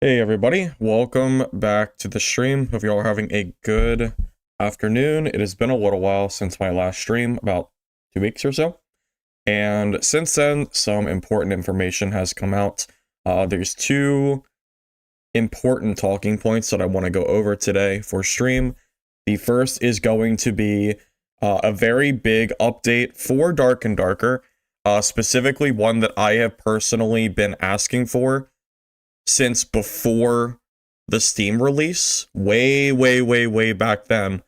Hey everybody, welcome back to the stream. Hope you all are having a good afternoon. It has been a little while since my last stream, about 2 weeks or so. And since then, some important information has come out. There's two important talking points that I want to go over today for stream. The first is going to be a very big update for Dark and Darker, specifically one that I have personally been asking for since before the Steam release, way back then.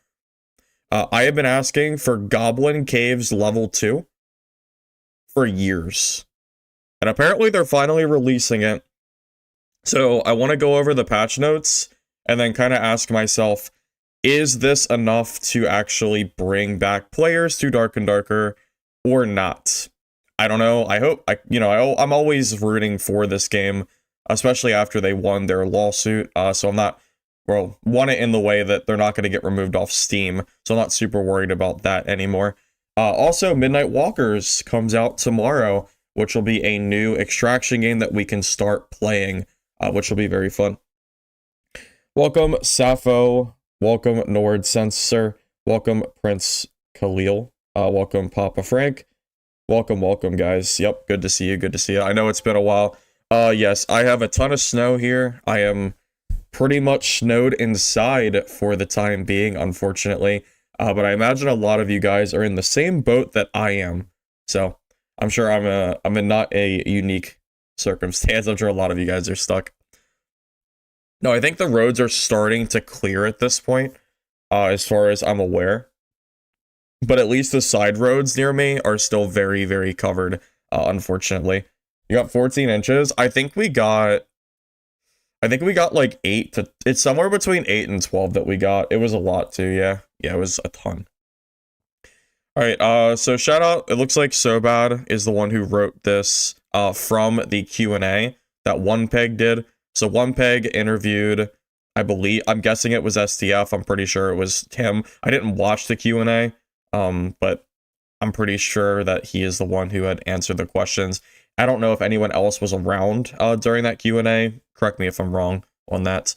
I have been asking for Goblin Caves Level 2 for years. And apparently they're finally releasing it. So I want to go over the patch notes and then kind of ask myself, is this enough to actually bring back players to Dark and Darker or not? I don't know. I hope, I'm always rooting for this game, especially after they won their lawsuit. So I'm not, won it in the way that they're not going to get removed off Steam. So I'm not super worried about that anymore. Also, Midnight Walkers comes out tomorrow, which will be a new extraction game that we can start playing, which will be very fun. Welcome, Sappho. Welcome, Nord Sensor. Welcome, Prince Khalil. Welcome, Papa Frank. Welcome, guys. Yep, good to see you. I know it's been a while. Yes, I have a ton of snow here. I am pretty much snowed inside for the time being, unfortunately. But I imagine a lot of you guys are in the same boat that I am. So I'm sure I'm in not a unique circumstance. I'm sure a lot of you guys are stuck. No, I think the roads are starting to clear at this point, as far as I'm aware. But at least the side roads near me are still very covered, unfortunately. You got 14 inches. I think we got like 8 to, it's somewhere between 8 and 12 that we got. It was a lot too, yeah. Yeah, it was a ton. Alright, so shout out, it looks like Sobad is the one who wrote this from the Q&A that OnePeg did. So OnePeg interviewed, I'm guessing it was STF, I'm pretty sure it was him. I didn't watch the Q&A, but I'm pretty sure that he is the one who had answered the questions. I don't know if anyone else was around during that Q&A. Correct me if I'm wrong on that.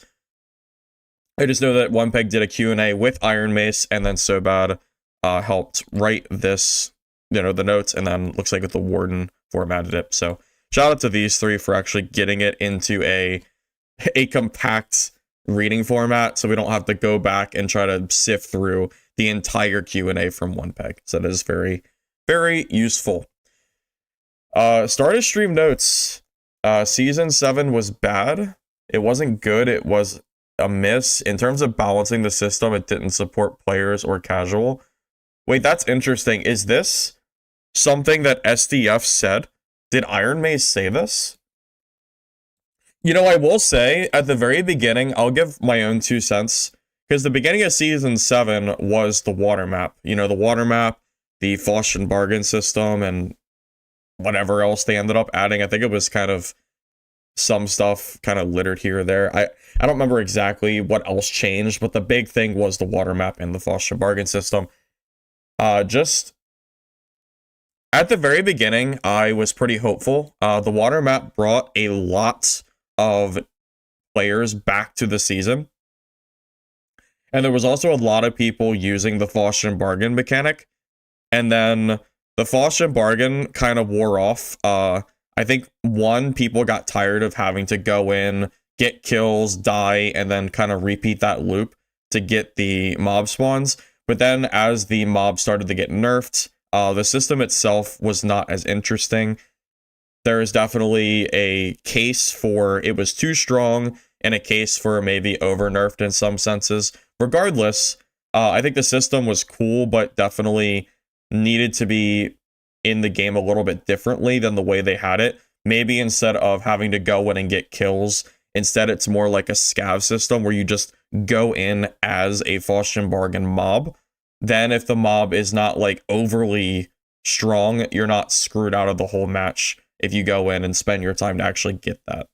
I just know that OnePeg did a Q&A with Iron Mace, and then Sobad helped write this, the notes, and then looks like the Warden formatted it. So shout out to these three for actually getting it into a compact reading format, so we don't have to go back and try to sift through the entire Q&A from OnePeg. So that is very useful. Started stream notes. Season 7 was bad. It wasn't good. It was a miss. In terms of balancing the system, it didn't support players or casual. Wait, that's interesting. Is this something that SDF said? Did Iron Mace say this? I will say, at the very beginning, I'll give my own 2 cents, because the beginning of Season 7 was the water map. The water map, the Faustian bargain system, and whatever else they ended up adding. I think it was kind of some stuff kind of littered here or there. I don't remember exactly what else changed, but the big thing was the water map and the Faustian bargain system. Just at the very beginning, I was pretty hopeful. The water map brought a lot of players back to the season. And there was also a lot of people using the Faustian bargain mechanic. And then the Faustian bargain kind of wore off. I think, people got tired of having to go in, get kills, die, and then kind of repeat that loop to get the mob spawns. But then as the mob started to get nerfed, the system itself was not as interesting. There is definitely a case for it was too strong and a case for maybe over-nerfed in some senses. Regardless, I think the system was cool, but definitely needed to be in the game a little bit differently than the way they had it. Maybe instead of having to go in and get kills, instead it's more like a scav system where you just go in as a Faustian bargain mob. Then if the mob is not like overly strong, you're not screwed out of the whole match if you go in and spend your time to actually get that.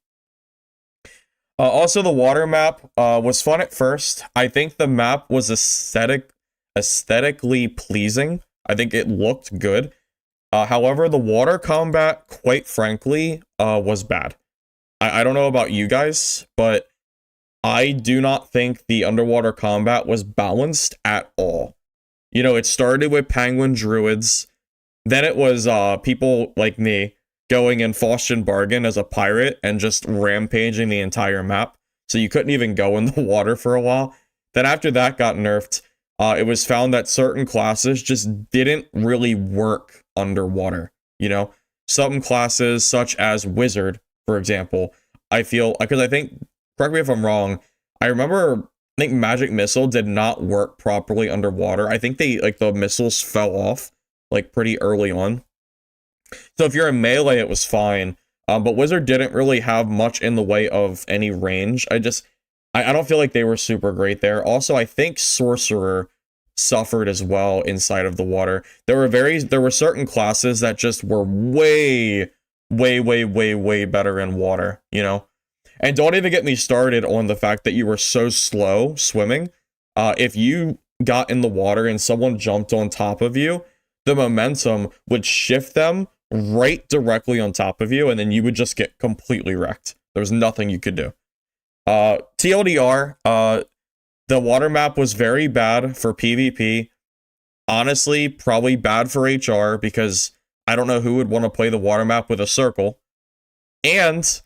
Also, the water map was fun at first. I think the map was aesthetically pleasing. I think it looked good. However, the water combat, quite frankly, was bad. I don't know about you guys, but I do not think the underwater combat was balanced at all. You know, it started with penguin druids, then it was people like me going in Faustian Bargain as a pirate and just rampaging the entire map, so you couldn't even go in the water for a while. Then after that got nerfed, it was found that certain classes just didn't really work underwater. You know, some classes such as Wizard, for example, I feel, because I think, correct me if I'm wrong, I think Magic Missile did not work properly underwater. I think the missiles fell off like pretty early on. So if you're in melee, it was fine. But Wizard didn't really have much in the way of any range. I don't feel like they were super great there. Also, I think Sorcerer suffered as well inside of the water. There were certain classes that just were way better in water, you know? And don't even get me started on the fact that you were so slow swimming. If you got in the water and someone jumped on top of you, the momentum would shift them right directly on top of you, and then you would just get completely wrecked. There was nothing you could do. TLDR, the water map was very bad for PvP. Honestly, probably bad for HR, because I don't know who would want to play the water map with a circle. And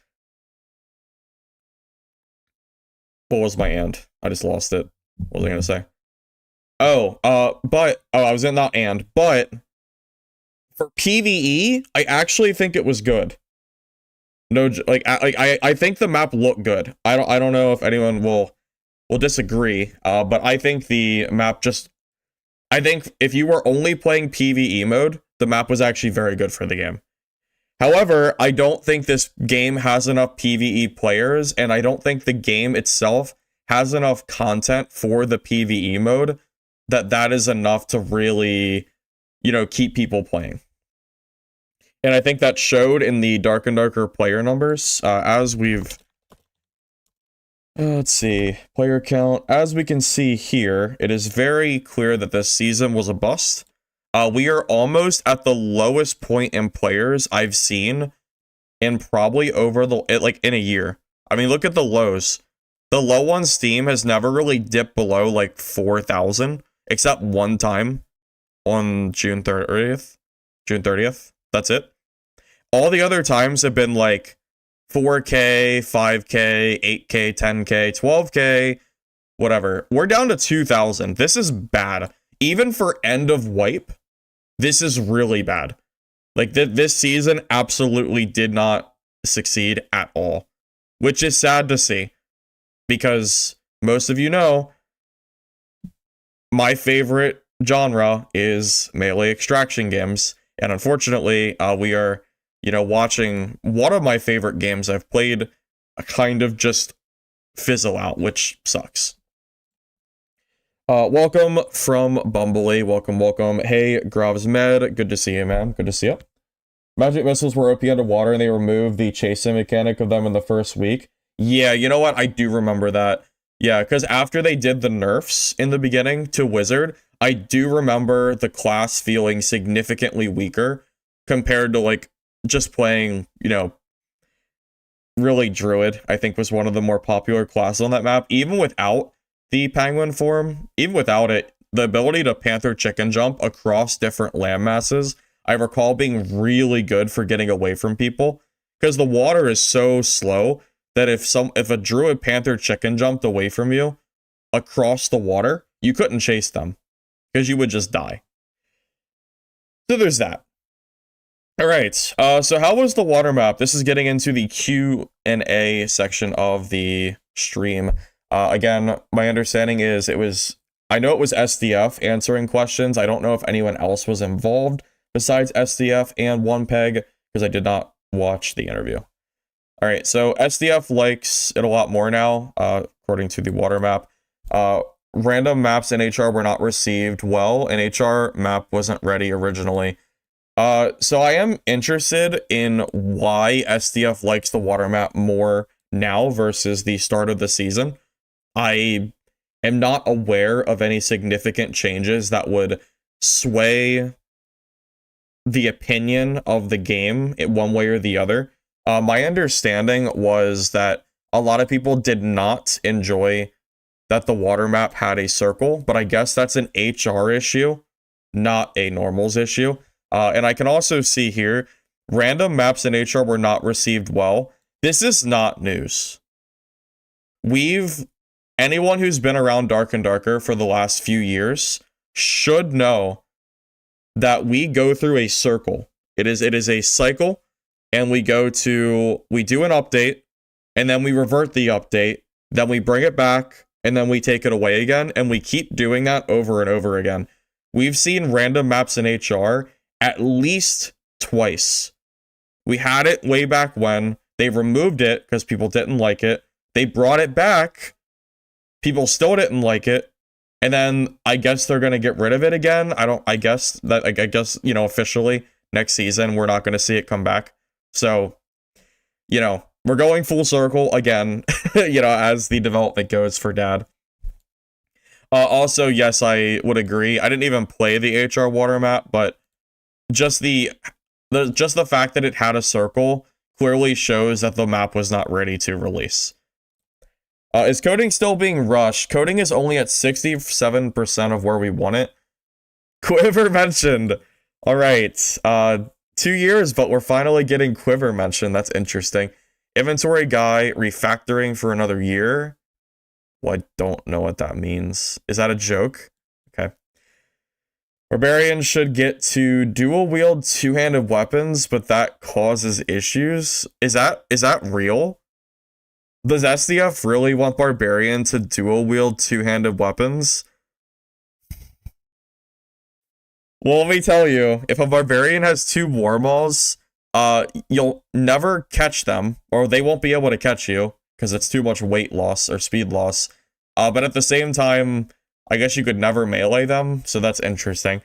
what was my and? I just lost it. What was I gonna say? I was in that and, but for PvE, I actually think it was good. No, I think the map looked good. I don't know if anyone will disagree, but I think the map I think if you were only playing PvE mode, the map was actually very good for the game. However, I don't think this game has enough PvE players, and I don't think the game itself has enough content for the PvE mode that is enough to really, you know, keep people playing. And I think that showed in the Dark and Darker player numbers, as we've... let's see, player count. As we can see here, it is very clear that this season was a bust. We are almost at the lowest point in players I've seen in probably in a year. I mean, look at the lows. The low on Steam has never really dipped below like 4,000, except one time on June 30th. That's it. All the other times have been like 4K, 5K, 8K, 10K, 12K, whatever. We're down to 2,000. This is bad. Even for end of wipe, this is really bad. Like, this season absolutely did not succeed at all, which is sad to see, because most of you know, my favorite genre is melee extraction games, and unfortunately, we are, you know, watching one of my favorite games I've played kind of just fizzle out, which sucks. Welcome from Bumbly. Welcome. Hey, Gravs Med. Good to see you, man. Good to see you. Magic missiles were OP underwater, and they removed the chasing mechanic of them in the first week. Yeah, you know what? I do remember that. Yeah, because after they did the nerfs in the beginning to Wizard, I do remember the class feeling significantly weaker compared to, like, just playing, you know, really Druid, I think was one of the more popular classes on that map. Even without the Penguin form, even without it, the ability to Panther Chicken Jump across different land masses, I recall being really good for getting away from people, because the water is so slow that if a Druid Panther Chicken jumped away from you across the water, you couldn't chase them, because you would just die. So there's that. All right, so how was the water map? This is getting into the Q&A section of the stream. Again, my understanding is I know it was SDF answering questions. I don't know if anyone else was involved besides SDF and OnePeg, because I did not watch the interview. All right, so SDF likes it a lot more now, according to the water map. Random maps in HR were not received well, and HR map wasn't ready originally. So I am interested in why SDF likes the water map more now versus the start of the season. I am not aware of any significant changes that would sway the opinion of the game in one way or the other. My understanding was that a lot of people did not enjoy that the water map had a circle, but I guess that's an HR issue, not a normals issue. And I can also see here, random maps in HR were not received well. This is not news. Anyone who's been around Dark and Darker for the last few years should know that we go through a circle. It is a cycle, and we do an update, and then we revert the update, then we bring it back, and then we take it away again, and we keep doing that over and over again. We've seen random maps in HR at least twice. We had it way back when. They removed it because people didn't like it. They brought it back. People still didn't like it. And then I guess they're going to get rid of it again. I guess, officially next season, we're not going to see it come back. So, we're going full circle again, as the development goes for Dad. Also, yes, I would agree. I didn't even play the HR water map, but just the fact that it had a circle clearly shows that the map was not ready to release. Is coding still being rushed? Coding is only at 67% of where we want it. Quiver mentioned. All right. 2 years, but we're finally getting Quiver mentioned. That's interesting. Inventory guy refactoring for another year. Well, I don't know what that means. Is that a joke? Okay. Barbarian should get to dual wield two-handed weapons, but that causes issues. Is that real? Does SDF really want Barbarian to dual wield two-handed weapons? Well, let me tell you, if a Barbarian has two Warmauls, you'll never catch them, or they won't be able to catch you, because it's too much weight loss or speed loss. But at the same time, I guess you could never melee them, so that's interesting.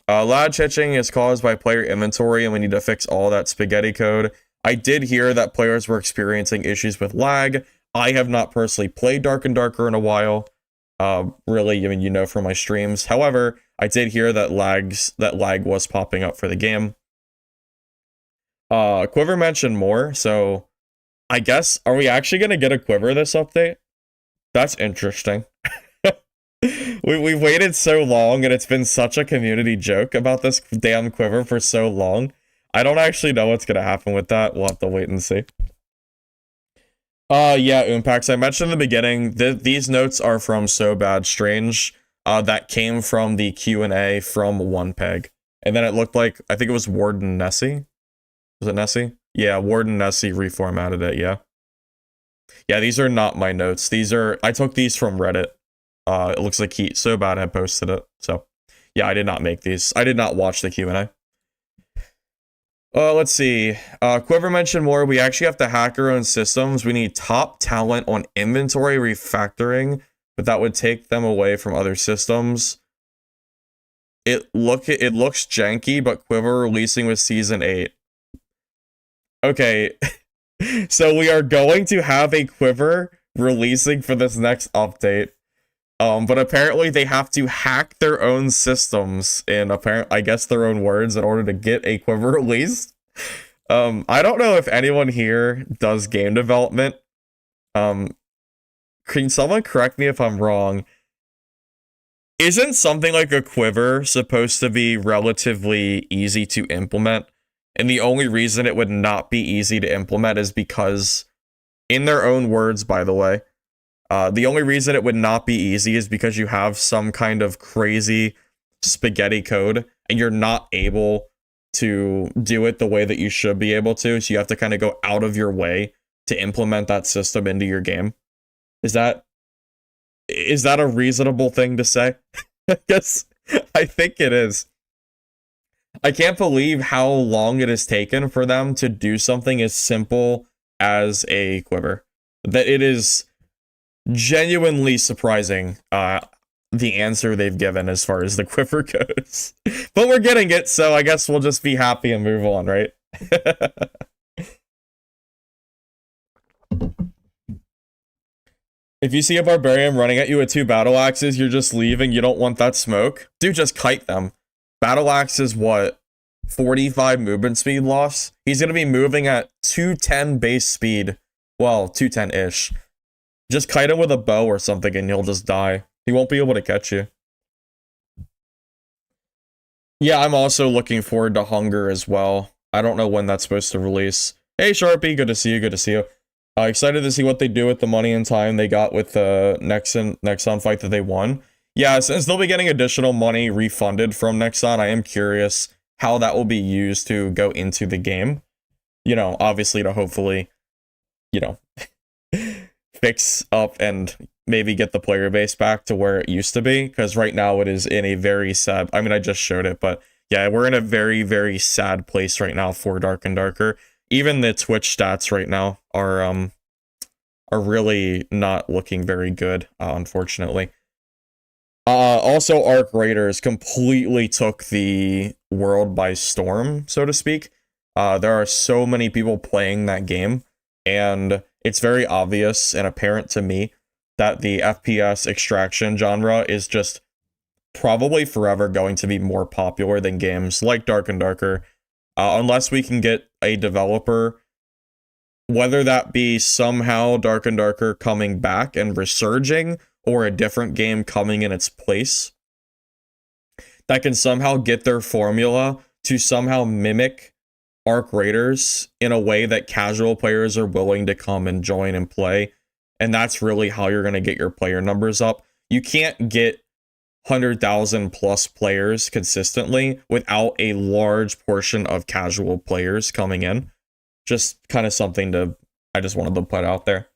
Lag hitching is caused by player inventory, and we need to fix all that spaghetti code. I did hear that players were experiencing issues with lag. I have not personally played Dark and Darker in a while. Really, from my streams. However, I did hear that lag was popping up for the game. Quiver mentioned more, so I guess, are we actually going to get a Quiver this update? That's interesting. We've waited so long, and it's been such a community joke about this damn Quiver for so long. I don't actually know what's going to happen with that. We'll have to wait and see. Yeah, Umpax, I mentioned in the beginning, these notes are from So Bad Strange. That came from the Q&A from 1peg. And then it looked like, I think it was Warden Nessie. Was it Nessie? Yeah, Warden Nessie reformatted it, yeah. Yeah, these are not my notes. I took these from Reddit. It looks like So Bad had posted it. So, yeah, I did not make these. I did not watch the Q&A. Let's see. Quiver mentioned more. We actually have to hack our own systems. We need top talent on inventory refactoring, but that would take them away from other systems. It looks janky, but Quiver releasing with Season 8. Okay, so we are going to have a Quiver releasing for this next update. But apparently they have to hack their own systems in I guess their own words in order to get a Quiver released. I don't know if anyone here does game development. Can someone correct me if I'm wrong? Isn't something like a Quiver supposed to be relatively easy to implement? And the only reason it would not be easy to implement is because, in their own words, by the way, the only reason it would not be easy is because you have some kind of crazy spaghetti code and you're not able to do it the way that you should be able to. So you have to kind of go out of your way to implement that system into your game. Is that a reasonable thing to say? I think it is. I can't believe how long it has taken for them to do something as simple as a Quiver. That it is genuinely surprising, the answer they've given as far as the Quiver goes. But we're getting it, so I guess we'll just be happy and move on, right? If you see a Barbarian running at you with 2 battle axes, you're just leaving, you don't want that smoke. Dude, just kite them. Battle axe is what? 45 movement speed loss. He's going to be moving at 210 base speed. Well, 210-ish. Just kite him with a bow or something and he'll just die. He won't be able to catch you. Yeah, I'm also looking forward to Hunger as well. I don't know when that's supposed to release. Hey, Sharpie, good to see you, good to see you. Excited to see what they do with the money and time they got with the Nexon fight that they won. Yeah, since they'll be getting additional money refunded from Nexon, I am curious how that will be used to go into the game. You know, obviously to hopefully, you know, fix up and maybe get the player base back to where it used to be, because right now it is in a very sad, I mean, I just showed it, but yeah, we're in a very, very sad place right now for Dark and Darker. Even the Twitch stats right now are really not looking very good, unfortunately. Also, Arc Raiders completely took the world by storm, so to speak. There are so many people playing that game, and it's very obvious and apparent to me that the FPS extraction genre is just probably forever going to be more popular than games like Dark and Darker, unless we can get a developer, whether that be somehow Dark and Darker coming back and resurging, or a different game coming in its place, that can somehow get their formula to somehow mimic Arc Raiders in a way that casual players are willing to come and join and play. And that's really how you're going to get your player numbers up. You can't get 100,000 plus players consistently without a large portion of casual players coming in. Just kind of something I just wanted to put out there.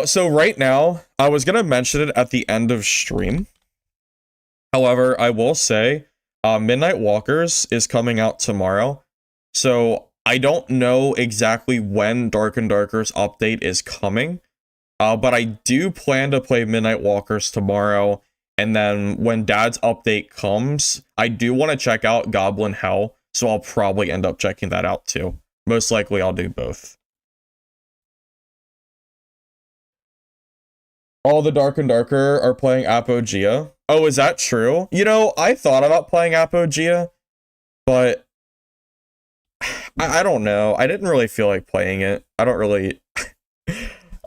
So right now, I was going to mention it at the end of stream. However, I will say, Midnight Walkers is coming out tomorrow. So I don't know exactly when Dark and Darker's update is coming. But I do plan to play Midnight Walkers tomorrow. And then when Dad's update comes, I do want to check out Goblin Hell. So I'll probably end up checking that out too. Most likely I'll do both. All the Dark and Darker are playing Apogea. Oh, is that true? You know, I thought about playing Apogea, but I don't know. I didn't really feel like playing it. I don't really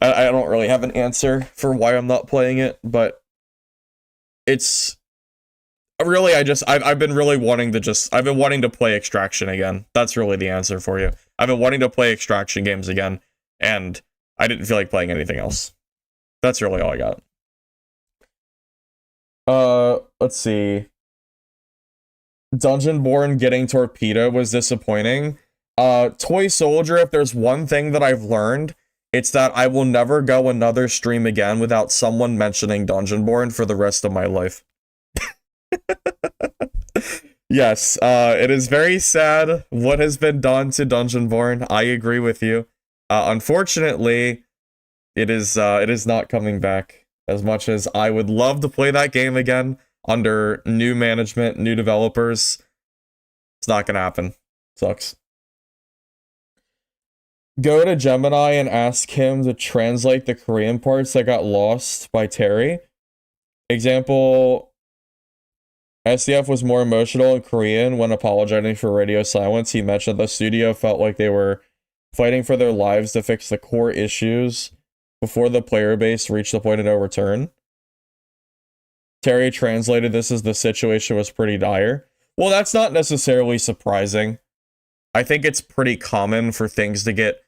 I don't really have an answer for why I'm not playing it, but it's really, I've been really wanting to I've been wanting to play Extraction again. That's really the answer for you. I've been wanting to play Extraction games again, and I didn't feel like playing anything else. That's really all I got. Let's see. Dungeonborn getting Torpedo was disappointing. Toy Soldier, if there's one thing that I've learned, it's that I will never go another stream again without someone mentioning Dungeonborn for the rest of my life. Yes, it is very sad what has been done to Dungeonborn. I agree with you. Unfortunately, it is not coming back. As much as I would love to play that game again under new management, new developers, it's not gonna happen. Sucks. Go to Gemini and ask him to translate the Korean parts that got lost by Terry. Example, SDF was more emotional in Korean when apologizing for radio silence. He mentioned the studio felt like they were fighting for their lives to fix the core issues before the player base reached the point of no return. Terry translated this as the situation was pretty dire. Well, that's not necessarily surprising. I think it's pretty common for things to get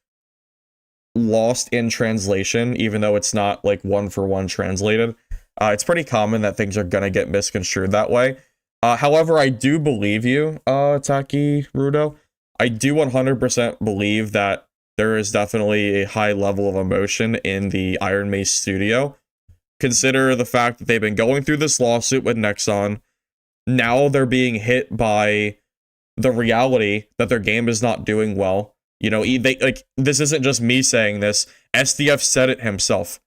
lost in translation, even though it's not like one-for-one translated. It's pretty common that things are gonna get misconstrued that way. However, I do believe you, Taki Rudo. I do 100% believe that there is definitely a high level of emotion in the Iron Mace studio. Consider the fact that they've been going through this lawsuit with Nexon. Now they're being hit by the reality that their game is not doing well. You know, this isn't just me saying this. SDF said it himself.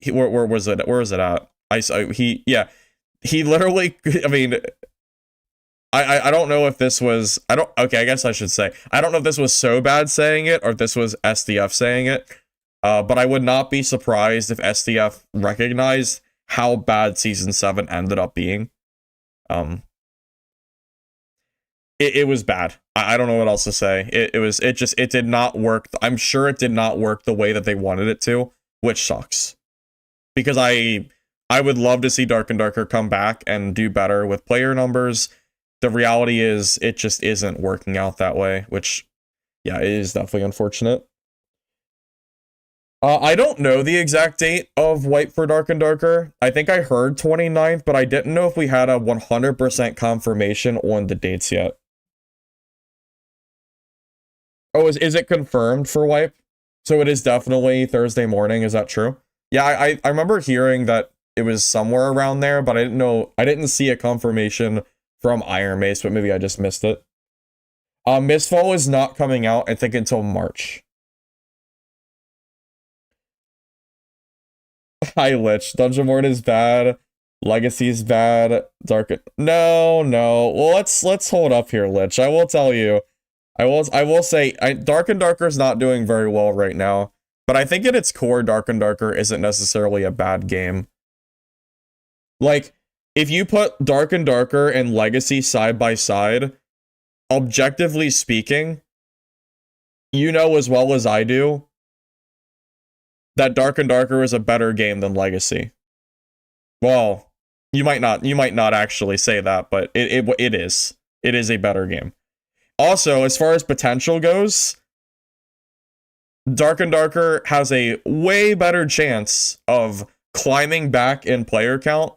Where was it? Where is it at? He literally, I mean, I don't know if this was, okay, I guess I should say, I don't know if this was so bad saying it, or if this was SDF saying it, but I would not be surprised if SDF recognized how bad Season 7 ended up being. it was bad. I don't know what else to say. It did not work. I'm sure it did not work the way that they wanted it to, which sucks. Because I would love to see Dark and Darker come back and do better with player numbers. The reality is it just isn't working out that way, which, yeah, it is definitely unfortunate. I don't know the exact date of Wipe for Dark and Darker. I think I heard 29th, but I didn't know if we had a 100% confirmation on the dates yet. Oh, is it confirmed for Wipe? So it is definitely Thursday morning, is that true? Yeah, I remember hearing that it was somewhere around there, but I didn't see a confirmation from Iron Mace, but maybe I just missed it. Mistfall is not coming out, I think, until March. Hi, Lich. Dungeon World is bad. Legacy is bad. Dark. No. Well, let's hold up here, Lich. I will tell you. I will say, Dark and Darker is not doing very well right now. But I think at its core, Dark and Darker isn't necessarily a bad game. Like, if you put Dark and Darker and Legacy side by side, objectively speaking, you know as well as I do that Dark and Darker is a better game than Legacy. Well, you might not actually say that, but it is. It is a better game. Also, as far as potential goes, Dark and Darker has a way better chance of climbing back in player count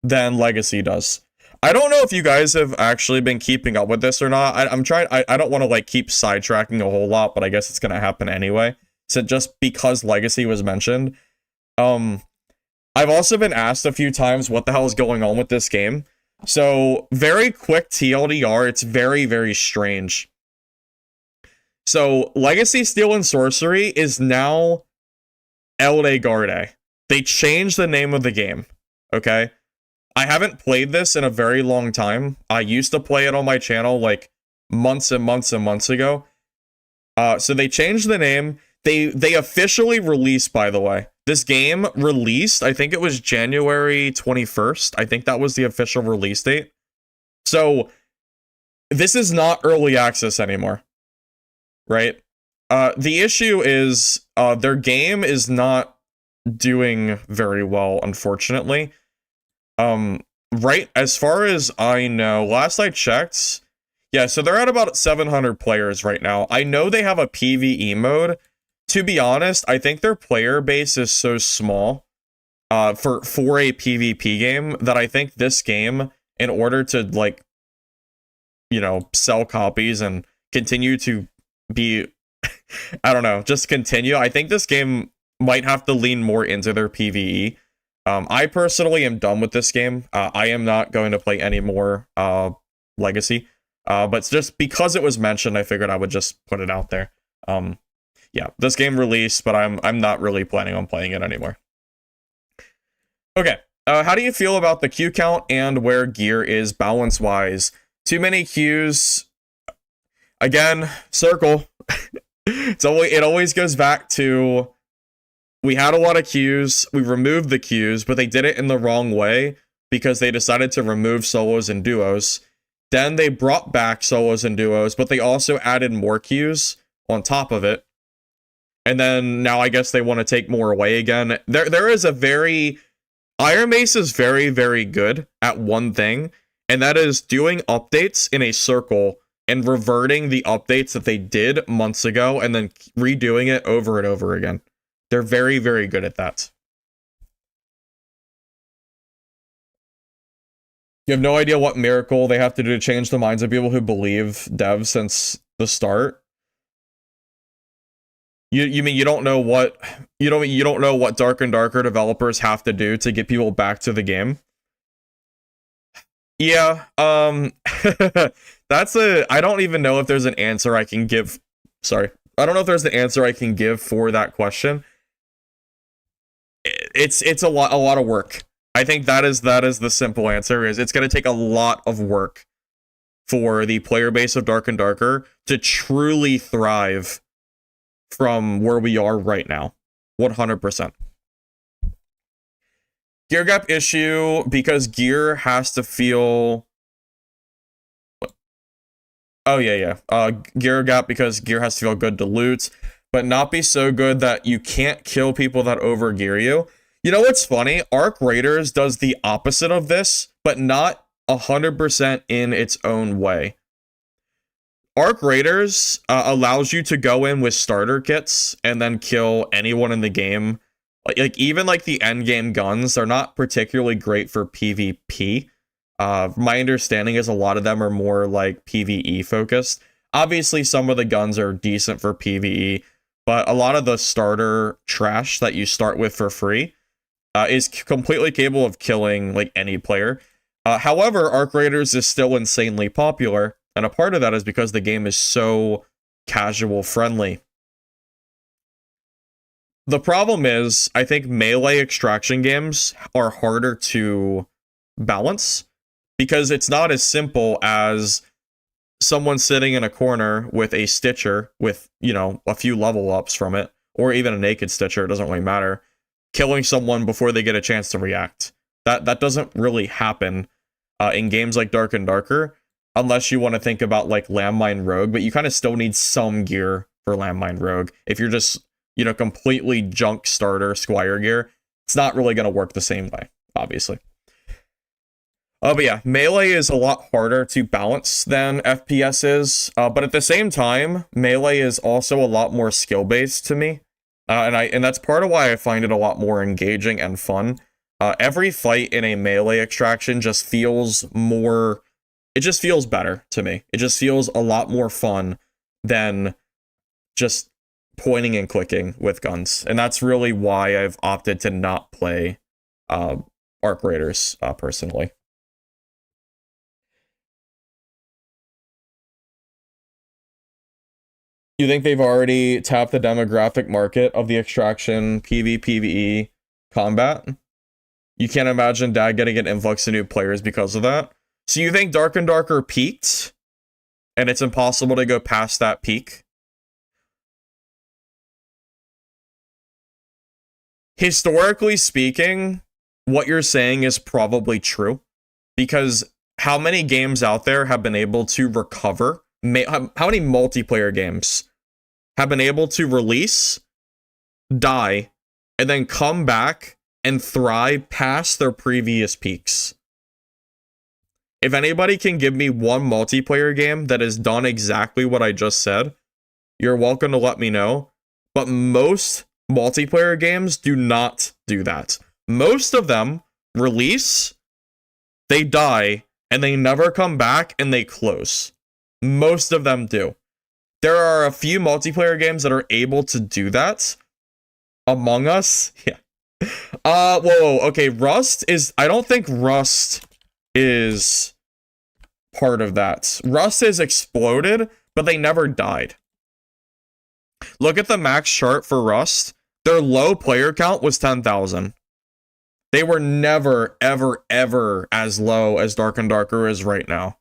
than Legacy does. I don't know if you guys have actually been keeping up with this or not. I'm trying. I don't want to like keep sidetracking a whole lot, but I guess it's gonna happen anyway. So just because Legacy was mentioned, I've also been asked a few times what the hell is going on with this game. So very quick TLDR. It's very, very strange. So Legacy Steel and Sorcery is now Eldegarde. They changed the name of the game. Okay. I haven't played this in a very long time. I used to play it on my channel like months and months and months ago. So they changed the name. They officially released, by the way. This game released, I think it was January 21st. I think that was the official release date. So this is not early access anymore. Right? The issue is their game is not doing very well, unfortunately. Right, as far as I know, last I checked, yeah, so they're at about 700 players right now. I know they have a PvE mode. To be honest, I think their player base is so small for a PvP game that I think this game, in order to, like, you know, sell copies and continue to be, I don't know, just continue, I think this game might have to lean more into their PvE. I personally am done with this game. I am not going to play any more Legacy. But just because it was mentioned, I figured I would just put it out there. Yeah, this game released, but I'm not really planning on playing it anymore. Okay, how do you feel about the Q count and where gear is balance-wise? Too many Qs. Again, circle. It always goes back to, we had a lot of Qs, we removed the Qs, but they did it in the wrong way because they decided to remove solos and duos. Then they brought back solos and duos, but they also added more Qs on top of it. And then now I guess they want to take more away again. There is a very... Iron Mace is very, very good at one thing, and that is doing updates in a circle and reverting the updates that they did months ago and then redoing it over and over again. They're very, very good at that. You have no idea what miracle they have to do to change the minds of people who believe devs since the start. You mean you don't know what you don't know what Dark and Darker developers have to do to get people back to the game? Yeah, that's I don't even know if there's an answer I can give. Sorry. I don't know if there's an answer I can give for that question. It's a lot of work. I think that is the simple answer, is it's going to take a lot of work for the player base of Dark and Darker to truly thrive from where we are right now. 100%. Gear gap issue because gear has to feel... Oh, yeah, yeah. Gear gap because gear has to feel good to loot, but not be so good that you can't kill people that overgear you. You know what's funny? Arc Raiders does the opposite of this, but not 100% in its own way. Arc Raiders allows you to go in with starter kits and then kill anyone in the game. Like even like the end game guns, they're not particularly great for PvP. My understanding is a lot of them are more like PvE focused. Obviously, some of the guns are decent for PvE, but a lot of the starter trash that you start with for free is completely capable of killing like any player. However, Arc Raiders is still insanely popular, and a part of that is because the game is so casual friendly. The problem is, I think melee extraction games are harder to balance because it's not as simple as someone sitting in a corner with a Stitcher with, you know, a few level ups from it, or even a naked Stitcher, it doesn't really matter, killing someone before they get a chance to react. That doesn't really happen in games like Dark and Darker, unless you want to think about like Landmine Rogue, but you kind of still need some gear for Landmine Rogue. If you're just, you know, completely junk starter Squire gear, it's not really going to work the same way, obviously. But yeah, Melee is a lot harder to balance than FPS is, but at the same time, Melee is also a lot more skill-based to me, and that's part of why I find it a lot more engaging and fun. Every fight in a Melee extraction just feels more... It just feels better to me. It just feels a lot more fun than just pointing and clicking with guns, and that's really why I've opted to not play Arc Raiders personally. You think they've already tapped the demographic market of the extraction PvE combat? You can't imagine Dad getting an influx of new players because of that. So you think Dark and Darker peaked, and it's impossible to go past that peak? Historically speaking, what you're saying is probably true, because how many games out there have been able to recover? How many multiplayer games have been able to release, die, and then come back and thrive past their previous peaks? If anybody can give me one multiplayer game that has done exactly what I just said, you're welcome to let me know. But most multiplayer games do not do that. Most of them release, they die, and they never come back and they close. Most of them do. There are a few multiplayer games that are able to do that. Among Us? Yeah. Whoa, okay, Rust is... I don't think Rust is part of that. Rust has exploded, but they never died. Look at the max chart for Rust. Their low player count was 10,000. They were never, ever, ever as low as Dark and Darker is right now.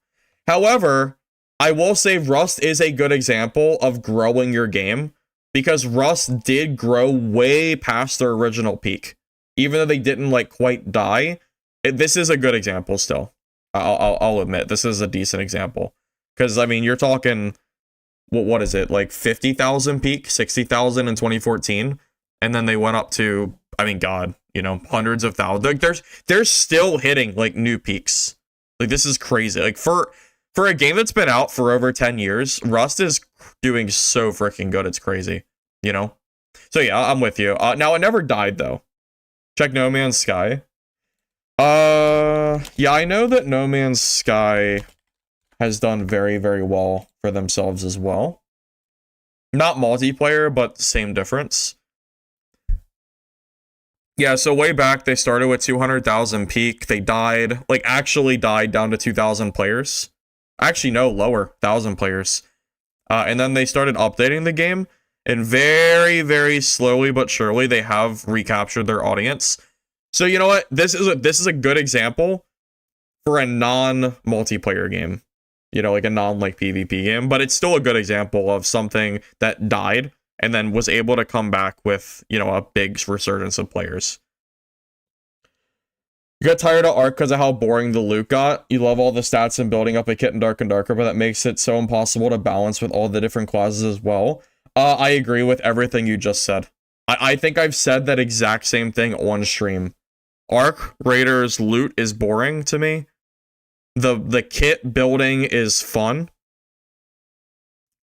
However, I will say Rust is a good example of growing your game, because Rust did grow way past their original peak. Even though they didn't like quite die, this is a good example still. I'll admit, this is a decent example. Because, I mean, you're talking, what is it, like 50,000 peak, 60,000 in 2014? And then they went up to, I mean, God, you know, hundreds of thousands. Like, they're still hitting, like, new peaks. Like, this is crazy. Like, for a game that's been out for over 10 years, Rust is doing so freaking good, it's crazy, you know? So yeah, I'm with you. Now, it never died, though. Check No Man's Sky. Yeah, I know that No Man's Sky has done very, very well for themselves as well. Not multiplayer, but same difference. Yeah, so way back, they started with 200,000 peak. They died, like, actually died down to 2,000 players. Actually, no, lower, 1,000 players. And then they started updating the game, and very, very slowly but surely, they have recaptured their audience. So you know what? This is a good example for a non-multiplayer game. You know, like a non-like PvP game, but it's still a good example of something that died and then was able to come back with, you know, a big resurgence of players. You got tired of Ark because of how boring the loot got. You love all the stats and building up a kit in Dark and Darker, but that makes it so impossible to balance with all the different classes as well. I agree with everything you just said. I think I've said that exact same thing on stream. Ark Raiders loot is boring to me. The kit building is fun.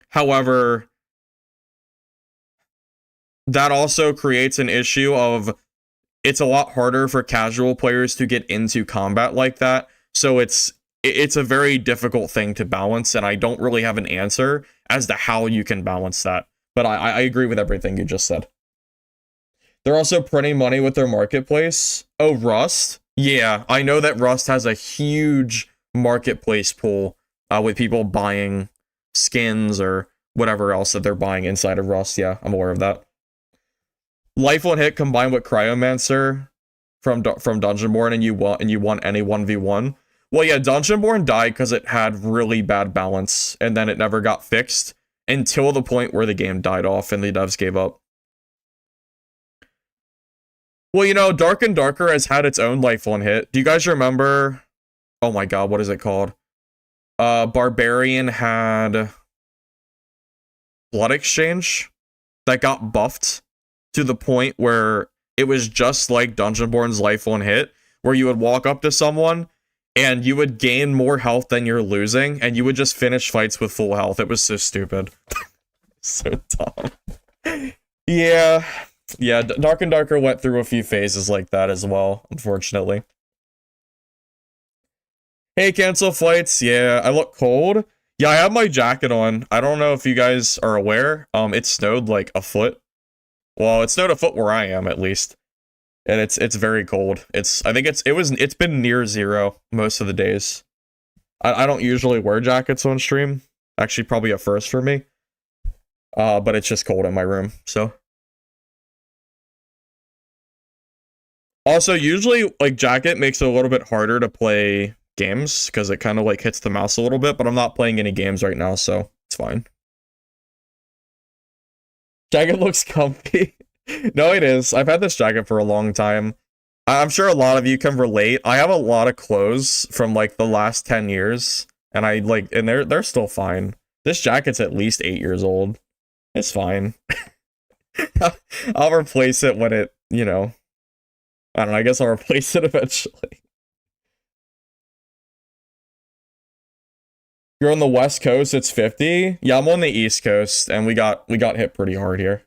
However, that also creates an issue of it's a lot harder for casual players to get into combat like that. So it's a very difficult thing to balance, and I don't really have an answer as to how you can balance that. But I agree with everything you just said. They're also printing money with their marketplace. Oh, Rust? Yeah, I know that Rust has a huge marketplace pool with people buying skins or whatever else that they're buying inside of Rust. Yeah, I'm aware of that. Life on Hit combined with Cryomancer from Dungeonborn, and you won any 1v1. Well, yeah, Dungeonborn died because it had really bad balance, and then it never got fixed until the point where the game died off and the devs gave up. Well, you know, Dark and Darker has had its own Life on Hit. Do you guys remember? Oh my god, what is it called? Barbarian had Blood Exchange that got buffed to the point where it was just like Dungeonborn's Life on Hit, where you would walk up to someone and you would gain more health than you're losing, and you would just finish fights with full health. It was so stupid. So dumb. Yeah, Dark and Darker went through a few phases like that as well, unfortunately. Hey, cancel flights. Yeah, I look cold. Yeah, I have my jacket on. I don't know if you guys are aware. It snowed like a foot. Well, it snowed a foot where I am, at least. And it's very cold. I think it's been near zero most of the days. I don't usually wear jackets on stream. Actually, probably a first for me. But it's just cold in my room, so. Also, usually, like, jacket makes it a little bit harder to play games, because it kind of, like, hits the mouse a little bit, but I'm not playing any games right now, so it's fine. Jacket looks comfy. No, it is. I've had this jacket for a long time. I'm sure a lot of you can relate. I have a lot of clothes from, like, the last 10 years, and they're still fine. This jacket's at least 8 years old. It's fine. I'll replace it when it, you know, I don't know, I guess I'll replace it eventually. You're on the West Coast, it's 50? Yeah, I'm on the East Coast, and we got hit pretty hard here.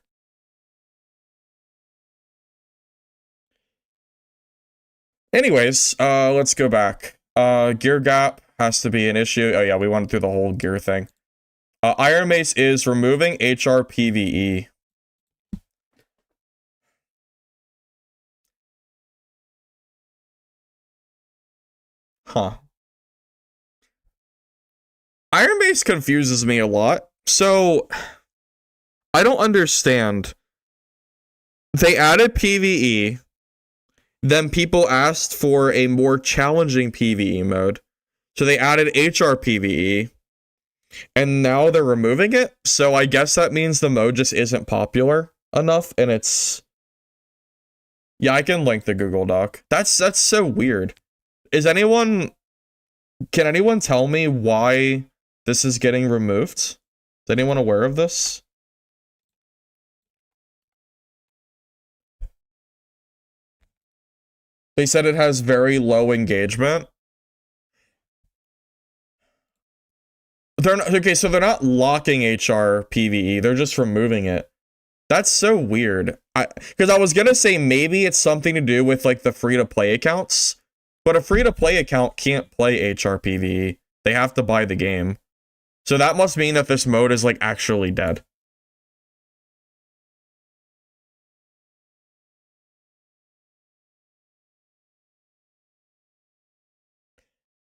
Anyways, let's go back. Gear gap has to be an issue. Oh yeah, we went through the whole gear thing. Iron Mace is removing HR PvE. Huh. Iron Mace confuses me a lot. So, I don't understand. They added PvE, then people asked for a more challenging PvE mode. So they added HR PvE, and now they're removing it. So I guess that means the mode just isn't popular enough, and it's... Yeah, I can link the Google Doc. That's so weird. Can anyone tell me why this is getting removed? Is anyone aware of this? They said it has very low engagement. Okay, so they're not locking HR PvE, they're just removing it. That's so weird. Because I was gonna say maybe it's something to do with like the free-to-play accounts, but a free-to-play account can't play HR PvE. They have to buy the game. So that must mean that this mode is like actually dead.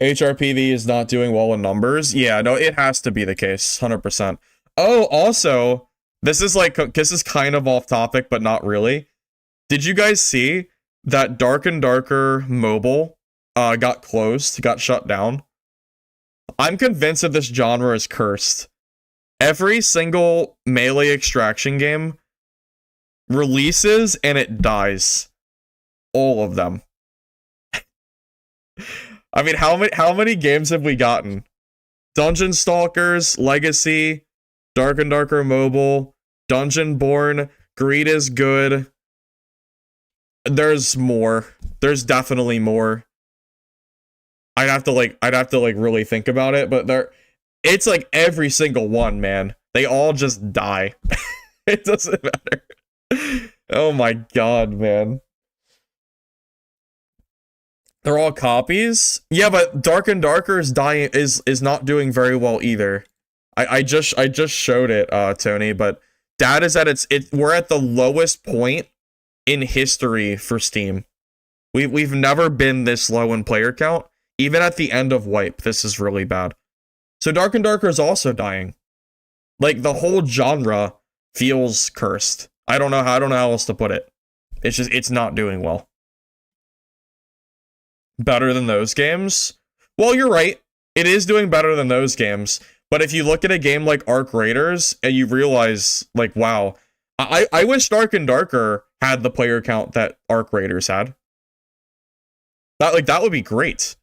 HRPV is not doing well in numbers. Yeah, no, it has to be the case, 100%. Oh, also, this is kind of off topic, but not really. Did you guys see that Dark and Darker mobile got closed, got shut down? I'm convinced that this genre is cursed. Every single melee extraction game releases and it dies. All of them. I mean, how many games have we gotten? Dungeon Stalkers, Legacy, Dark and Darker Mobile, Dungeonborn, Greed is Good. There's more. There's definitely more. I'd have to like really think about it, but it's like every single one, man. They all just die. It doesn't matter. Oh my god, man. They're all copies? Yeah, but Dark and Darker is not doing very well either. I just showed it, Tony, but Dad is at we're at the lowest point in history for Steam. We've never been this low in player count. Even at the end of Wipe, this is really bad. So Dark and Darker is also dying. Like, the whole genre feels cursed. I don't know how else to put it. It's not doing well. Better than those games? Well, you're right. It is doing better than those games. But if you look at a game like Arc Raiders, and you realize, like, wow, I wish Dark and Darker had the player count that Arc Raiders had. That would be great.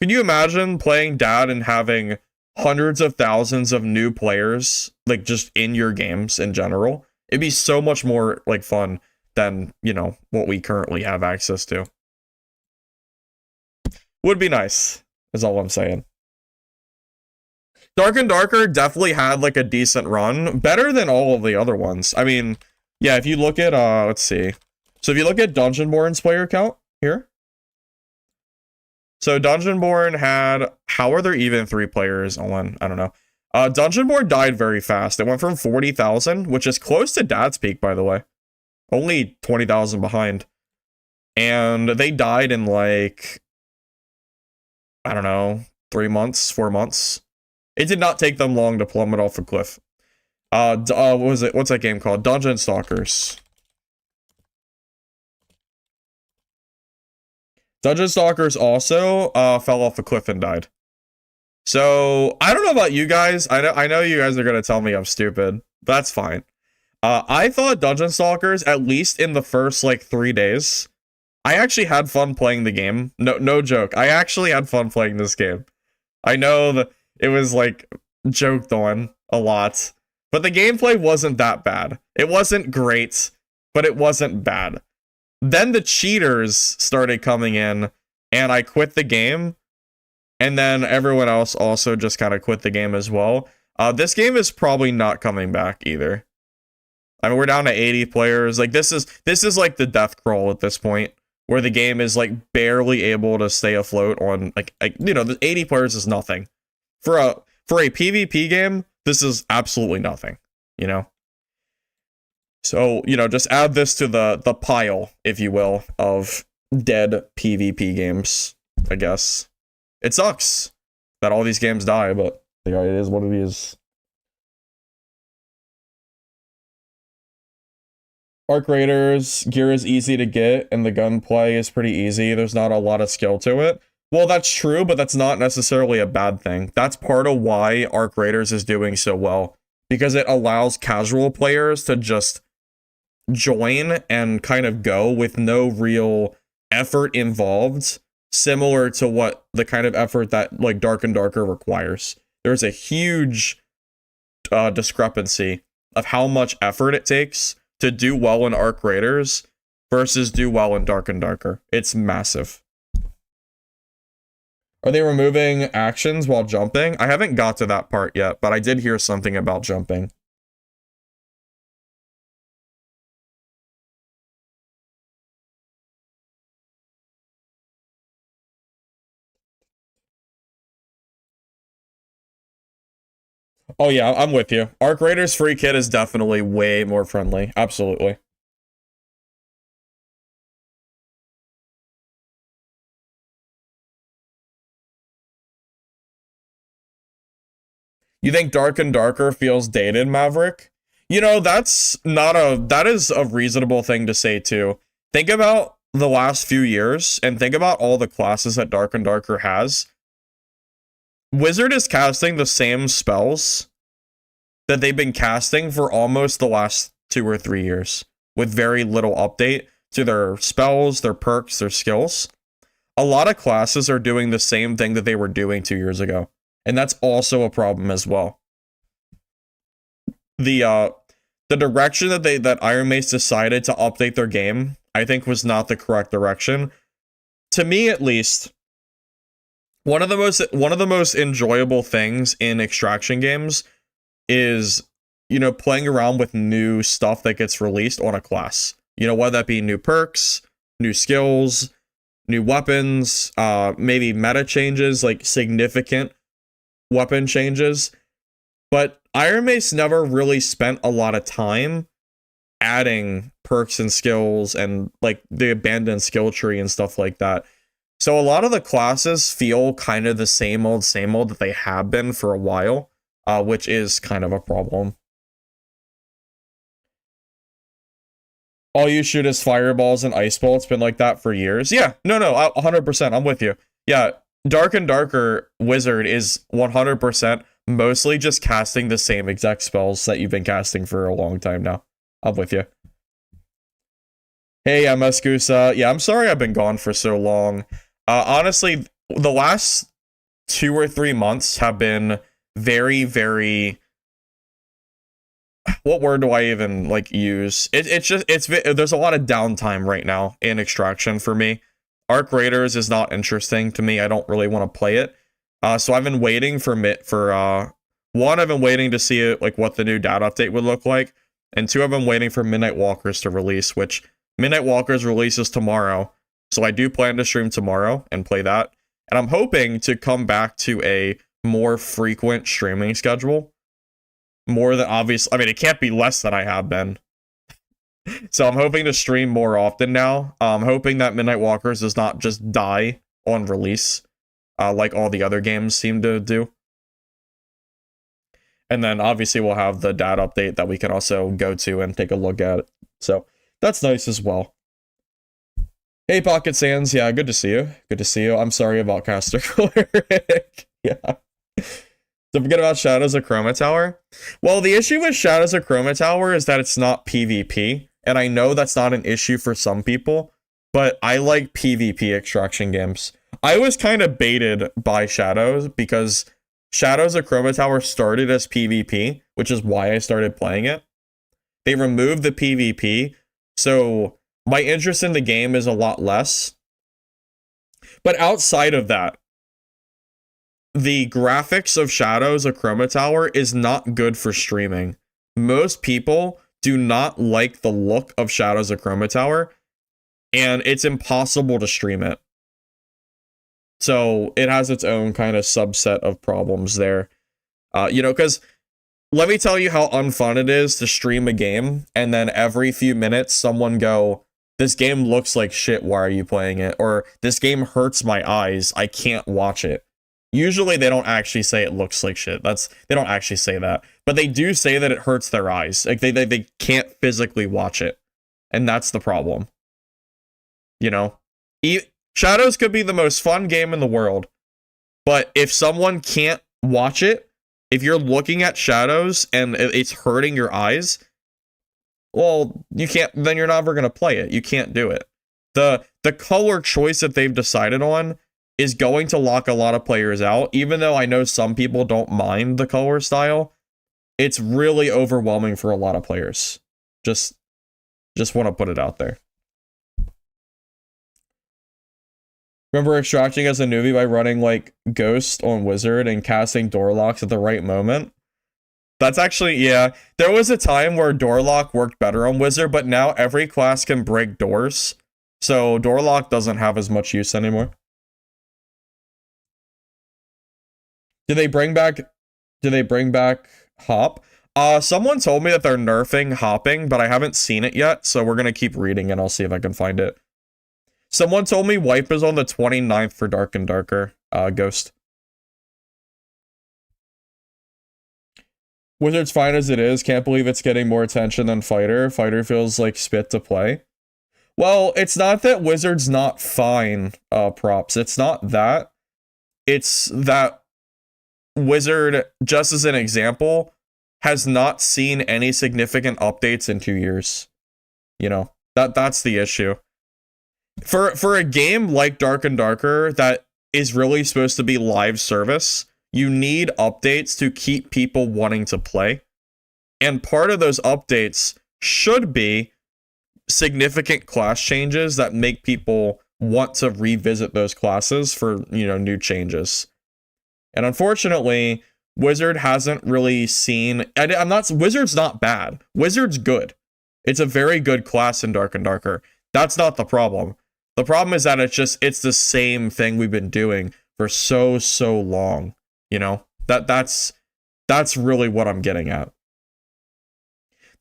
Can you imagine playing Dad and having hundreds of thousands of new players, like, just in your games in general? It'd be so much more, like, fun than, you know, what we currently have access to. Would be nice, is all I'm saying. Dark and Darker definitely had, like, a decent run. Better than all of the other ones. I mean, yeah, if you look at, let's see. So if you look at Dungeonborn's player count here. So Dungeonborn had, how are there even 3 players on? I don't know. Dungeonborn died very fast. It went from 40,000, which is close to Dad's peak, by the way. Only 20,000 behind. And they died in, like, I don't know, 3 months, 4 months. It did not take them long to plummet off a cliff. What was it? What's that game called? Dungeon Stalkers. Dungeon Stalkers also fell off a cliff and died. So, I don't know about you guys. I know you guys are going to tell me I'm stupid. But that's fine. I thought Dungeon Stalkers, at least in the first, like, 3 days, I actually had fun playing the game. No joke. I actually had fun playing this game. I know that it was, like, joked on a lot. But the gameplay wasn't that bad. It wasn't great, but it wasn't bad. Then the cheaters started coming in, and I quit the game. And then everyone else also just kind of quit the game as well. This game is probably not coming back either. I mean, we're down to 80 players. Like, this is like the death crawl at this point, where the game is, like, barely able to stay afloat on, like you know, the 80 players is nothing. For a PvP game, this is absolutely nothing, you know? So, you know, just add this to the pile, if you will, of dead PvP games, I guess. It sucks that all these games die, but it is what it is. Arc Raiders, gear is easy to get, and the gunplay is pretty easy. There's not a lot of skill to it. Well, that's true, but that's not necessarily a bad thing. That's part of why Arc Raiders is doing so well, because it allows casual players to just join and kind of go with no real effort involved, similar to what the kind of effort that, like, Dark and Darker requires. There's a huge discrepancy of how much effort it takes to do well in Arc Raiders versus do well in Dark and Darker. It's massive. Are they removing actions while jumping? I haven't got to that part yet, but I did hear something about jumping. Oh yeah, I'm with you. Arc Raiders free kit is definitely way more friendly. Absolutely. You think Dark and Darker feels dated, Maverick? You know, that is a reasonable thing to say too. Think about the last few years and think about all the classes that Dark and Darker has. Wizard is casting the same spells that they've been casting for almost the last 2 or 3 years, with very little update to their spells, their perks, their skills. a lot of classes are doing the same thing that they were doing 2 years ago. And that's also a problem as well. The direction that Iron Mace decided to update their game, I think was not the correct direction. To me at least, one of the most enjoyable things in extraction games is, you know, playing around with new stuff that gets released on a class. You know, whether that be new perks, new skills, new weapons, maybe meta changes, like significant weapon changes. But Iron Mace never really spent a lot of time adding perks and skills and like the abandoned skill tree and stuff like that. So a lot of the classes feel kind of the same old that they have been for a while, which is kind of a problem. All you shoot is fireballs and ice bolts. Been like that for years. Yeah, no, 100%. I'm with you. Yeah, Dark and Darker Wizard is 100% mostly just casting the same exact spells that you've been casting for a long time now. I'm with you. Hey, I'm Escusa. Yeah, I'm sorry I've been gone for so long. Honestly, the last 2 or 3 months have been very, very... What word do I even, like, use? There's a lot of downtime right now in Extraction for me. Arc Raiders is not interesting to me. I don't really want to play it. So I've been waiting for one, I've been waiting to see like what the new data update would look like, and two, I've been waiting for Midnight Walkers to release, which Midnight Walkers releases tomorrow. So I do plan to stream tomorrow and play that. And I'm hoping to come back to a more frequent streaming schedule. More than obvious. I mean, it can't be less than I have been. So I'm hoping to stream more often now. I'm hoping that Midnight Walkers does not just die on release, like all the other games seem to do. And then obviously we'll have the data update that we can also go to and take a look at it. So that's nice as well. Hey, Pocket Sands. Yeah, good to see you. Good to see you. I'm sorry about Caster Cleric. Yeah. Don't forget about Shadows of Chroma Tower. Well, the issue with Shadows of Chroma Tower is that it's not PvP. And I know that's not an issue for some people, but I like PvP extraction games. I was kind of baited by Shadows because Shadows of Chroma Tower started as PvP, which is why I started playing it. They removed the PvP, so my interest in the game is a lot less. But outside of that, the graphics of Shadows of Chroma Tower is not good for streaming. Most people do not like the look of Shadows of Chroma Tower, and it's impossible to stream it. So it has its own kind of subset of problems there. You know, because let me tell you how unfun it is to stream a game, and then every few minutes someone go, "This game looks like shit, why are you playing it?" Or, "This game hurts my eyes, I can't watch it." Usually they don't actually say it looks like shit. They don't actually say that. But they do say that it hurts their eyes. Like they can't physically watch it. And that's the problem. You know? Shadows could be the most fun game in the world. But if someone can't watch it, if you're looking at Shadows and it's hurting your eyes, well, then you're never going to play it. You can't do it. The color choice that they've decided on is going to lock a lot of players out, even though I know some people don't mind the color style. It's really overwhelming for a lot of players. Just want to put it out there. Remember extracting as a newbie by running like Ghost on Wizard and casting door locks at the right moment? That's actually, yeah. There was a time where door lock worked better on Wizard, but now every class can break doors. So door lock doesn't have as much use anymore. Did they bring back Hop? Someone told me that they're nerfing hopping, but I haven't seen it yet, so we're gonna keep reading and I'll see if I can find it. Someone told me wipe is on the 29th for Dark and Darker, Ghost. Wizard's fine as it is. Can't believe it's getting more attention than Fighter. Fighter feels like spit to play. Well, it's not that Wizard's not fine, props. It's not that. It's that Wizard, just as an example, has not seen any significant updates in 2 years. You know, that's the issue. For a game like Dark and Darker that is really supposed to be live service, you need updates to keep people wanting to play. And part of those updates should be significant class changes that make people want to revisit those classes for, new changes. And unfortunately, Wizard hasn't really seen... Wizard's not bad. Wizard's good. It's a very good class in Dark and Darker. That's not the problem. The problem is that it's the same thing we've been doing for so long. That's really what I'm getting at.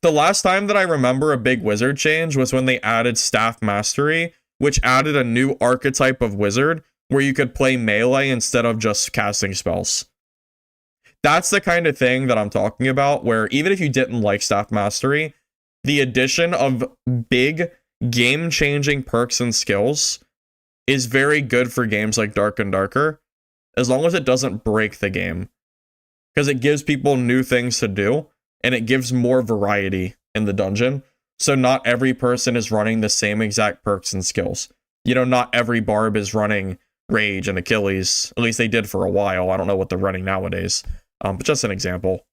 The last time that I remember a big wizard change was when they added Staff Mastery, which added a new archetype of wizard where you could play melee instead of just casting spells. That's the kind of thing that I'm talking about, where even if you didn't like Staff Mastery, the addition of big game-changing perks and skills is very good for games like Dark and Darker, as long as it doesn't break the game. Because it gives people new things to do, and it gives more variety in the dungeon, so not every person is running the same exact perks and skills. Not every barb is running Rage and Achilles. At least they did for a while. I don't know what they're running nowadays. But just an example.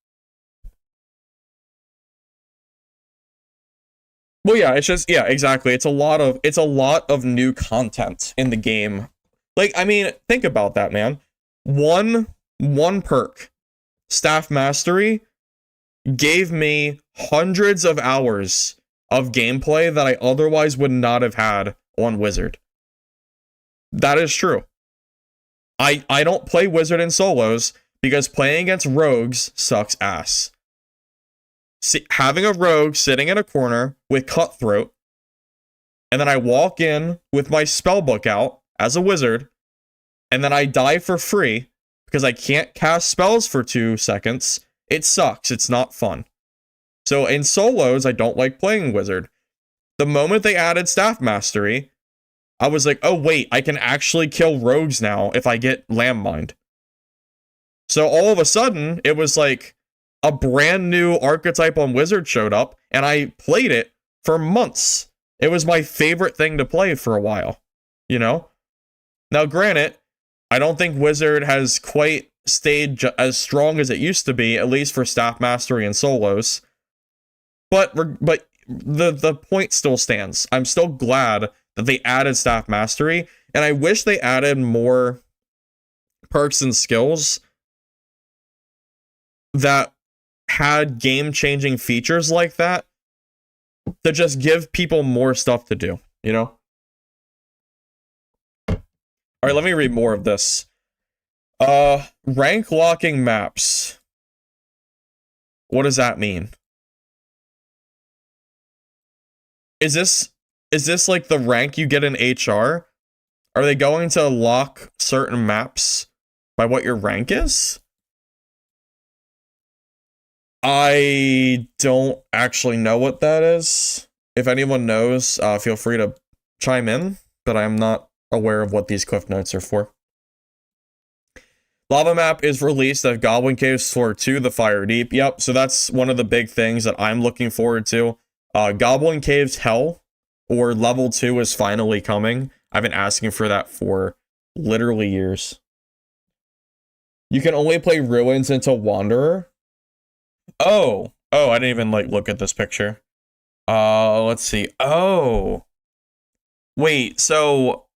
Well, yeah, exactly. It's a lot of new content in the game. Think about that, man. One perk, Staff Mastery, gave me hundreds of hours of gameplay that I otherwise would not have had on Wizard. That is true. I don't play Wizard in solos because playing against rogues sucks ass. Having a rogue sitting in a corner with Cutthroat, and then I walk in with my spellbook out as a wizard, and then I die for free because I can't cast spells for 2 seconds, it sucks. It's not fun. So in solos, I don't like playing wizard. The moment they added Staff Mastery, I was like, oh wait, I can actually kill rogues now if I get Landmined. So all of a sudden, it was like a brand new archetype on Wizard showed up, and I played it for months. It was my favorite thing to play for a while, Now granted, I don't think Wizard has quite stayed as strong as it used to be, at least for Staff Mastery and solos. But the point still stands. I'm still glad that they added Staff Mastery, and I wish they added more perks and skills that had game-changing features like that to just give people more stuff to do, Alright, let me read more of this. Rank locking maps. What does that mean? Is this like the rank you get in HR? Are they going to lock certain maps by what your rank is? I don't actually know what that is. If anyone knows, feel free to chime in, but I'm not aware of what these cliff notes are for. Lava map is released at Goblin Caves Floor 2, the Fire Deep. Yep, so that's one of the big things that I'm looking forward to. Goblin Caves Hell, or Level 2, is finally coming. I've been asking for that for literally years. You can only play Ruins until Wanderer. Oh, I didn't even look at this picture. Let's see. Oh. Wait, so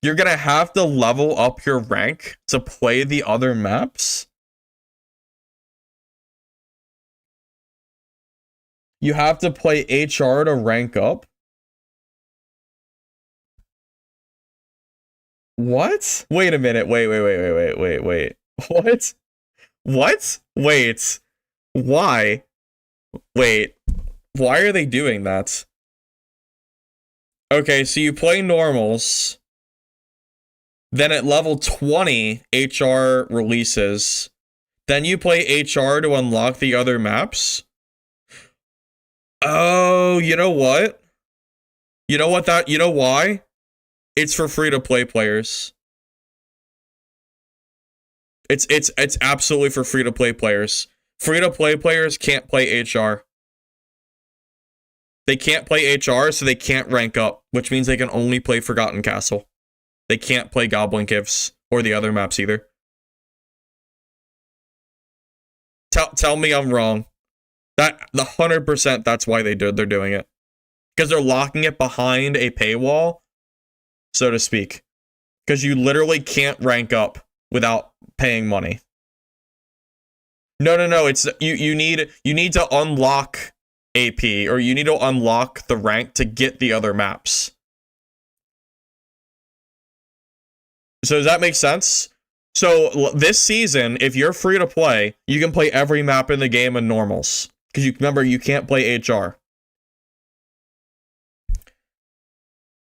you're gonna have to level up your rank to play the other maps? You have to play HR to rank up? What? Wait a minute. Wait. What? What? Wait. Why? Wait. Why are they doing that? Okay, so you play normals. Then at level 20, HR releases. Then you play HR to unlock the other maps. Oh, you know what? You know why? It's for free-to-play players. It's absolutely for free-to-play players. Free-to-play players can't play HR. They can't play HR, so they can't rank up, which means they can only play Forgotten Castle. They can't play Goblin Caves or the other maps either. Tell me I'm wrong. That the 100% that's why they're doing it. Because they're locking it behind a paywall, so to speak. Because you literally can't rank up without paying money. No. It's you need to unlock AP, or you need to unlock the rank to get the other maps. So does that make sense? So this season, if you're free to play, you can play every map in the game in normals. Because you remember, you can't play HR.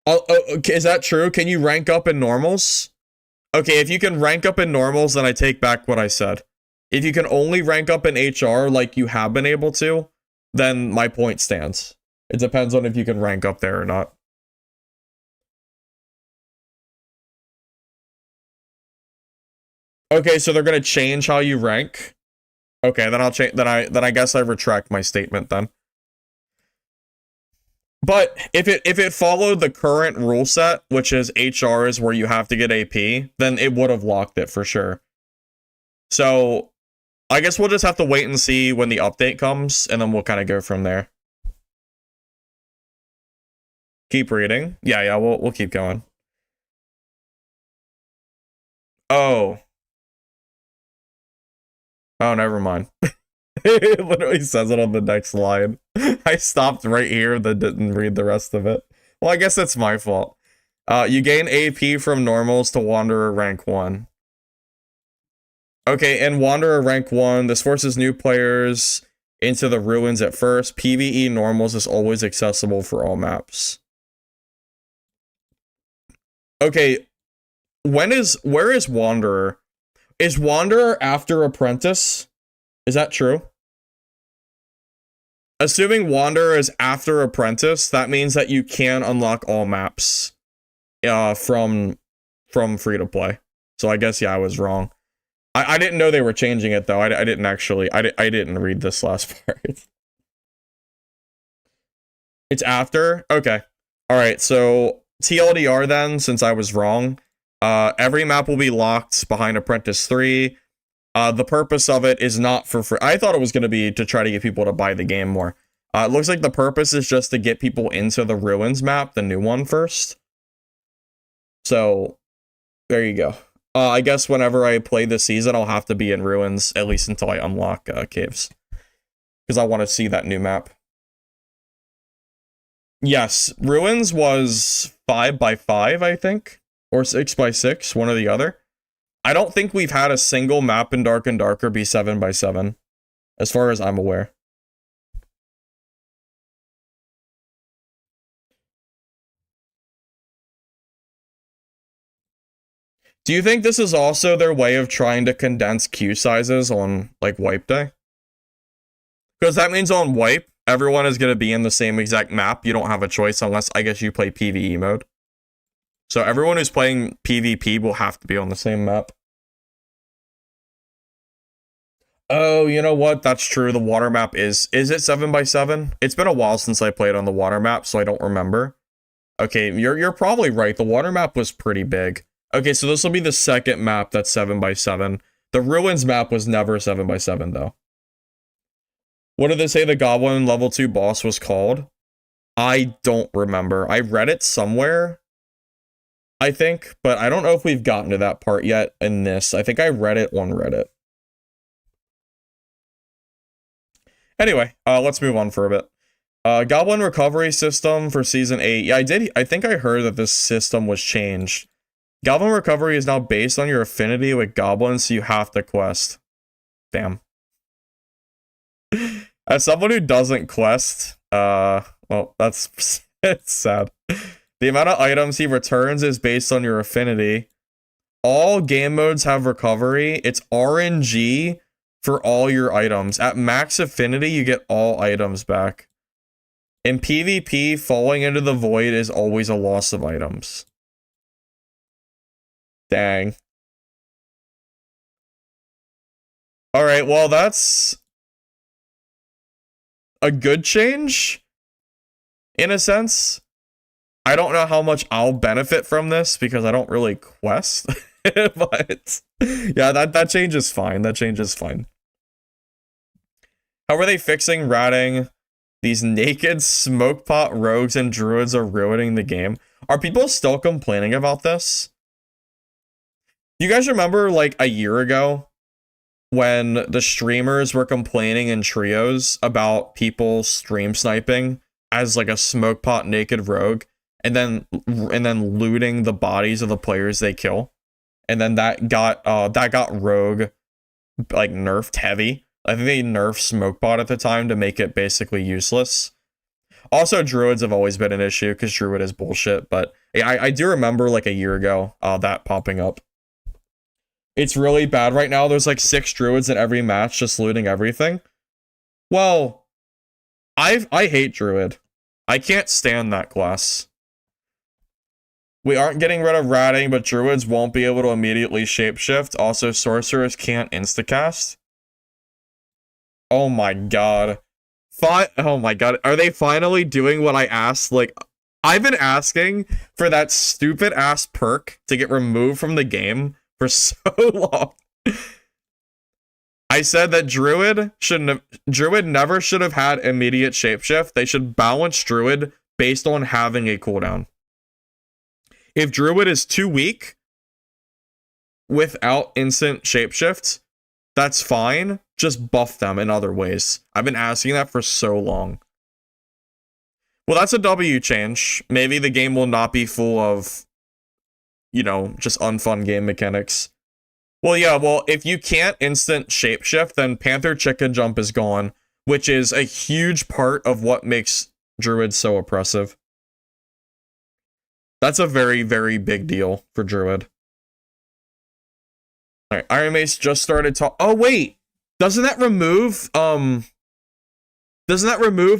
Okay, is that true? Can you rank up in normals? Okay, if you can rank up in normals, then I take back what I said. If you can only rank up in HR like you have been able to, then my point stands. It depends on if you can rank up there or not. Okay, so they're gonna change how you rank. Okay, then I'll change. Then I guess I retract my statement then. But if it followed the current rule set, which is HR is where you have to get AP, then it would have locked it for sure. So I guess we'll just have to wait and see when the update comes, and then we'll kind of go from there. Keep reading. Yeah, we'll keep going. Oh, never mind. It literally says it on the next line. I stopped right here, then didn't read the rest of it. Well, I guess it's my fault. You gain AP from normals to Wanderer rank 1. Okay, in Wanderer rank 1, this forces new players into the ruins at first. PvE normals is always accessible for all maps. Okay, where is Wanderer? Is Wanderer after Apprentice? Is that true? Assuming Wanderer is after Apprentice, that means that you can unlock all maps from free to play. So I guess, yeah, I was wrong. I didn't know they were changing it, though. I didn't actually... I didn't read this last part. It's after? Okay. Alright, so TLDR then, since I was wrong. Every map will be locked behind Apprentice 3. The purpose of it is not for free. I thought it was going to be to try to get people to buy the game more. It looks like the purpose is just to get people into the Ruins map, the new one, first. So, there you go. I guess whenever I play this season, I'll have to be in Ruins, at least until I unlock Caves. Because I want to see that new map. Yes, Ruins was 5x5, I think. Or 6x6, one or the other. I don't think we've had a single map in Dark and Darker be 7x7, as far as I'm aware. Do you think this is also their way of trying to condense queue sizes on, like, wipe day? Because that means on wipe, everyone is going to be in the same exact map. You don't have a choice unless, I guess, you play PvE mode. So everyone who's playing PvP will have to be on the same map. Oh, you know what? That's true. The water map is it 7x7? It's been a while since I played on the water map, so I don't remember. Okay, you're probably right. The water map was pretty big. Okay, so this will be the second map that's 7x7. The Ruins map was never 7x7, though. What did they say the Goblin level 2 boss was called? I don't remember. I read it somewhere, I think, but I don't know if we've gotten to that part yet in this. I think I read it on Reddit. Anyway, let's move on for a bit. Goblin recovery system for Season 8. Yeah, I think I heard that this system was changed. Goblin recovery is now based on your affinity with goblins, so you have to quest. Damn. As someone who doesn't quest, well, that's it's sad. The amount of items he returns is based on your affinity. All game modes have recovery. It's RNG for all your items. At max affinity, you get all items back. In PvP, falling into the void is always a loss of items. Dang. Alright, well, that's a good change. in a sense. I don't know how much I'll benefit from this because I don't really quest. But yeah, that change is fine. That change is fine. How are they fixing ratting? These naked smokepot rogues and druids are ruining the game. Are people still complaining about this? You guys remember like a year ago when the streamers were complaining in trios about people stream sniping as like a smokepot naked rogue and then looting the bodies of the players they kill? And then that got rogue like nerfed heavy. I think they nerfed smokepot at the time to make it basically useless. Also, druids have always been an issue because druid is bullshit, but I do remember like a year ago that popping up. It's really bad right now. There's like 6 druids in every match just looting everything. Well, I hate druid. I can't stand that class. We aren't getting rid of ratting, but druids won't be able to immediately shapeshift. Also, sorcerers can't instacast. Oh my god. Oh my god. Are they finally doing what I asked? Like, I've been asking for that stupid ass perk to get removed from the game for so long. I said that druid never should have had immediate shapeshift. They should balance druid based on having a cooldown. If druid is too weak without instant shapeshift, that's fine. Just buff them in other ways. I've been asking that for so long. Well, that's a W change. Maybe the game will not be full of, you know, just unfun game mechanics. Well, yeah, well, if you can't instant shapeshift, then Panther Chicken Jump is gone, which is a huge part of what makes druid so oppressive. That's a very, very big deal for druid. Alright, Iron Mace just started talking. Oh, wait! Doesn't that remove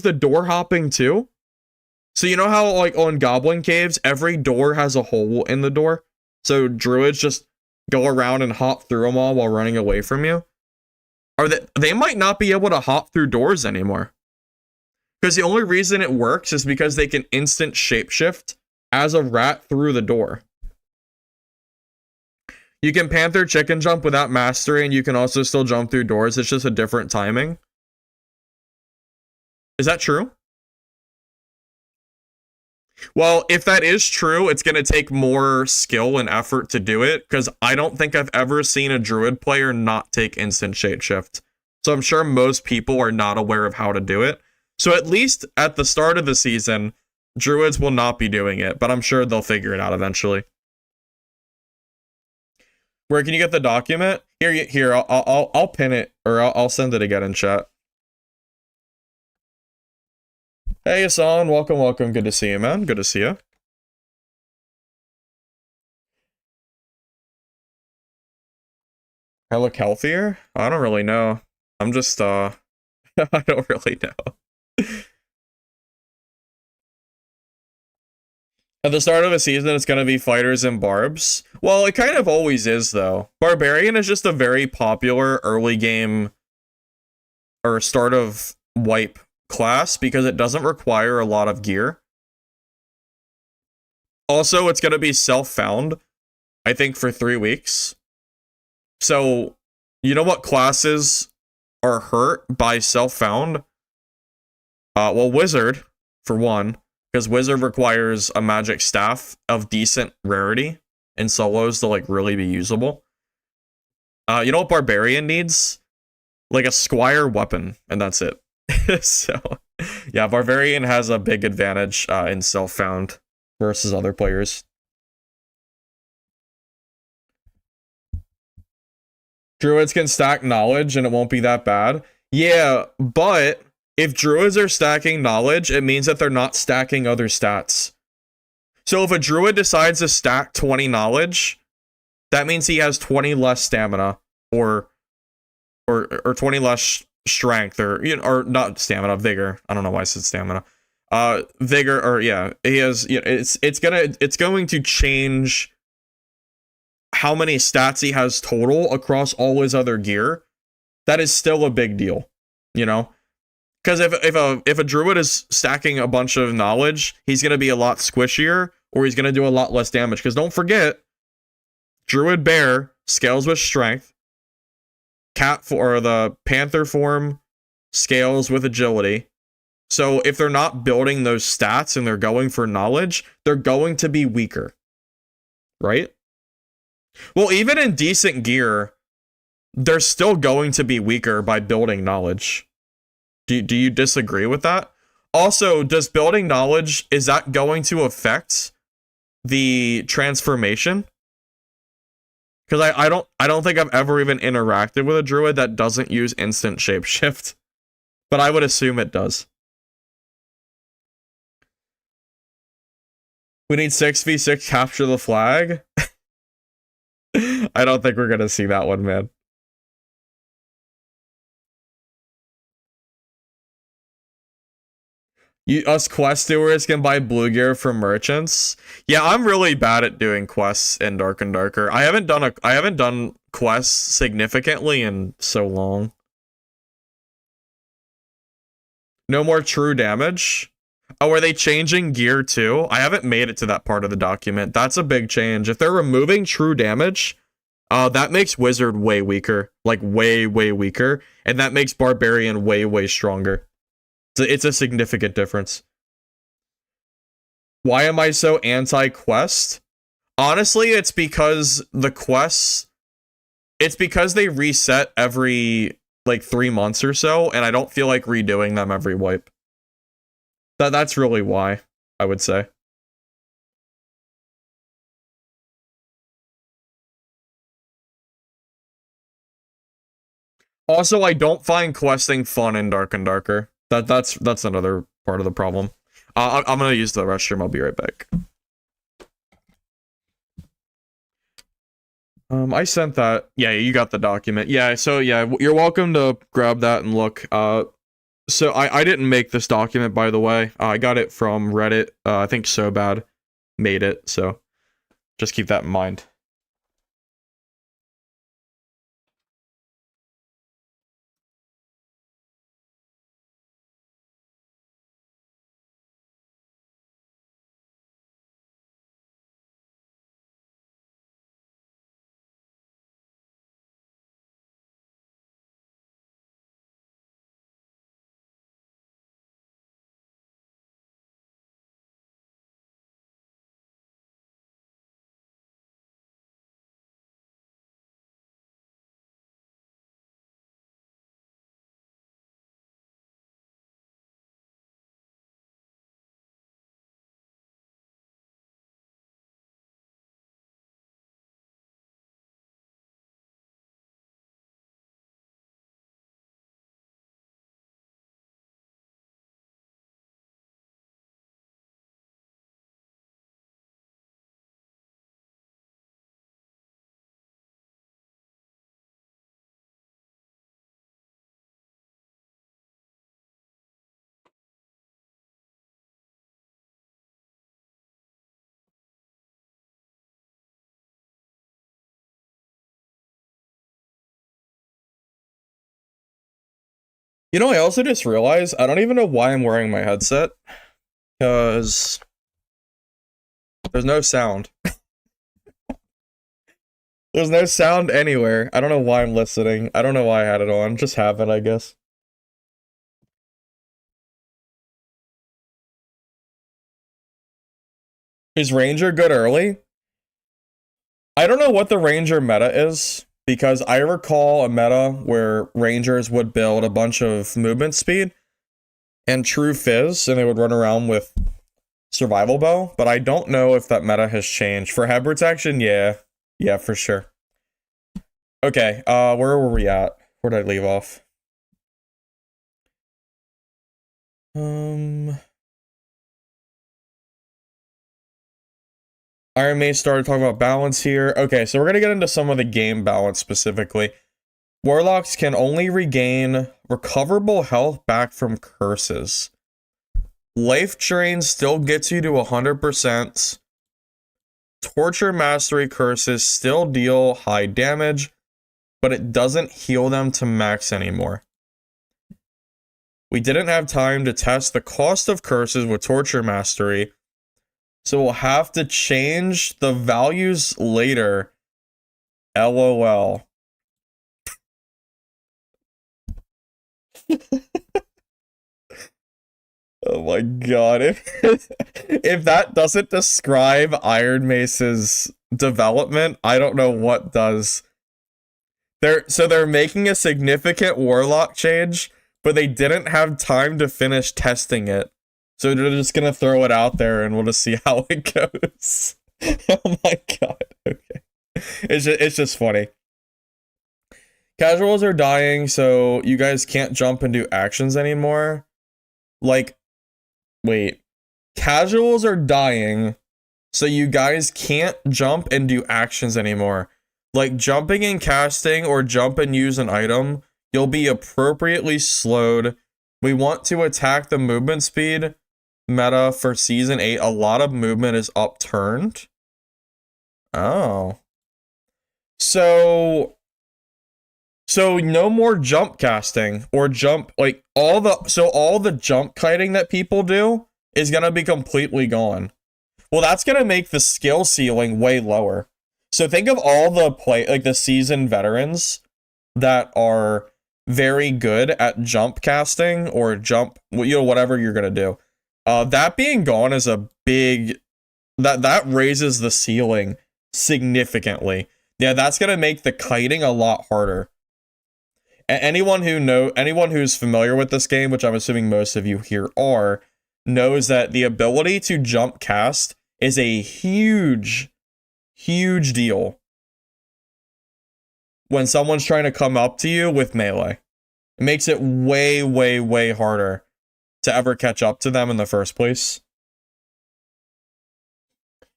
the door hopping too? So you know how like on Goblin Caves, every door has a hole in the door? So druids just go around and hop through them all while running away from you? Or they might not be able to hop through doors anymore. Because the only reason it works is because they can instant shapeshift as a rat through the door. You can Panther Chicken Jump without mastery, and you can also still jump through doors. It's just a different timing. Is that true? Well, if that is true, it's going to take more skill and effort to do it, because I don't think I've ever seen a druid player not take instant shapeshift. So I'm sure most people are not aware of how to do it. So at least at the start of the season, druids will not be doing it, but I'm sure they'll figure it out eventually. Where can you get the document? Here, I'll pin it, or I'll send it again in chat. Hey, Hassan, welcome. Good to see you, man. Good to see you. I look healthier? I don't really know. I'm just, I don't really know. At the start of a season, it's going to be fighters and barbs. Well, it kind of always is, though. Barbarian is just a very popular early game or start of wipe class because it doesn't require a lot of gear. Also, it's going to be self-found, I think, for 3 weeks. So, you know what classes are hurt by self-found? Well, Wizard, for one. Because Wizard requires a magic staff of decent rarity in solos to like really be usable. You know what Barbarian needs? Like a Squire weapon, and that's it. So, yeah, Barbarian has a big advantage in self-found versus other players. Druids can stack knowledge and it won't be that bad. Yeah, but if druids are stacking knowledge, it means that they're not stacking other stats. So if a druid decides to stack 20 knowledge, that means he has 20 less stamina or 20 less strength, or, you know, or not stamina, vigor. I don't know why I said stamina. Vigor, or yeah, he has, you know, it's going to change how many stats he has total across all his other gear. That is still a big deal, you know? Because if a druid is stacking a bunch of knowledge, he's going to be a lot squishier, or he's going to do a lot less damage. Because don't forget, druid bear scales with strength. Or the panther form scales with agility. So if they're not building those stats and they're going for knowledge, they're going to be weaker. Right? Well, even in decent gear, they're still going to be weaker by building knowledge. Do you disagree with that? Also, does building knowledge, is that going to affect the transformation? Because I don't think I've ever even interacted with a druid that doesn't use instant shapeshift. But I would assume it does. We need 6v6 capture the flag. I don't think we're gonna see that one, man. Us quest doers can buy blue gear from merchants. Yeah, I'm really bad at doing quests in Dark and Darker. I haven't done quests significantly in so long. No more true damage. Oh, are they changing gear too? I haven't made it to that part of the document. That's a big change. If they're removing true damage, that makes Wizard way weaker. Like, way, way weaker. And that makes Barbarian way, way stronger. So it's a significant difference. Why am I so anti-quest? Honestly, it's because the quests... It's because they reset every, like, 3 months or so, and I don't feel like redoing them every wipe. That's really why, I would say. Also, I don't find questing fun in Dark and Darker. That's another part of the problem. I'm gonna use the restroom. I'll be right back. I sent that. Yeah, you got the document. Yeah, so yeah, you're welcome to grab that and look. So I didn't make this document, by the way. I got it from Reddit. I think SoBad made it, so just keep that in mind. You know, I also just realized I don't even know why I'm wearing my headset. Because there's no sound. There's no sound anywhere. I don't know why I'm listening. I don't know why I had it on. Just have it, I guess. Is Ranger good early? I don't know what the Ranger meta is, because I recall a meta where Rangers would build a bunch of movement speed and true fizz, and they would run around with survival bow, but I don't know if that meta has changed. For head protection, yeah. Yeah, for sure. Okay, where were we at? Where did I leave off? Iron Mace started talking about balance here. Okay, so we're gonna get into some of the game balance specifically. Warlocks can only regain recoverable health back from curses. Life Drain still gets you to 100%. Torture Mastery curses still deal high damage, but it doesn't heal them to max anymore. We didn't have time to test the cost of curses with Torture Mastery, so we'll have to change the values later. LOL. Oh my god. If that doesn't describe Iron Mace's development, I don't know what does. They're making a significant warlock change, but they didn't have time to finish testing it. So they're just gonna throw it out there and we'll just see how it goes. Oh my god. Okay. It's just funny. Casuals are dying, so you guys can't jump and do actions anymore. Like, wait. Casuals are dying, so you guys can't jump and do actions anymore. Like, jumping and casting or jump and use an item, you'll be appropriately slowed. We want to attack the movement speed meta for Season 8. A lot of movement is upturned. Oh. So no more jump casting or jump, like all the jump kiting that people do is going to be completely gone. Well, that's going to make the skill ceiling way lower. So think of all the seasoned veterans that are very good at jump casting or jump, whatever you're going to do. That being gone is a big, that raises the ceiling significantly. Yeah, that's going to make the kiting a lot harder. Anyone who's familiar with this game, which I'm assuming most of you here are, knows that the ability to jump cast is a huge deal when someone's trying to come up to you with melee. It makes it way harder to ever catch up to them in the first place.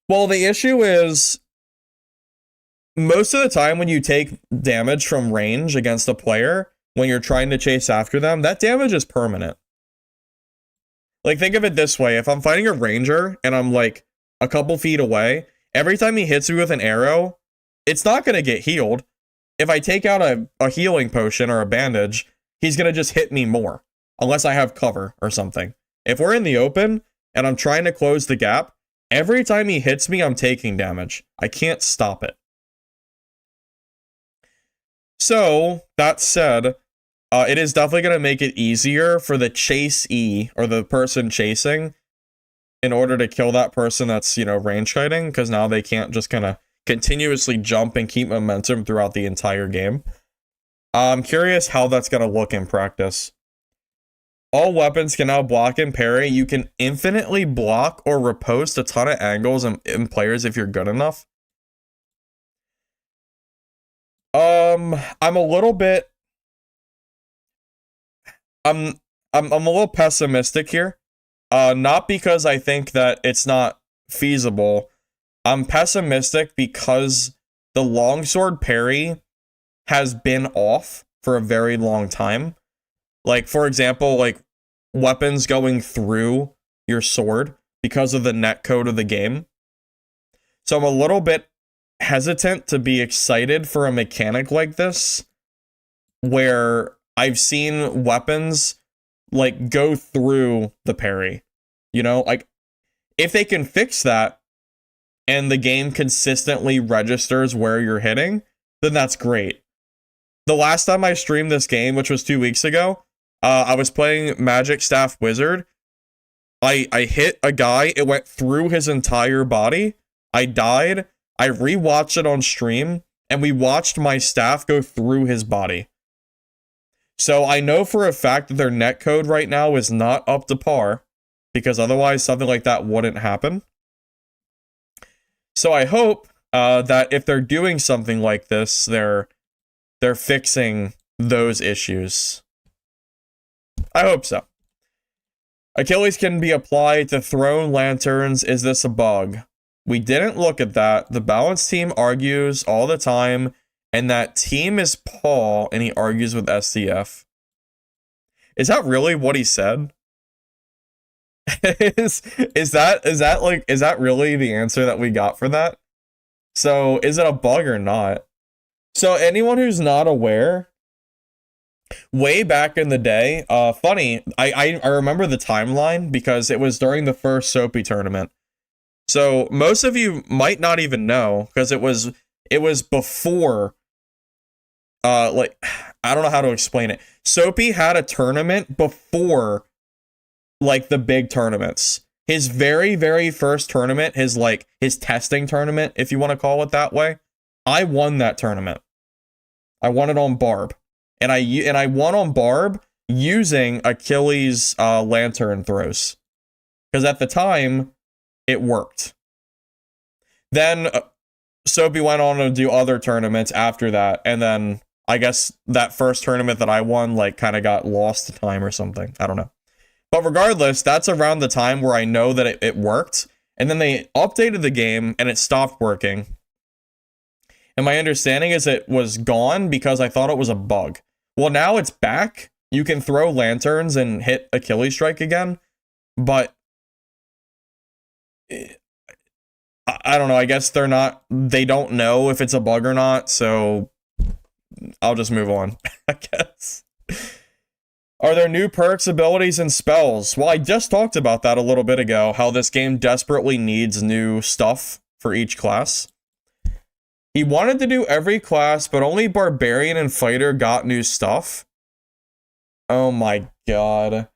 Well, the issue is, most of the time when you take damage from range against a player, when you're trying to chase after them, that damage is permanent. Like, think of it this way. If I'm fighting a ranger and I'm like a couple feet away, every time he hits me with an arrow, it's not going to get healed. If I take out a healing potion or a bandage, he's going to just hit me more, unless I have cover or something. If we're in the open and I'm trying to close the gap, every time he hits me, I'm taking damage. I can't stop it. So, that said, it is definitely going to make it easier for the chasee, or the person chasing, in order to kill that person that's, range kiting, because now they can't just kind of continuously jump and keep momentum throughout the entire game. I'm curious how that's going to look in practice. All weapons can now block and parry. You can infinitely block or riposte a ton of angles in players if you're good enough. I'm a little bit, I'm a little pessimistic here. Not because I think that it's not feasible. I'm pessimistic because the longsword parry has been off for a very long time. Like, for example, like weapons going through your sword because of the netcode of the game. So I'm a little bit hesitant to be excited for a mechanic like this, where I've seen weapons like go through the parry. Like, if they can fix that and the game consistently registers where you're hitting, then that's great. The last time I streamed this game, which was 2 weeks ago, I was playing Magic Staff Wizard. I hit a guy, it went through his entire body. I died. I rewatched it on stream, and we watched my staff go through his body. So I know for a fact that their netcode right now is not up to par, because otherwise something like that wouldn't happen. So I hope that if they're doing something like this, they're fixing those issues. I hope so. Achilles can be applied to thrown lanterns. Is this a bug? We didn't look at that. The balance team argues all the time, and that team is Paul, and he argues with STF. Is that really what he said? is that really the answer that we got for that? So is it a bug or not? So anyone who's not aware, Way back in the day, funny, I remember the timeline because it was during the first Soapy tournament. So most of you might not even know because it was before like I don't know how to explain it. Soapy had a tournament before like the big tournaments. His very, very first tournament, his testing tournament, if you want to call it that way, I won that tournament. I won it on Barb. And I won on Barb using Achilles lantern throws. Because at the time, it worked. Then Soapy went on to do other tournaments after that, and then I guess that first tournament that I won like kind of got lost to time or something. I don't know. But regardless, that's around the time where I know that it worked. And then they updated the game and it stopped working. And my understanding is it was gone because I thought it was a bug. Well, now it's back. You can throw lanterns and hit Achilles Strike again. But I don't know. I guess they don't know if it's a bug or not. So I'll just move on, I guess. Are there new perks, abilities, and spells? Well, I just talked about that a little bit ago, how this game desperately needs new stuff for each class. He wanted to do every class, but only Barbarian and Fighter got new stuff. Oh my god.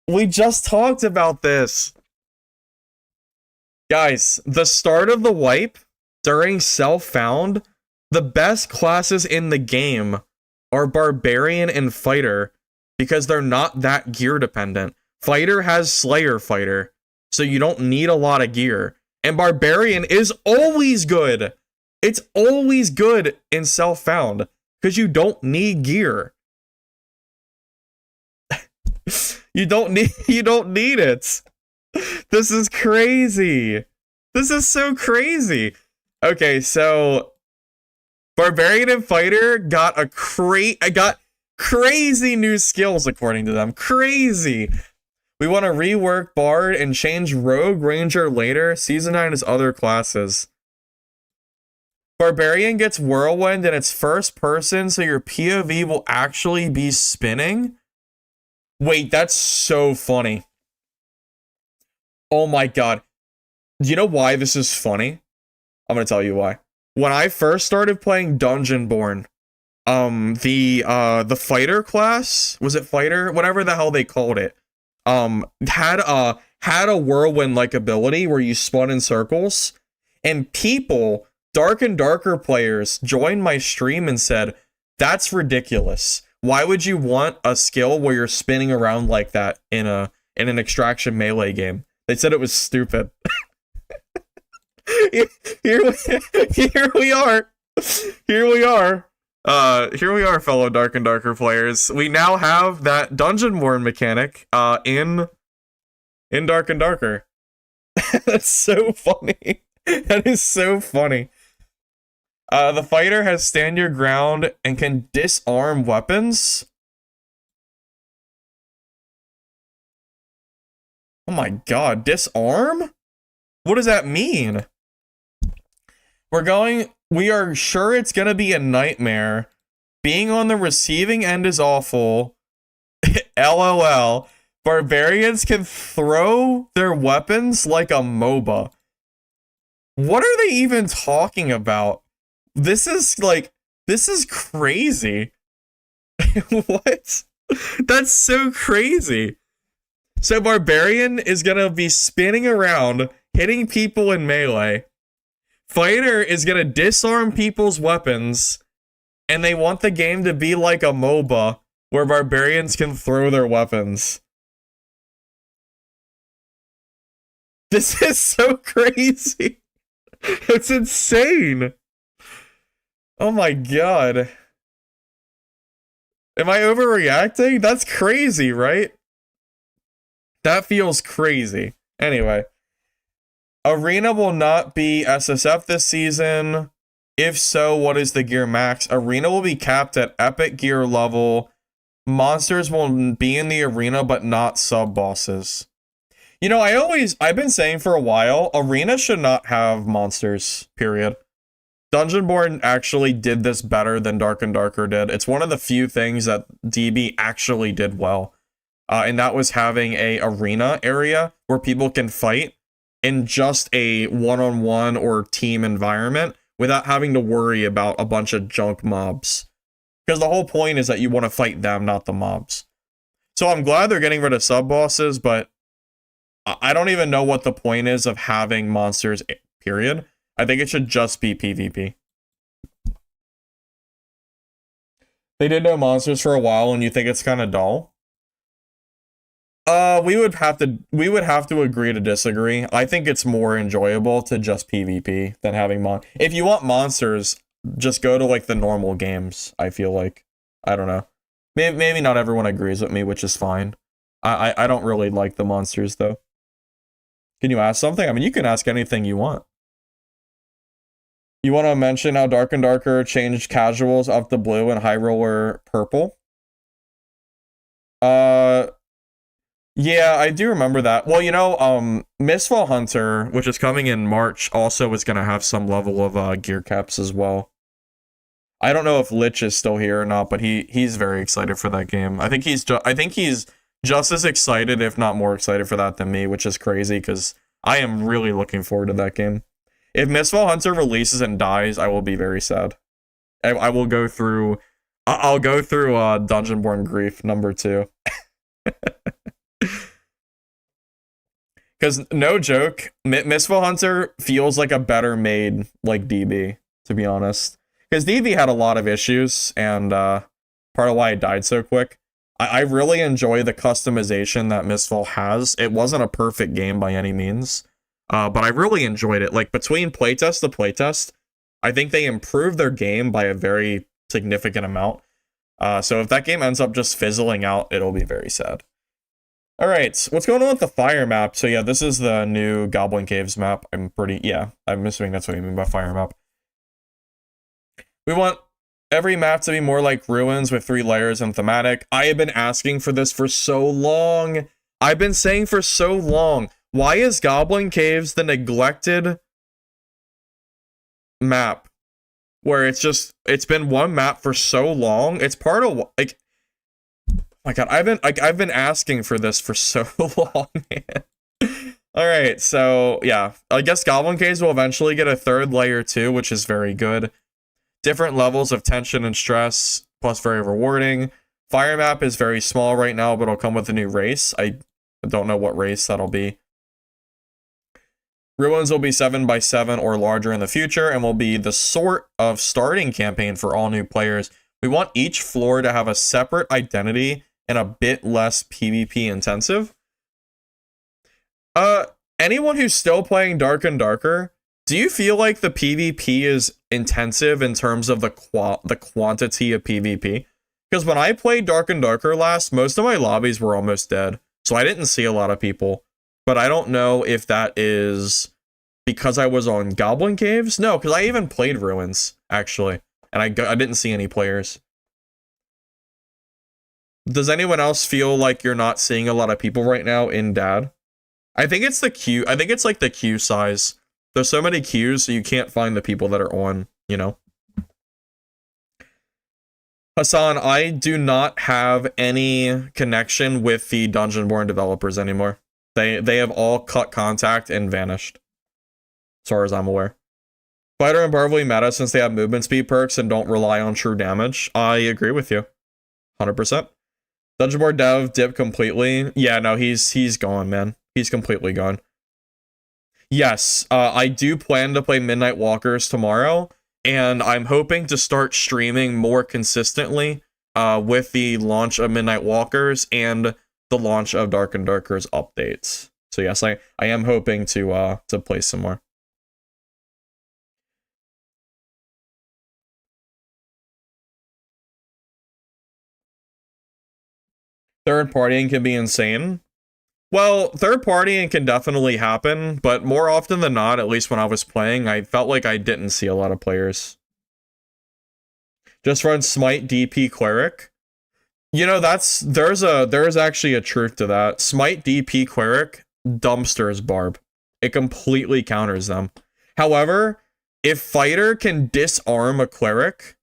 We just talked about this. Guys, the start of the wipe during self-found, the best classes in the game are Barbarian and Fighter because they're not that gear dependent. Fighter has Slayer Fighter, so you don't need a lot of gear. And Barbarian is always good. It's always good in self-found because you don't need gear. You don't need it. This is crazy. This is so crazy. Okay, so Barbarian and Fighter got crazy new skills according to them. Crazy. We want to rework Bard and change Rogue Ranger later. Season 9 is other classes. Barbarian gets Whirlwind and it's first person, so your POV will actually be spinning. Wait, that's so funny. Oh my god. Do you know why this is funny? I'm gonna tell you why. When I first started playing Dungeonborn, the fighter class, was it fighter? Whatever the hell they called it, had a whirlwind-like ability where you spun in circles, and people, Dark and Darker players, joined my stream and said, "That's ridiculous. Why would you want a skill where you're spinning around like that in an extraction melee game?" They said it was stupid. Here we are. Here we are, fellow Dark and Darker players. We now have that Dungeonborn mechanic in Dark and Darker. That's so funny. That is so funny. The fighter has stand your ground and can disarm weapons. Oh my god, disarm? What does that mean? We are sure it's gonna be a nightmare. Being on the receiving end is awful. LOL. Barbarians can throw their weapons like a MOBA. What are they even talking about? This is crazy. What? That's so crazy. So Barbarian is gonna be spinning around, hitting people in melee. Fighter is gonna disarm people's weapons, and they want the game to be like a MOBA, where Barbarians can throw their weapons. This is so crazy. It's insane. Oh my god. Am I overreacting? That's crazy, right? That feels crazy. Anyway. Arena will not be SSF this season. If so, what is the gear max? Arena will be capped at epic gear level. Monsters will be in the arena, but not sub-bosses. You know, I've been saying for a while, Arena should not have monsters, period. Dungeonborn actually did this better than Dark and Darker did. It's one of the few things that DB actually did well. And that was having a arena area where people can fight in just a one-on-one or team environment without having to worry about a bunch of junk mobs. Because the whole point is that you want to fight them, not the mobs. So I'm glad they're getting rid of sub-bosses, but I don't even know what the point is of having monsters, period. I think it should just be PvP. They did no monsters for a while, and you think it's kind of dull? We would have to agree to disagree. I think it's more enjoyable to just PvP than having if you want monsters, just go to like the normal games, I feel like. I don't know. Maybe not everyone agrees with me, which is fine. I don't really like the monsters though. Can you ask something? I mean, you can ask anything you want. You want to mention how Dark and Darker changed casuals up to blue and high roller purple? Yeah, I do remember that. Well, you know, Mistfall Hunter, which is coming in March, also is going to have some level of gear caps as well. I don't know if Lich is still here or not, but he's very excited for that game. I think he's just as excited, if not more excited for that than me, which is crazy because I am really looking forward to that game. If Mistfall Hunter releases and dies, I will be very sad. I will go through. I'll go through Dungeonborn grief #2. Because no joke, Mistfall Hunter feels like a better made like DB, to be honest. Because DB had a lot of issues, and part of why it died so quick. I really enjoy the customization that Mistfall has. It wasn't a perfect game by any means, but I really enjoyed it. Like, between playtest to playtest, I think they improved their game by a very significant amount. So if that game ends up just fizzling out, it'll be very sad. Alright, what's going on with the fire map? So yeah, this is the new Goblin Caves map. I'm assuming that's what you mean by fire map. We want every map to be more like Ruins with 3 layers and thematic. I have been asking for this for so long. I've been saying for so long. Why is Goblin Caves the neglected map? Where it's been one map for so long. It's part of, like, oh my god, I've been asking for this for so long, man. Alright, so yeah. I guess Goblin Caves will eventually get a 3rd layer too, which is very good. Different levels of tension and stress, plus very rewarding. Fire map is very small right now, but it'll come with a new race. I don't know what race that'll be. Ruins will be 7x7 or larger in the future, and will be the sort of starting campaign for all new players. We want each floor to have a separate identity and a bit less PvP intensive. Anyone who's still playing Dark and Darker, do you feel like the PvP is intensive in terms of the quantity of PvP? Because when I played Dark and Darker last, most of my lobbies were almost dead, so I didn't see a lot of people. But I don't know if that is because I was on Goblin Caves. No, because I even played Ruins, actually, and I didn't see any players. Does anyone else feel like you're not seeing a lot of people right now in Dad? I think it's the queue. I think it's like the queue size. There's so many queues, so you can't find the people that are on, you know? Hassan, I do not have any connection with the Dungeonborn developers anymore. They have all cut contact and vanished, as far as I'm aware. Fighter and Barley meta since they have movement speed perks and don't rely on true damage. I agree with you. 100%. Dungeonborn dev dipped completely. Yeah, no, he's gone, man. He's completely gone. Yes, I do plan to play Midnight Walkers tomorrow, and I'm hoping to start streaming more consistently with the launch of Midnight Walkers and the launch of Dark and Darker's updates. So yes, I am hoping to play some more. Third partying can be insane. Well, third partying can definitely happen, but more often than not, at least when I was playing, I felt like I didn't see a lot of players. Just run Smite DP Cleric. You know, there's actually a truth to that. Smite DP Cleric dumpsters Barb. It completely counters them. However, if fighter can disarm a cleric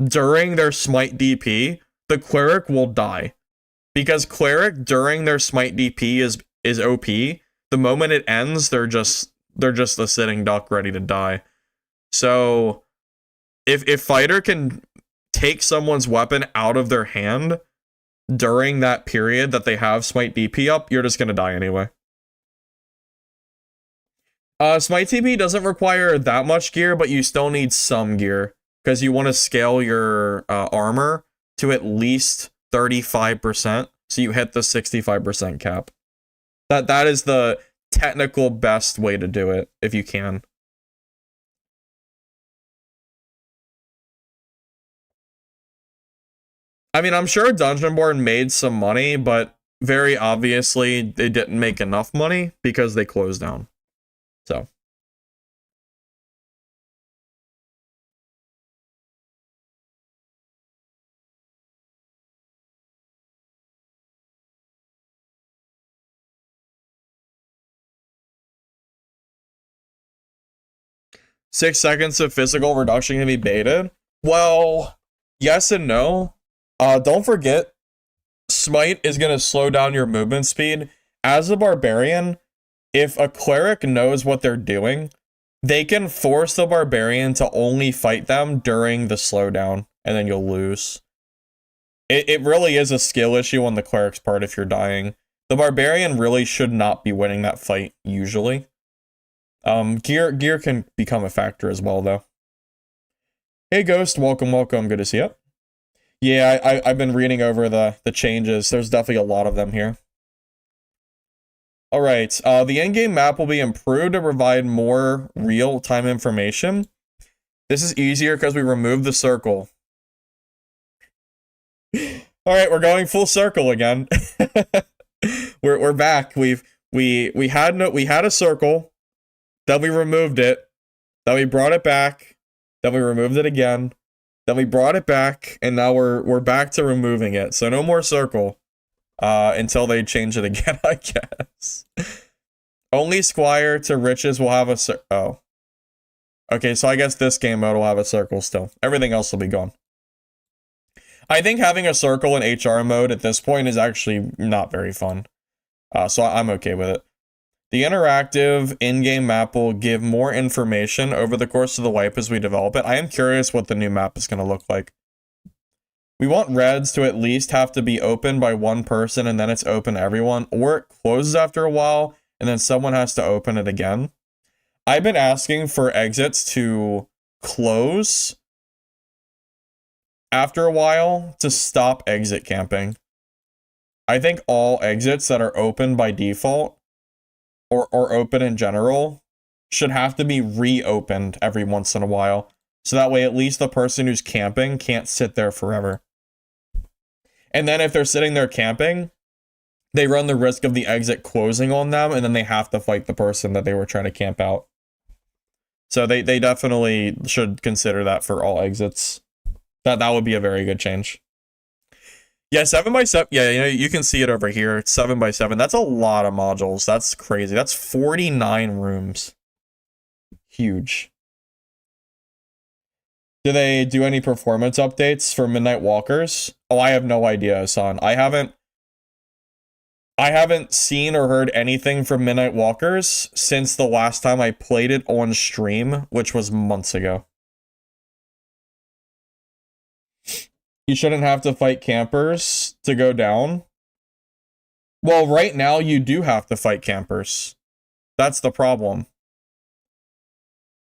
during their smite DP, the cleric will die. Because cleric during their smite DP is OP. The moment it ends, they're just a sitting duck ready to die. So if fighter can take someone's weapon out of their hand during that period that they have smite DP up, you're just gonna die anyway. Smite TP doesn't require that much gear, but you still need some gear because you want to scale your armor to at least 35%, so you hit the 65% cap. That is the technical best way to do it if you can. I mean, I'm sure Dungeon Board made some money, but very obviously they didn't make enough money because they closed down. So. Six seconds of physical reduction can be baited? Well, yes and no. Don't forget, Smite is going to slow down your movement speed. As a barbarian, if a cleric knows what they're doing, they can force the barbarian to only fight them during the slowdown, and then you'll lose. It really is a skill issue on the cleric's part if you're dying. The barbarian really should not be winning that fight, usually. Gear can become a factor as well, though. Hey, Ghost, welcome. Good to see you. Yeah, I've been reading over the changes. There's definitely a lot of them here. Alright, the endgame map will be improved to provide more real-time information. This is easier because we removed the circle. Alright, we're going full circle again. we're back. We had a circle, then we removed it, then we brought it back, then we removed it again, then we brought it back, and now we're back to removing it. So no more circle. Until they change it again, I guess. Only Squire to Riches will have a oh. Okay, so I guess this game mode will have a circle still. Everything else will be gone. I think having a circle in HR mode at this point is actually not very fun. So I'm okay with it. The interactive in-game map will give more information over the course of the wipe as we develop it. I am curious what the new map is going to look like. We want reds to at least have to be opened by one person and then it's open to everyone, or it closes after a while and then someone has to open it again. I've been asking for exits to close after a while to stop exit camping. I think all exits that are open by default or open in general should have to be reopened every once in a while. So that way at least the person who's camping can't sit there forever. And then if they're sitting there camping, they run the risk of the exit closing on them, and then they have to fight the person that they were trying to camp out. So they definitely should consider that for all exits. That would be a very good change. Yeah, 7x7. Yeah, you can see it over here. It's 7x7. That's a lot of modules. That's crazy. That's 49 rooms. Huge. Do they do any performance updates for Midnight Walkers? Oh, I have no idea, son. I haven't seen or heard anything from Midnight Walkers since the last time I played it on stream, which was months ago. You shouldn't have to fight campers to go down. Well, right now you do have to fight campers. That's the problem.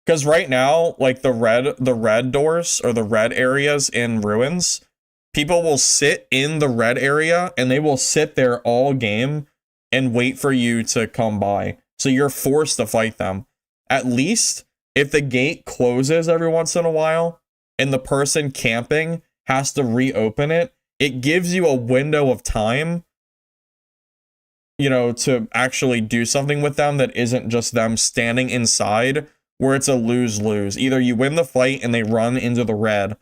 Because right now, like the red doors or the red areas in Ruins, people will sit in the red area and they will sit there all game and wait for you to come by. So you're forced to fight them. At least if the gate closes every once in a while and the person camping has to reopen it, it gives you a window of time, to actually do something with them that isn't just them standing inside, where it's a lose-lose. Either you win the fight and they run into the red,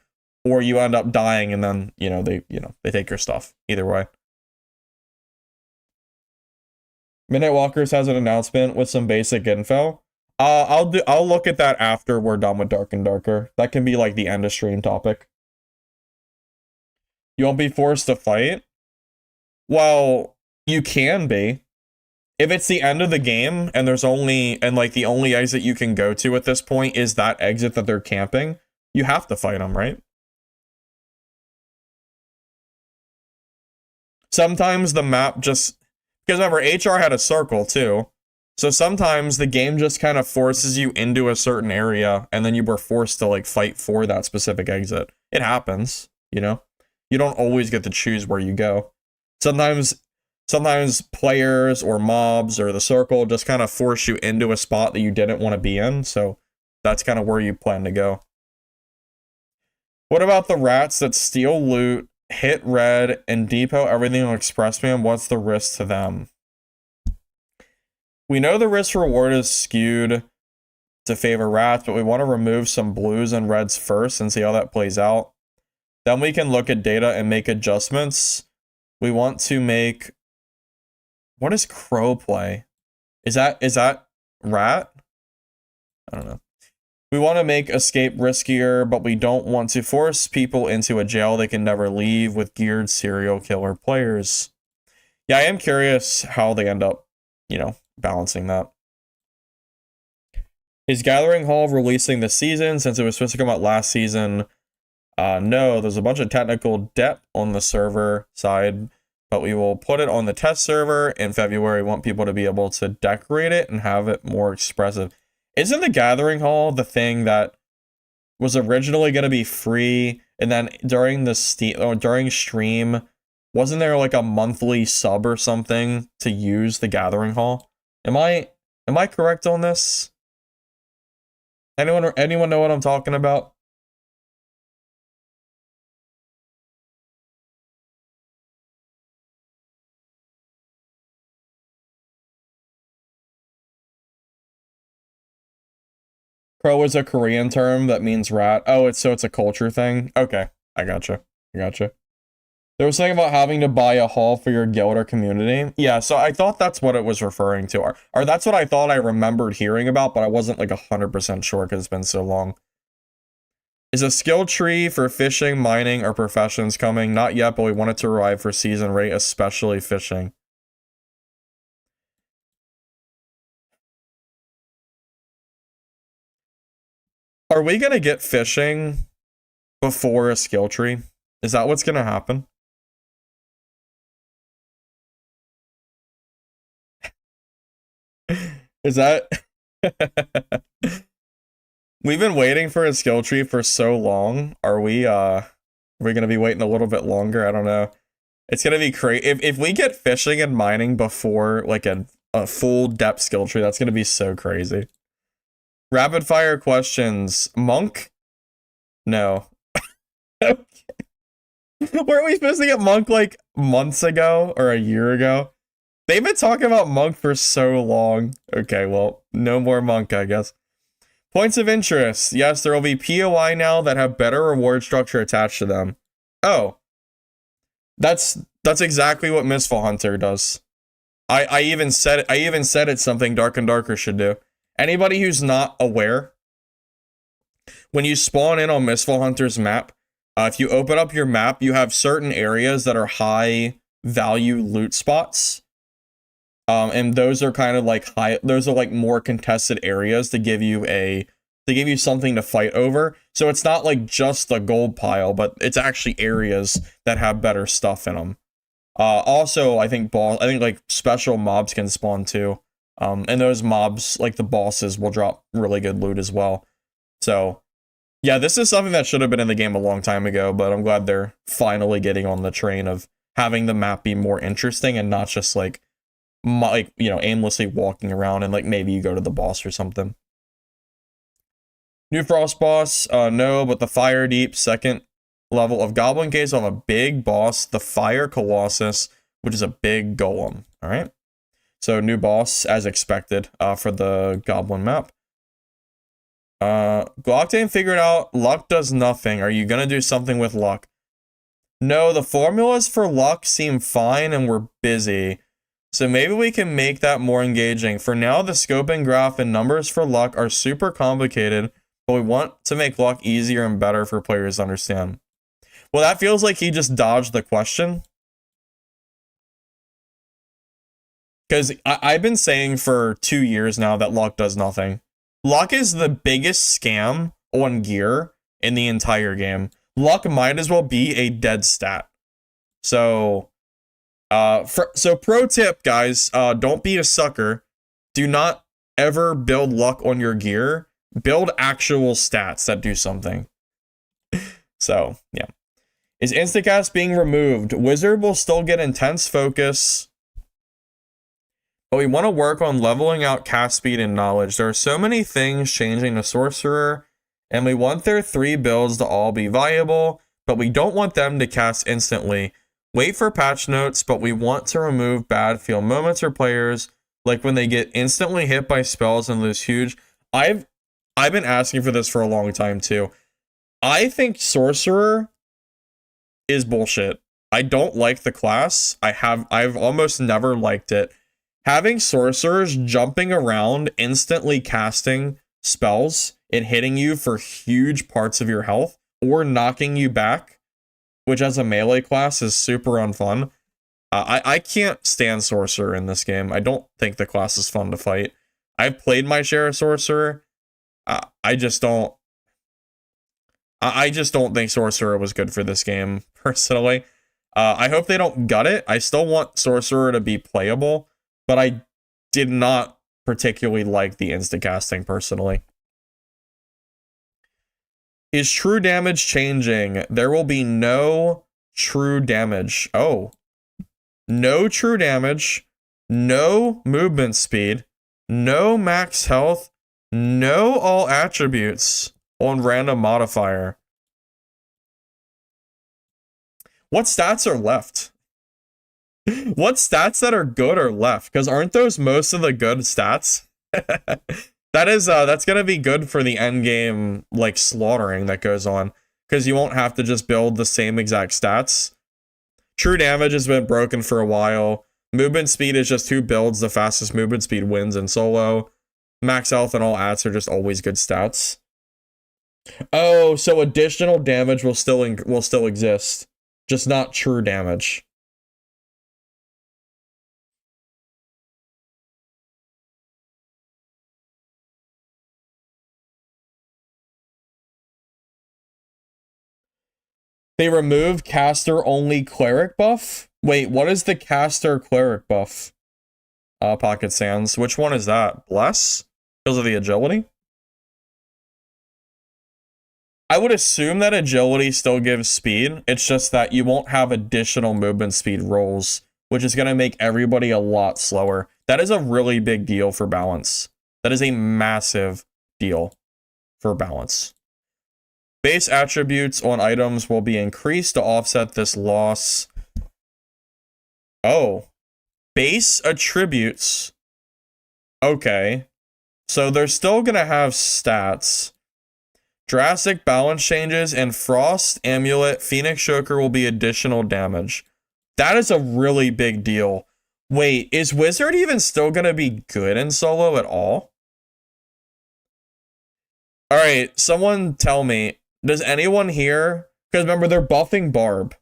or you end up dying and then, they take your stuff. Either way. Midnight Walkers has an announcement with some basic info. I'll look at that after we're done with Dark and Darker. That can be like the end of stream topic. You won't be forced to fight? Well, you can be. If it's the end of the game and there's only, and like the only exit you can go to at this point is that exit that they're camping, you have to fight them, right? Sometimes the map just, because remember, HR had a circle too. So sometimes the game just kind of forces you into a certain area and then you were forced to like fight for that specific exit. It happens, you know? You don't always get to choose where you go. Sometimes players or mobs or the circle just kind of force you into a spot that you didn't want to be in, so that's kind of where you plan to go. What about the rats that steal loot, hit red, and depot everything on Expressman? What's the risk to them? We know the risk reward is skewed to favor rats, but we want to remove some blues and reds first and see how that plays out. Then we can look at data and make adjustments. We want to make... What does crow play? Is that rat? I don't know. We want to make escape riskier, but we don't want to force people into a jail they can never leave with geared serial killer players. Yeah, I am curious how they end up, you know, balancing that. Is Gathering Hall releasing this season since it was supposed to come out last season? No, there's a bunch of technical debt on the server side, but we will put it on the test server in February. We want people to be able to decorate it and have it more expressive. Isn't the Gathering Hall the thing that was originally going to be free, and then during stream, wasn't there like a monthly sub or something to use the Gathering Hall? Am I correct on this? Anyone know what I'm talking about? Crow is a Korean term that means rat. Oh, it's a culture thing. Okay, I gotcha. There was something about having to buy a hall for your guild or community. Yeah, so I thought that's what it was referring to, or that's what I thought I remembered hearing about, but I wasn't like 100% sure because it's been so long. Is a skill tree for fishing, mining, or professions coming? Not yet, but we want it to arrive for season rate, especially fishing. Are we gonna get fishing before a skill tree? Is that what's gonna happen? Is that... We've been waiting for a skill tree for so long. Are we gonna be waiting a little bit longer? I don't know. It's gonna be crazy. If we get fishing and mining before like a full depth skill tree, that's gonna be so crazy. Rapid fire questions. Monk? No. Okay. Weren't we supposed to get Monk like months ago or a year ago? They've been talking about Monk for so long. Okay, well, no more Monk, I guess. Points of interest. Yes, there will be POI now that have better reward structure attached to them. Oh. That's exactly what Mistfall Hunter does. I even said it's something Dark and Darker should do. Anybody who's not aware, when you spawn in on Mistfall Hunter's map, if you open up your map, you have certain areas that are high value loot spots. And those are kind of like those are like more contested areas to give you something to fight over. So it's not like just a gold pile, but it's actually areas that have better stuff in them. Also, I think like special mobs can spawn too. And those mobs, like the bosses, will drop really good loot as well. So, yeah, this is something that should have been in the game a long time ago, but I'm glad they're finally getting on the train of having the map be more interesting and not just like you know, aimlessly walking around and like maybe you go to the boss or something. New Frost boss, no, but the Fire Deep second level of Goblin Case will have a big boss, the Fire Colossus, which is a big golem. All right. So new boss as expected for the Goblin map. Glocktain figured out luck does nothing. Are you gonna do something with luck? No, the formulas for luck seem fine and we're busy. So maybe we can make that more engaging. For now, the scoping graph and numbers for luck are super complicated, but we want to make luck easier and better for players to understand. Well, that feels like he just dodged the question. Because I've been saying for 2 years now that luck does nothing. Luck is the biggest scam on gear in the entire game. Luck might as well be a dead stat. So, pro tip, guys, don't be a sucker. Do not ever build luck on your gear. Build actual stats that do something. So, yeah. Is Instacast being removed? Wizard will still get intense focus, but we want to work on leveling out cast speed and knowledge. There are so many things changing to Sorcerer, and we want their 3 builds to all be viable, but we don't want them to cast instantly. Wait for patch notes, but we want to remove bad feel moments for players, like when they get instantly hit by spells and lose huge. I've been asking for this for a long time too. I think Sorcerer is bullshit. I don't like the class. I've almost never liked it. Having sorcerers jumping around, instantly casting spells and hitting you for huge parts of your health, or knocking you back, which as a melee class is super unfun. I can't stand sorcerer in this game. I don't think the class is fun to fight. I've played my share of sorcerer. I just don't think sorcerer was good for this game, personally. I hope they don't gut it. I still want sorcerer to be playable, but I did not particularly like the instacasting personally. Is true damage changing? There will be no true damage. Oh. No true damage. No movement speed. No max health. No all attributes on random modifier. What stats are left? What stats that are good are left? Because aren't those most of the good stats? That's gonna be good for the end game, like, slaughtering that goes on, because you won't have to just build the same exact stats. True damage has been broken for a while. Movement speed is just 2 builds. The fastest movement speed wins in solo. Max health and all ats are just always good stats. Oh, so additional damage will still exist, just not true damage. They removed caster only cleric buff? Wait, what is the caster cleric buff? Pocket Sands. Which one is that? Bless? Because of the agility? I would assume that agility still gives speed. It's just that you won't have additional movement speed rolls, which is going to make everybody a lot slower. That is a really big deal for balance. That is a massive deal for balance. Base attributes on items will be increased to offset this loss. Oh. Base attributes. Okay. So they're still going to have stats. Drastic balance changes and Frost, Amulet, Phoenix Choker will be additional damage. That is a really big deal. Wait, is Wizard even still going to be good in solo at all? Alright, someone tell me, does anyone here... Because remember, they're buffing Barb.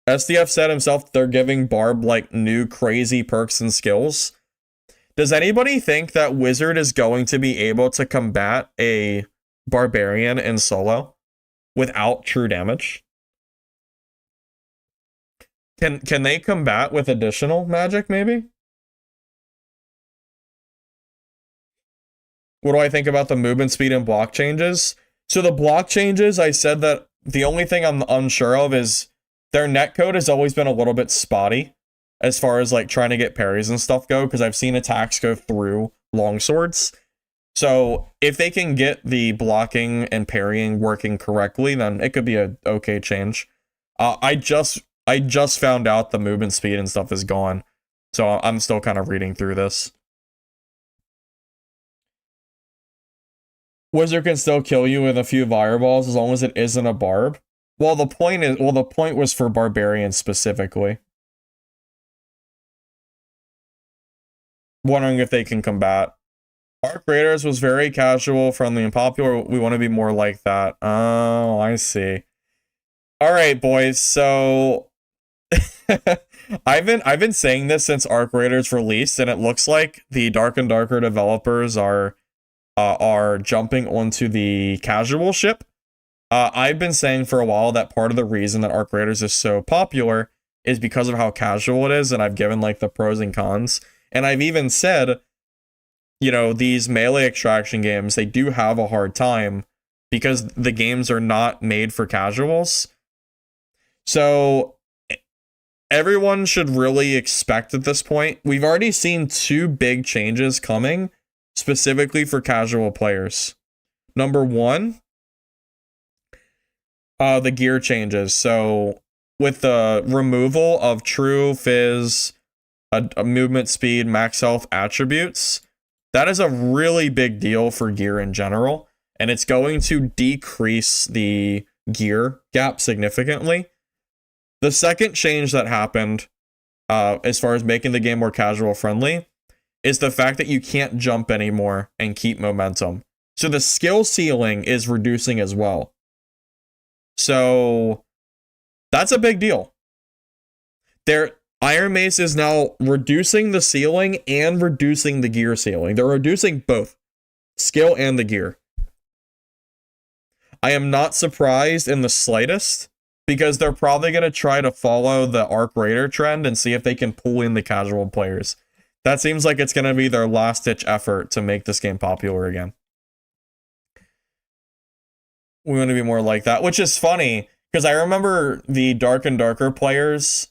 SDF said himself they're giving Barb, like, new crazy perks and skills. Does anybody think that Wizard is going to be able to combat a Barbarian in solo without true damage? Can they combat with additional magic, maybe? What do I think about the movement speed and block changes? So the block changes, I said that the only thing I'm unsure of is their netcode has always been a little bit spotty as far as, like, trying to get parries and stuff go, because I've seen attacks go through longswords. So if they can get the blocking and parrying working correctly, then it could be a okay change. I just found out the movement speed and stuff is gone, so I'm still kind of reading through this. Wizard can still kill you with a few fireballs as long as it isn't a barb. Well, the point was for Barbarians specifically. Wondering if they can combat. Arc Raiders was very casual, friendly, and popular. We want to be more like that. Oh, I see. All right, boys. So I've been saying this since Arc Raiders released, and it looks like the Dark and Darker developers are jumping onto the casual ship. I've been saying for a while that part of the reason that Arc Raiders is so popular is because of how casual it is, and I've given like the pros and cons. And I've even said, you know, these melee extraction games, they do have a hard time because the games are not made for casuals. So everyone should really expect at this point. We've already seen 2 big changes coming specifically for casual players. Number 1, the gear changes. So with the removal of true fizz, a movement speed, max health attributes, that is a really big deal for gear in general, and it's going to decrease the gear gap significantly. The second change that happened, as far as making the game more casual friendly, is the fact that you can't jump anymore and keep momentum. So the skill ceiling is reducing as well. So that's a big deal. Iron Mace is now reducing the ceiling and reducing the gear ceiling. They're reducing both skill and the gear. I am not surprised in the slightest, because they're probably going to try to follow the Arc Raider trend and see if they can pull in the casual players. That seems like it's going to be their last-ditch effort to make this game popular again. We want to be more like that, which is funny, because I remember the Dark and Darker players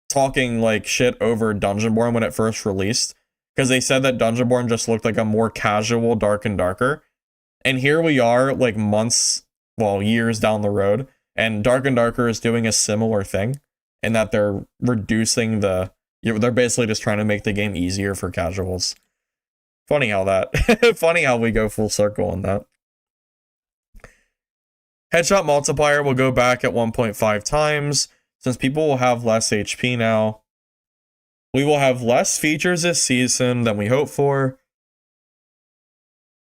talking like shit over Dungeonborn when it first released, because they said that Dungeonborn just looked like a more casual Dark and Darker. And here we are, like months, well, years down the road, and Dark and Darker is doing a similar thing, in that they're reducing the, they're basically just trying to make the game easier for casuals. Funny how funny how we go full circle on that. Headshot multiplier will go back at 1.5 times. Since people will have less HP now, we will have less features this season than we hoped for.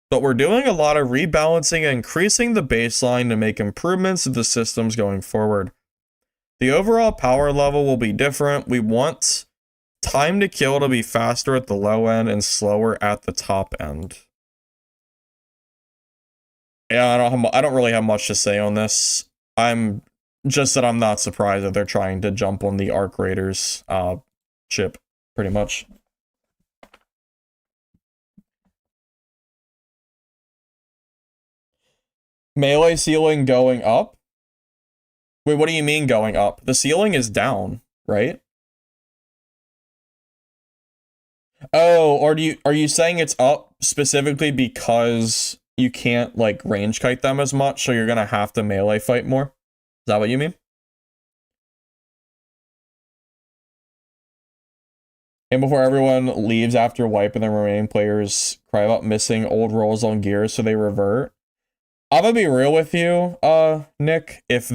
But we're doing a lot of rebalancing and increasing the baseline to make improvements to the systems going forward. The overall power level will be different. We want time to kill to be faster at the low end and slower at the top end. Yeah, I don't really have much to say on this. I'm not surprised that they're trying to jump on the Arc Raiders chip, pretty much. Melee ceiling going up? Wait, what do you mean going up? The ceiling is down, right? Oh, or are you saying it's up specifically because you can't like range kite them as much, so you're gonna have to melee fight more? Is that what you mean? And before everyone leaves after wipe and the remaining players cry about missing old rolls on gears so they revert. I'm gonna be real with you, Nick. If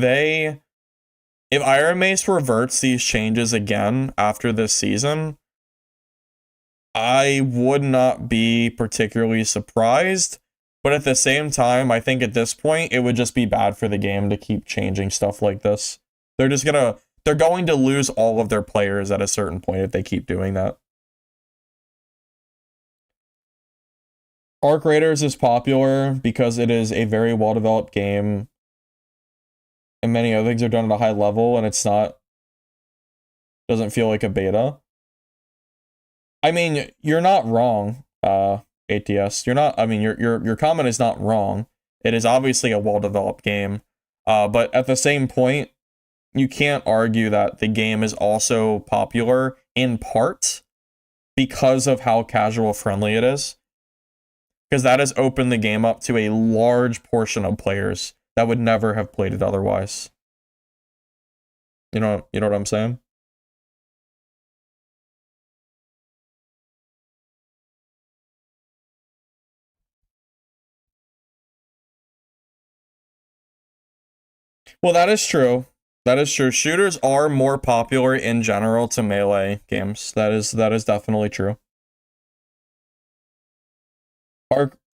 Iron Mace reverts these changes again after this season, I would not be particularly surprised. But at the same time, I think at this point, it would just be bad for the game to keep changing stuff like this. They're going to lose all of their players at a certain point if they keep doing that. Arc Raiders is popular because it is a very well-developed game, and many other things are done at a high level, and doesn't feel like a beta. I mean, you're not wrong, ATS. Your comment is not wrong. It is obviously a well-developed game, but at the same point, you can't argue that the game is also popular in part because of how casual friendly it is. Because that has opened the game up to a large portion of players that would never have played it otherwise. You know what I'm saying? Well, that is true. That is true. Shooters are more popular in general to melee games. That is definitely true.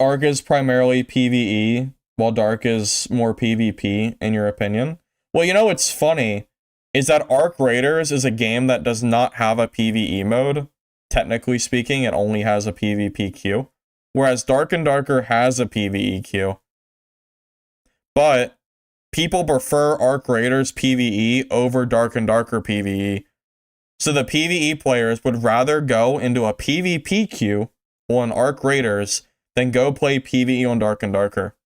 Arc is primarily PvE, while Dark is more PvP, in your opinion? Well, you know what's funny is that Arc Raiders is a game that does not have a PvE mode. Technically speaking, it only has a PvP queue, whereas Dark and Darker has a PvE queue. But people prefer Arc Raiders PvE over Dark and Darker PvE. So the PvE players would rather go into a PvP queue on Arc Raiders than go play PvE on Dark and Darker.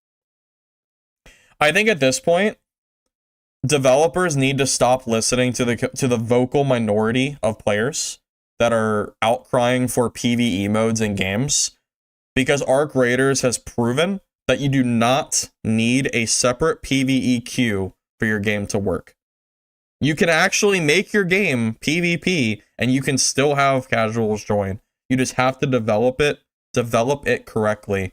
I think at this point, developers need to stop listening to the vocal minority of players that are outcrying for PvE modes in games, because Arc Raiders has proven that you do not need a separate PvE queue for your game to work. You can actually make your game PvP and you can still have casuals join. You just have to develop it correctly.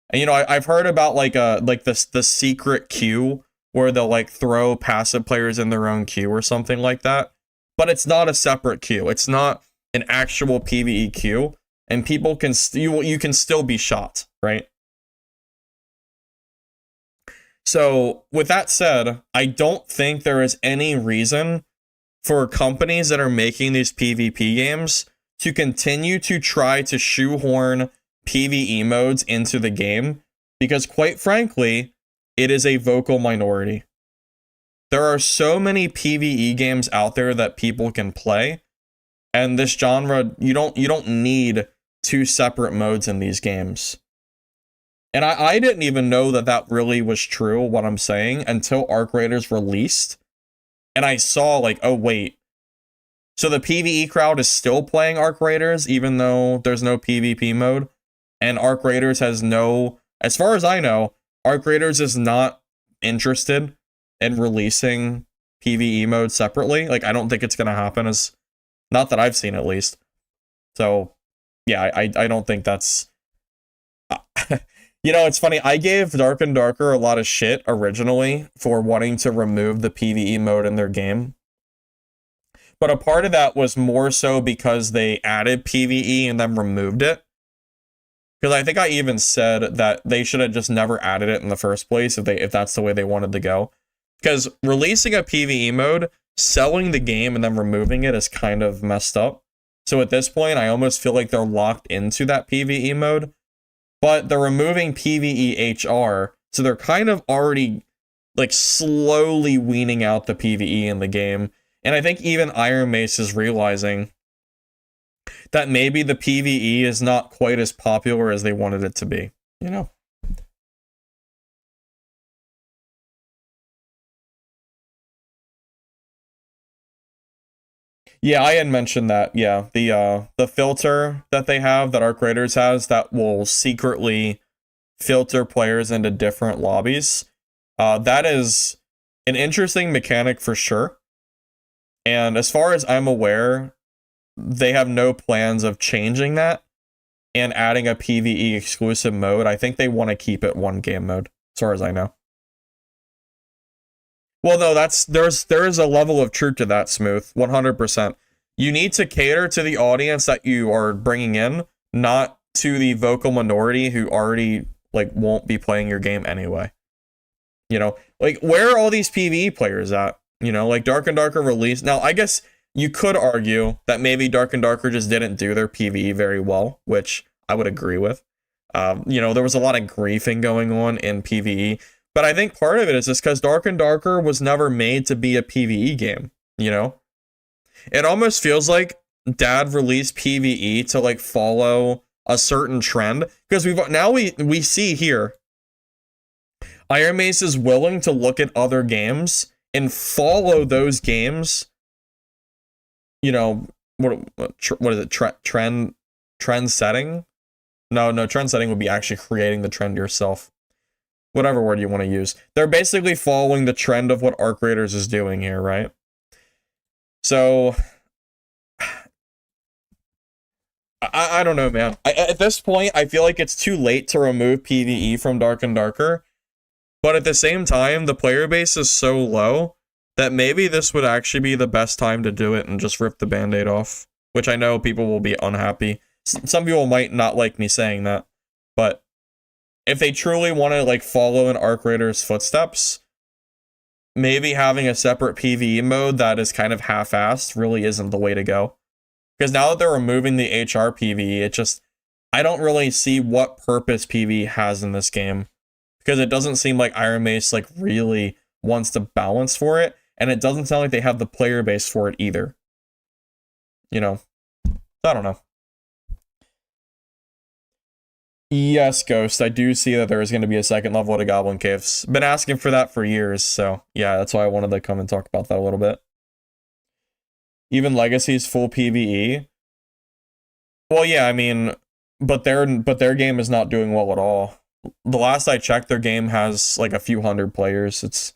And you know, I've heard about like the secret queue where they'll like throw passive players in their own queue or something like that. But it's not a separate queue. It's not an actual PvE queue, and people can you can still be shot, right? So, with that said, I don't think there is any reason for companies that are making these PvP games to continue to try to shoehorn PvE modes into the game, because quite frankly, it is a vocal minority. There are so many PvE games out there that people can play, and this genre, you don't need two separate modes in these games. And I didn't even know that really was true, what I'm saying, until Arc Raiders released. And I saw like, oh wait, so the PvE crowd is still playing Arc Raiders even though there's no PvP mode, and Arc Raiders has no, as far as I know, Arc Raiders is not interested in releasing PvE mode separately. Like, I don't think it's gonna happen, as not that I've seen at least. So yeah, I don't think that's you know, it's funny, I gave Dark and Darker a lot of shit originally for wanting to remove the PvE mode in their game. But a part of that was more so because they added PvE and then removed it. Because I think I even said that they should have just never added it in the first place if that's the way they wanted to go. Because releasing a PvE mode, selling the game, and then removing it is kind of messed up. So at this point, I almost feel like they're locked into that PvE mode. But they're removing PvE HR, so they're kind of already like slowly weaning out the PvE in the game. And I think even Iron Mace is realizing that maybe the PvE is not quite as popular as they wanted it to be, you know? Yeah, I had mentioned that. Yeah, the filter that they have, that Arc Raiders has, that will secretly filter players into different lobbies. That is an interesting mechanic for sure. And as far as I'm aware, they have no plans of changing that and adding a PvE exclusive mode. I think they want to keep it one game mode, as far as I know. Well, no, there is a level of truth to that, Smooth, 100%. You need to cater to the audience that you are bringing in, not to the vocal minority who already like won't be playing your game anyway. You know, like, where are all these PvE players at? You know, like Dark and Darker released. Now, I guess you could argue that maybe Dark and Darker just didn't do their PvE very well, which I would agree with. You know, there was a lot of griefing going on in PvE. But I think part of it is just because Dark and Darker was never made to be a PvE game, you know? It almost feels like Dad released PvE to like follow a certain trend, because we see here Iron Mace is willing to look at other games and follow those games. You know, what is it? Trend setting? No, trend setting would be actually creating the trend yourself. Whatever word you want to use. They're basically following the trend of what Arc Raiders is doing here, right? So, I don't know, man. At this point, I feel like it's too late to remove PvE from Dark and Darker. But at the same time, the player base is so low that maybe this would actually be the best time to do it and just rip the band-aid off. Which I know people will be unhappy. Some people might not like me saying that. But if they truly want to like follow in Arc Raider's footsteps, maybe having a separate PvE mode that is kind of half-assed really isn't the way to go. Because now that they're removing the HR PvE, it just, I don't really see what purpose PvE has in this game. Because it doesn't seem like Iron Mace like really wants to balance for it, and it doesn't sound like they have the player base for it either. You know, I don't know. Yes, Ghost, I do see that there is going to be a second level to Goblin Caves. Been asking for that for years, so yeah, that's why I wanted to come and talk about that a little bit. Even Legacy's full PvE. Well, yeah, I mean, but their game is not doing well at all. The last I checked, their game has like a few hundred players. It's,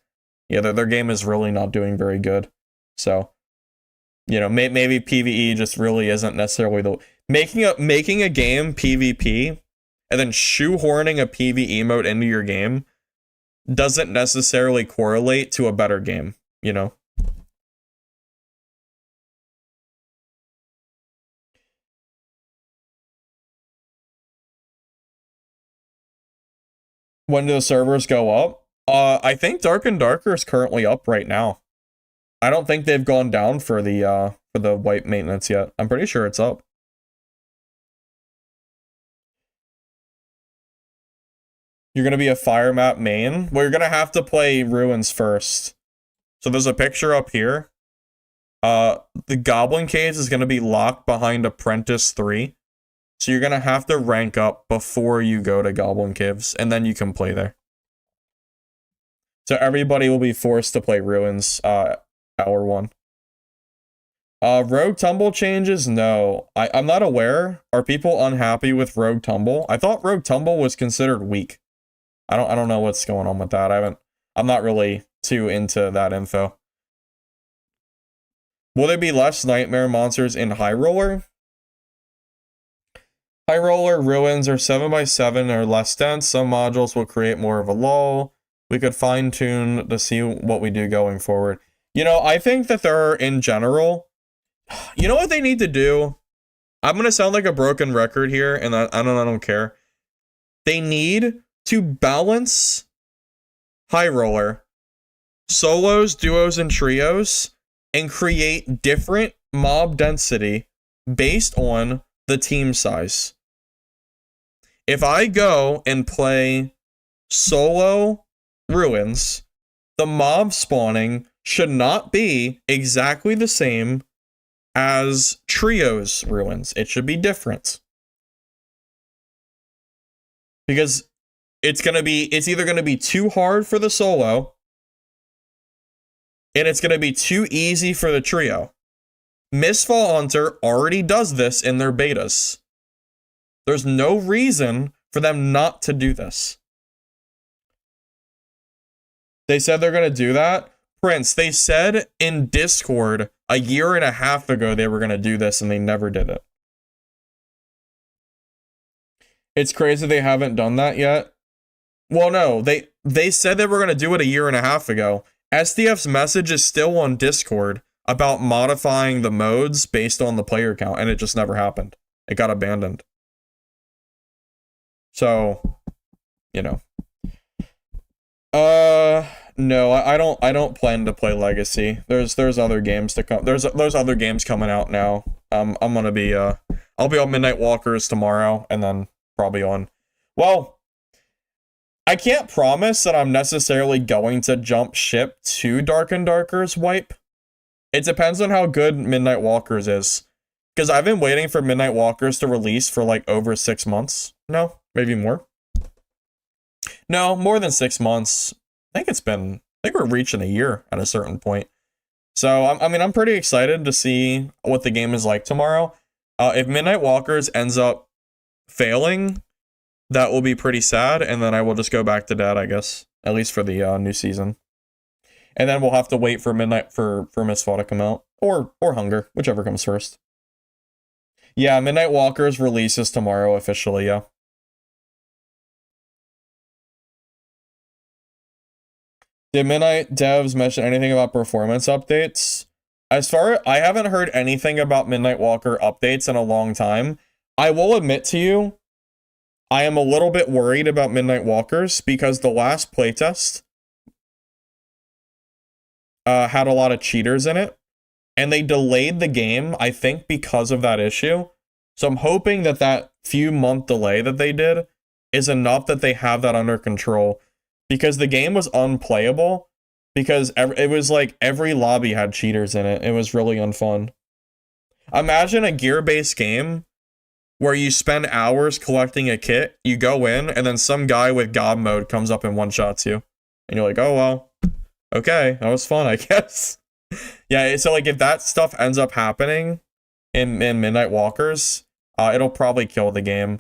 yeah, their game is really not doing very good. So, you know, maybe PvE just really isn't necessarily the making a game PvP and then shoehorning a PvE mode into your game doesn't necessarily correlate to a better game, you know? When do the servers go up? I think Dark and Darker is currently up right now. I don't think they've gone down for the wipe maintenance yet. I'm pretty sure it's up. You're gonna be a fire map main? Well, you're gonna have to play Ruins first. So there's a picture up here. The Goblin Caves is gonna be locked behind Apprentice 3. So you're gonna have to rank up before you go to Goblin Caves, and then you can play there. So everybody will be forced to play Ruins, hour 1. Rogue Tumble changes? No. I'm not aware. Are people unhappy with Rogue Tumble? I thought Rogue Tumble was considered weak. I don't know what's going on with that. I'm not really too into that info. Will there be less nightmare monsters in High Roller? High Roller Ruins are 7x7 or less dense. Some modules will create more of a lull. We could fine tune to see what we do going forward. You know, I think that there are, in general, you know what they need to do? I'm going to sound like a broken record here, and I don't care. They need to balance High Roller, solos, duos, and trios, and create different mob density based on the team size. If I go and play solo Ruins, the mob spawning should not be exactly the same as trios Ruins. It should be different. Because it's either going to be too hard for the solo, and it's going to be too easy for the trio. Mistfall Hunter already does this in their betas. There's no reason for them not to do this. They said they're going to do that. Prince, they said in Discord a year and a half ago they were going to do this, and they never did it. It's crazy they haven't done that yet. Well, no, they said they were going to do it a year and a half ago. SDF's message is still on Discord about modifying the modes based on the player count, and it just never happened. It got abandoned. So, you know. No, I don't plan to play Legacy. There's other games to come. There's other games coming out now. I'm gonna be I'll be on Midnight Walkers tomorrow, and then probably on, well, I can't promise that I'm necessarily going to jump ship to Dark and Darker's wipe. It depends on how good Midnight Walkers is. Because I've been waiting for Midnight Walkers to release for like over 6 months. No, maybe more. No, more than 6 months. I think we're reaching a year at a certain point. So, I mean, I'm pretty excited to see what the game is like tomorrow. If Midnight Walkers ends up failing, that will be pretty sad, and then I will just go back to Dead, I guess. At least for the new season. And then we'll have to wait for Midnight for Mistfall to come out. Or Hunger, whichever comes first. Yeah, Midnight Walkers releases tomorrow officially, yeah. Did Midnight devs mention anything about performance updates? I haven't heard anything about Midnight Walker updates in a long time. I will admit to you, I am a little bit worried about Midnight Walkers because the last playtest had a lot of cheaters in it, and they delayed the game, I think, because of that issue. So I'm hoping that that few month delay that they did is enough that they have that under control, because the game was unplayable because it was like every lobby had cheaters in it. It was really unfun. Imagine a gear-based game where you spend hours collecting a kit, you go in, and then some guy with God mode comes up and one-shots you. And you're like, oh, well, okay, that was fun, I guess. Yeah, so like if that stuff ends up happening in Midnight Walkers, it'll probably kill the game.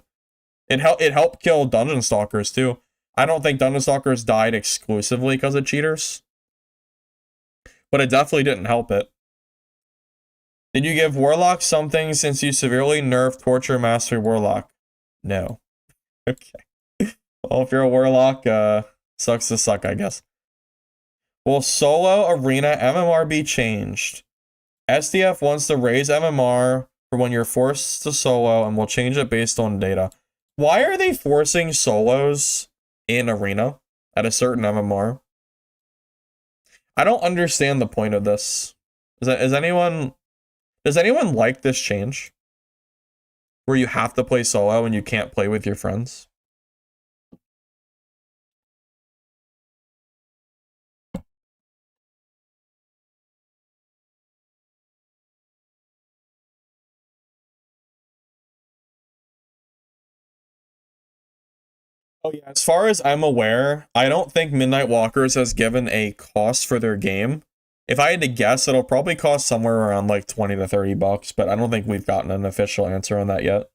It helped kill Dungeon Stalkers too. I don't think Dungeon Stalkers died exclusively because of cheaters, but it definitely didn't help it. Did you give Warlock something since you severely nerfed Torture Mastery Warlock? No. Okay. Well, if you're a Warlock, sucks to suck, I guess. Will solo arena MMR be changed? SDF wants to raise MMR for when you're forced to solo and will change it based on data. Why are they forcing solos in arena at a certain MMR? I don't understand the point of this. Does anyone like this change? Where you have to play solo and you can't play with your friends? Oh yeah, as far as I'm aware, I don't think Midnight Walkers has given a cost for their game. If I had to guess, it'll probably cost somewhere around like 20 to 30 bucks, but I don't think we've gotten an official answer on that yet.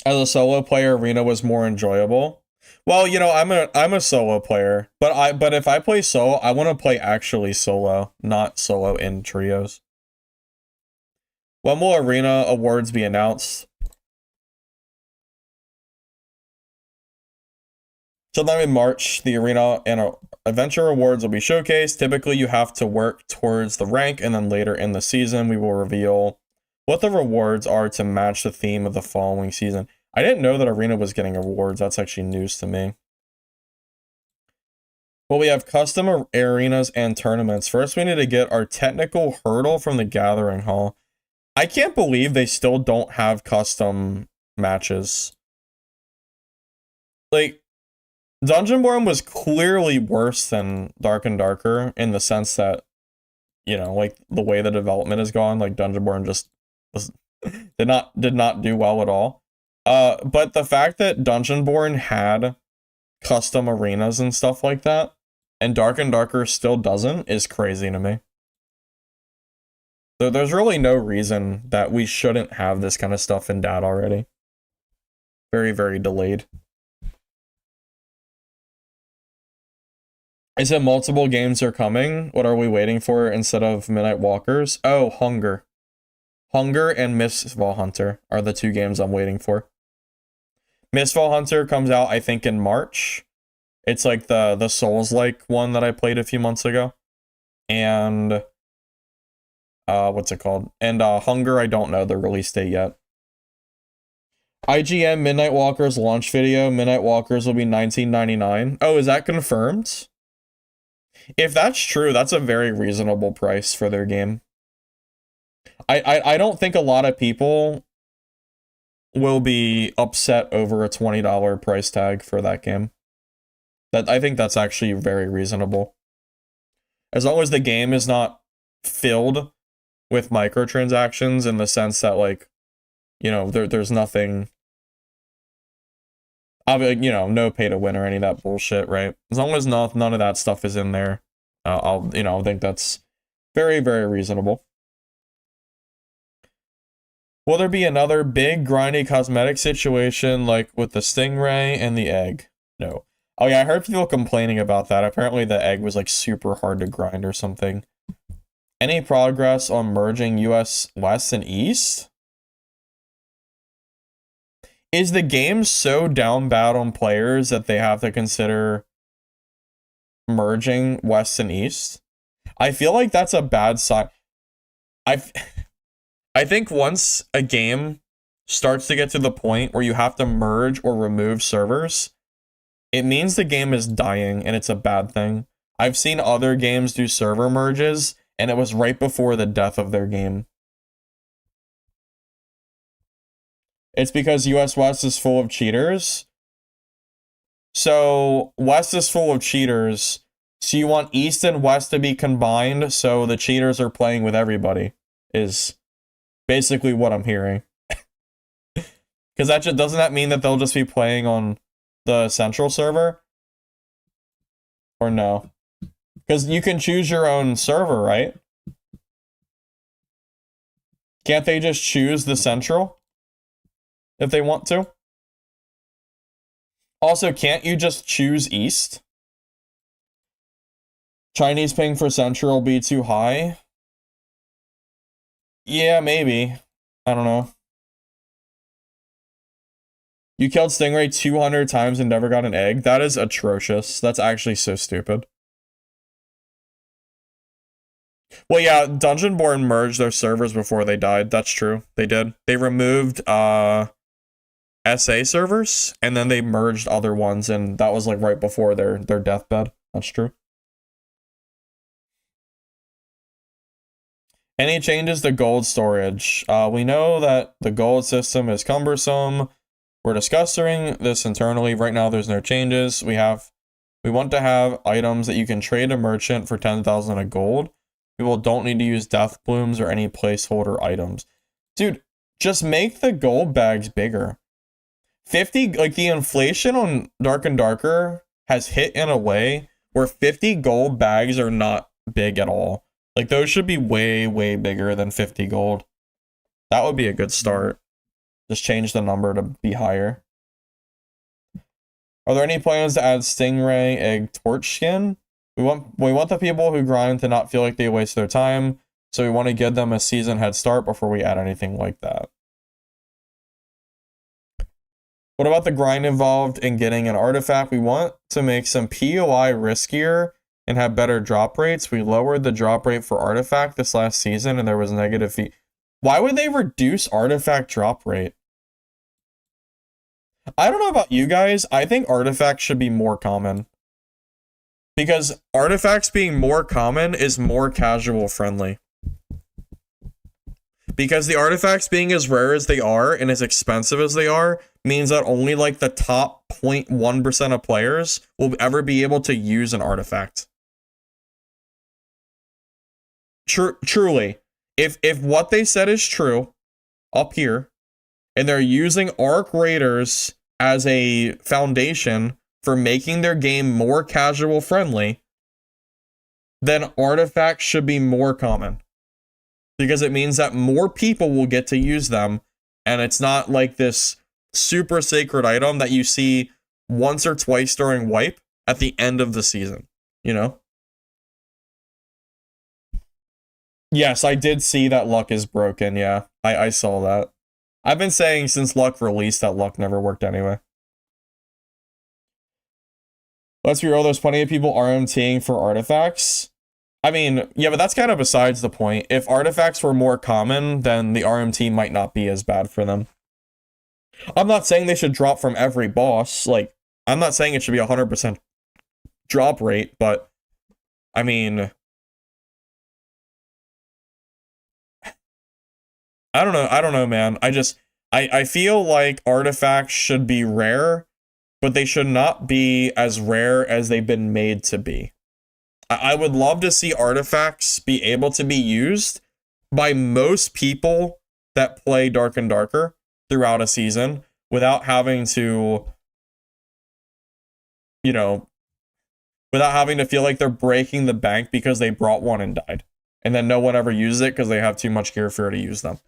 As a solo player, arena was more enjoyable. Well, you know, I'm a solo player, but if I play solo, I want to play actually solo, not solo in trios. When will arena awards be announced? Sometime in March, the arena and adventure awards will be showcased. Typically, you have to work towards the rank, and then later in the season, we will reveal what the rewards are to match the theme of the following season. I didn't know that arena was getting awards. That's actually news to me. Well, we have custom arenas and tournaments. First, we need to get our technical hurdle from the Gathering Hall. I can't believe they still don't have custom matches. Like, Dungeonborn was clearly worse than Dark and Darker in the sense that, you know, like the way the development has gone, like Dungeonborn just was, did not do well at all. But the fact that Dungeonborn had custom arenas and stuff like that, and Dark and Darker still doesn't, is crazy to me. So there's really no reason that we shouldn't have this kind of stuff in DAT already. Very, very delayed. I said multiple games are coming. What are we waiting for instead of Midnight Walkers? Oh, Hunger. Hunger and Mistfall Hunter are the two games I'm waiting for. Mistfall Hunter comes out, I think, in March. It's like the Souls-like one that I played a few months ago. And what's it called? And Hunger, I don't know the release date yet. IGN Midnight Walkers launch video. Midnight Walkers will be $19.99. Oh, is that confirmed? If that's true, that's a very reasonable price for their game. I don't think a lot of people will be upset over a $20 price tag for that game. I think that's actually very reasonable. As long as the game is not filled with microtransactions in the sense that, like, you know, there's nothing, you know, no pay to win or any of that bullshit, right? As long as none of that stuff is in there, I think that's very, very reasonable. Will there be another big grindy cosmetic situation like with the stingray and the egg? No. Oh yeah, I heard people complaining about that. Apparently the egg was like super hard to grind or something. Any progress on merging US West and East? Is the game so down bad on players that they have to consider merging West and East? I feel like that's a bad sign. I think once a game starts to get to the point where you have to merge or remove servers, it means the game is dying and it's a bad thing. I've seen other games do server merges, and it was right before the death of their game. It's because US West is full of cheaters. So West is full of cheaters. So you want East and West to be combined so the cheaters are playing with everybody, is basically what I'm hearing. Because doesn't that mean that they'll just be playing on the central server? Or no? Because you can choose your own server, right? Can't they just choose the central if they want to? Also, can't you just choose East? Chinese ping for central will be too high? Yeah, maybe. I don't know. You killed Stingray 200 times and never got an egg? That is atrocious. That's actually so stupid. Well, yeah, Dungeonborn merged their servers before they died. That's true. They did. They removed SA servers, and then they merged other ones, and that was like right before their deathbed. That's true. Any changes to gold storage? We know that the gold system is cumbersome. We're discussing this internally. Right now, there's no changes. We want to have items that you can trade a merchant for 10,000 of gold. People don't need to use death blooms or any placeholder items. Dude, just make the gold bags bigger. 50, like the inflation on Dark and Darker has hit in a way where 50 gold bags are not big at all. Like those should be way, way bigger than 50 gold. That would be a good start. Just change the number to be higher. Are there any plans to add Stingray egg torch skin? We want the people who grind to not feel like they waste their time, so we want to give them a season head start before we add anything like that. What about the grind involved in getting an artifact? We want to make some POI riskier and have better drop rates. We lowered the drop rate for artifact this last season and there was negative fee. Why would they reduce artifact drop rate? I don't know about you guys. I think artifacts should be more common. Because artifacts being more common is more casual friendly. Because the artifacts being as rare as they are and as expensive as they are means that only like the top 0.1% of players will ever be able to use an artifact. Truly, if what they said is true up here, and they're using Arc Raiders as a foundation for making their game more casual friendly, then artifacts should be more common. Because it means that more people will get to use them, and it's not like this super sacred item that you see once or twice during wipe at the end of the season, you know? Yes, I did see that luck is broken, yeah. I saw that. I've been saying since luck released that luck never worked anyway. Let's be real, there's plenty of people RMTing for artifacts. I mean, yeah, but that's kind of besides the point. If artifacts were more common, then the RMT might not be as bad for them. I'm not saying they should drop from every boss. Like, I'm not saying it should be 100% drop rate, but I mean, I don't know, man. I feel like artifacts should be rare, but they should not be as rare as they've been made to be. I would love to see artifacts be able to be used by most people that play Dark and Darker throughout a season without having to, you know, without having to feel like they're breaking the bank because they brought one and died. And then no one ever uses it because they have too much gear for to use them.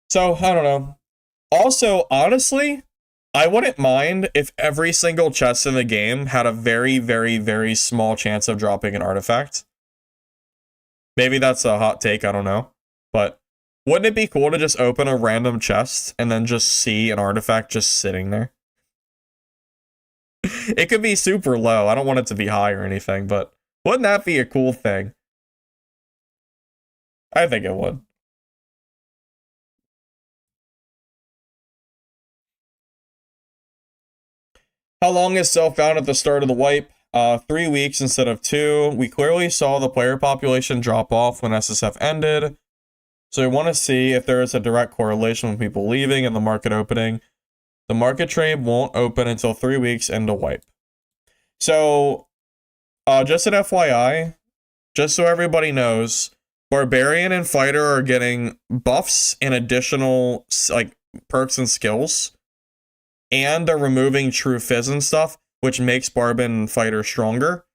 So, I don't know. Also, honestly, I wouldn't mind if every single chest in the game had a very, very, very small chance of dropping an artifact. Maybe that's a hot take, I don't know. But wouldn't it be cool to just open a random chest and then just see an artifact just sitting there? It could be super low. I don't want it to be high or anything, but wouldn't that be a cool thing? I think it would. How long is self-found at the start of the wipe? 3 weeks instead of 2. We clearly saw the player population drop off when SSF ended. So we want to see if there is a direct correlation with people leaving and the market opening. The market trade won't open until 3 weeks into wipe. So, just an FYI, just so everybody knows, Barbarian and Fighter are getting buffs and additional like perks and skills. And they're removing True Fizz and stuff, which makes Barb and Fighter stronger.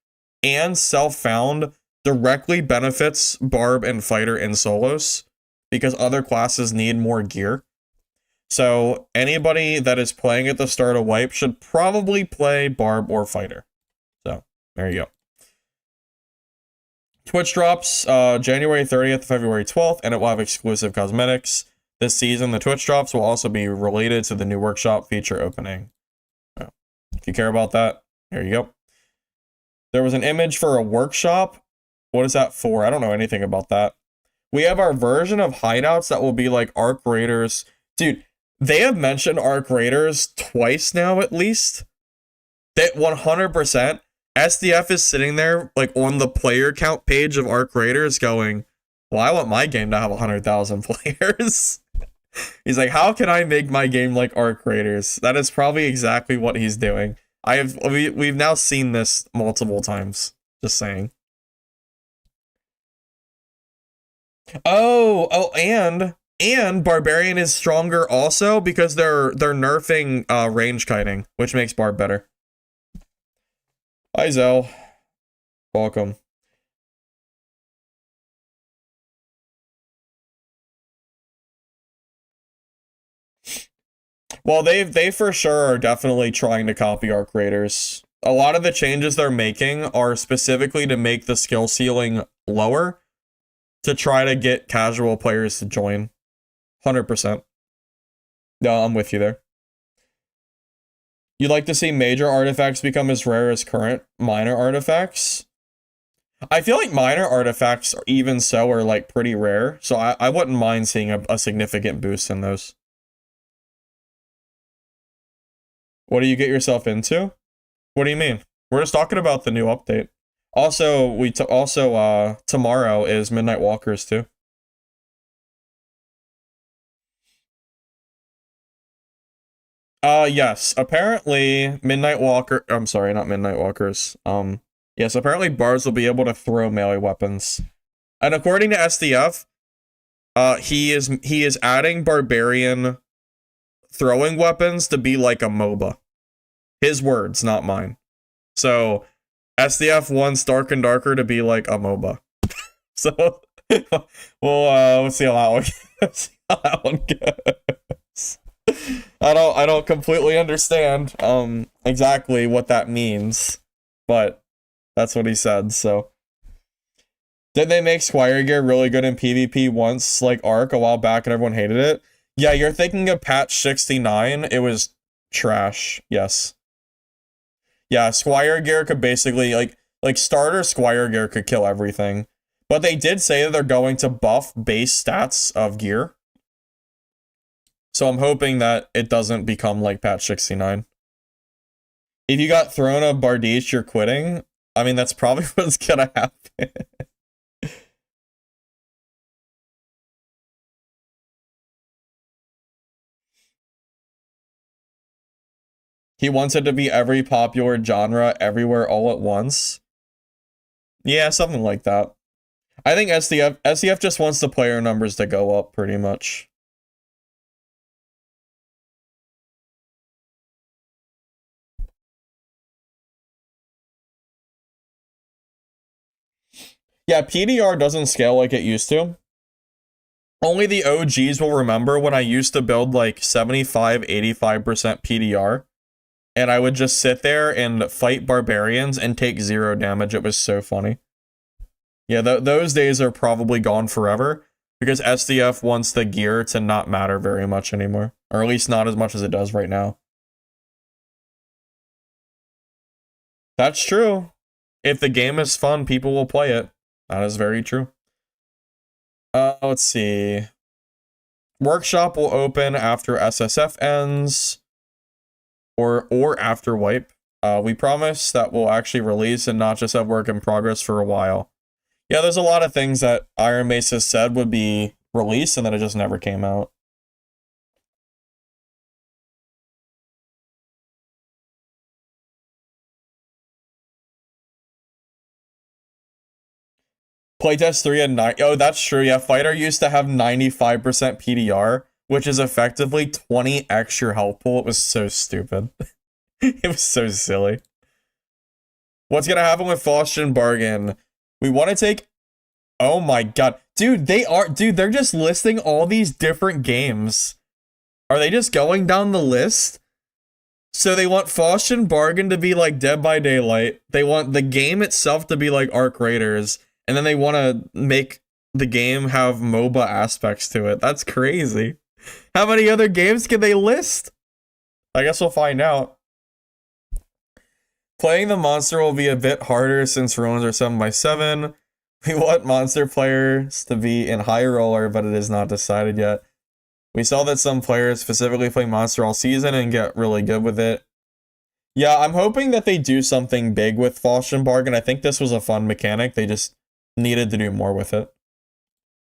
And Self-Found directly benefits Barb and Fighter in solos, because other classes need more gear. So anybody that is playing at the start of wipe should probably play Barb or Fighter. So there you go. Twitch drops January 30th, February 12th, and it will have exclusive cosmetics. This season, the Twitch drops will also be related to the new workshop feature opening. So, if you care about that, here you go. There was an image for a workshop. What is that for? I don't know anything about that. We have our version of hideouts that will be like Arc Raiders. Dude, they have mentioned Arc Raiders twice now at least. That 100%. SDF is sitting there like on the player count page of Arc Raiders going, well, I want my game to have 100,000 players. He's like, how can I make my game like Arc Raiders? That is probably exactly what he's doing. We've now seen this multiple times. Just saying. Oh, and Barbarian is stronger also because they're nerfing range kiting, which makes Barb better. Hi Zell. Welcome. Well, they for sure are definitely trying to copy Arc Raiders. A lot of the changes they're making are specifically to make the skill ceiling lower to try to get casual players to join. 100%. No, I'm with you there. You'd like to see major artifacts become as rare as current minor artifacts? I feel like minor artifacts, even so, are like pretty rare, so I wouldn't mind seeing a significant boost in those. What do you get yourself into? What do you mean? We're just talking about the new update. Also, tomorrow is Midnight Walkers too. Yes. Apparently, I'm sorry, not Midnight Walkers. Yes, apparently bars will be able to throw melee weapons. And according to SDF, he is adding Barbarian throwing weapons to be like a MOBA. His words, not mine. So, SDF wants Dark and Darker to be like a MOBA. So, we'll see how that one goes. I don't completely understand exactly what that means, but that's what he said. So, did they make Squire gear really good in PvP once, like Arc, a while back, and everyone hated it? Yeah, you're thinking of patch 69. It was trash. Yes. Yeah, Squire gear could basically like starter Squire gear could kill everything. But they did say that they're going to buff base stats of gear. So I'm hoping that it doesn't become like patch 69. If you got thrown a Bardiche, you're quitting. I mean, that's probably what's gonna happen. He wants it to be every popular genre everywhere all at once. Yeah, something like that. I think SDF just wants the player numbers to go up pretty much. Yeah, PDR doesn't scale like it used to. Only the OGs will remember when I used to build like 75, 85% PDR. And I would just sit there and fight barbarians and take 0 damage. It was so funny. Yeah, those days are probably gone forever because SDF wants the gear to not matter very much anymore. Or at least not as much as it does right now. That's true. If the game is fun, people will play it. That is very true. Let's see. Workshop will open after SSF ends, or after wipe. We promise that we'll actually release and not just have work in progress for a while. Yeah, there's a lot of things that Iron Mace has said would be released and then it just never came out. Playtest 3 and 9. Oh, that's true. Yeah, Fighter used to have 95% PDR, which is effectively 20 extra health pool. It was so stupid. It was so silly. What's gonna happen with Faustian Bargain? We want to take... Oh my god. Dude, they're just listing all these different games. Are they just going down the list? So they want Faustian Bargain to be like Dead by Daylight. They want the game itself to be like Arc Raiders. And then they want to make the game have MOBA aspects to it. That's crazy. How many other games can they list? I guess we'll find out. Playing the monster will be a bit harder since runes are 7x7. We want monster players to be in high roller, but it is not decided yet. We saw that some players specifically play monster all season and get really good with it. Yeah, I'm hoping that they do something big with Faustian Bargain. I think this was a fun mechanic. They just needed to do more with it.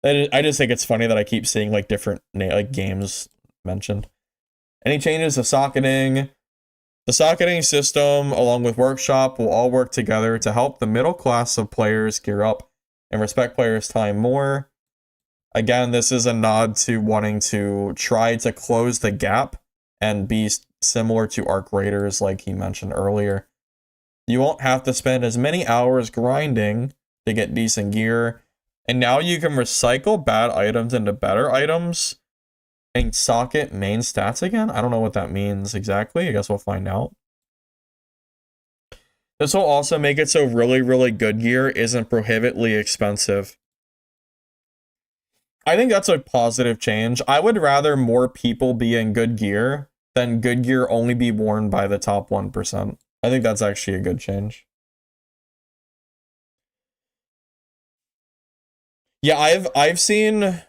I just think it's funny that I keep seeing like different like games mentioned. Any changes to socketing? The socketing system, along with Workshop, will all work together to help the middle class of players gear up and respect players' time more. Again, this is a nod to wanting to try to close the gap and be similar to Arc Raiders, like he mentioned earlier. You won't have to spend as many hours grinding to get decent gear, and now you can recycle bad items into better items and socket main stats again? I don't know what that means exactly. I guess we'll find out. This will also make it so really, really good gear isn't prohibitively expensive. I think that's a positive change. I would rather more people be in good gear than good gear only be worn by the top 1%. I think that's actually a good change. Yeah, I've seen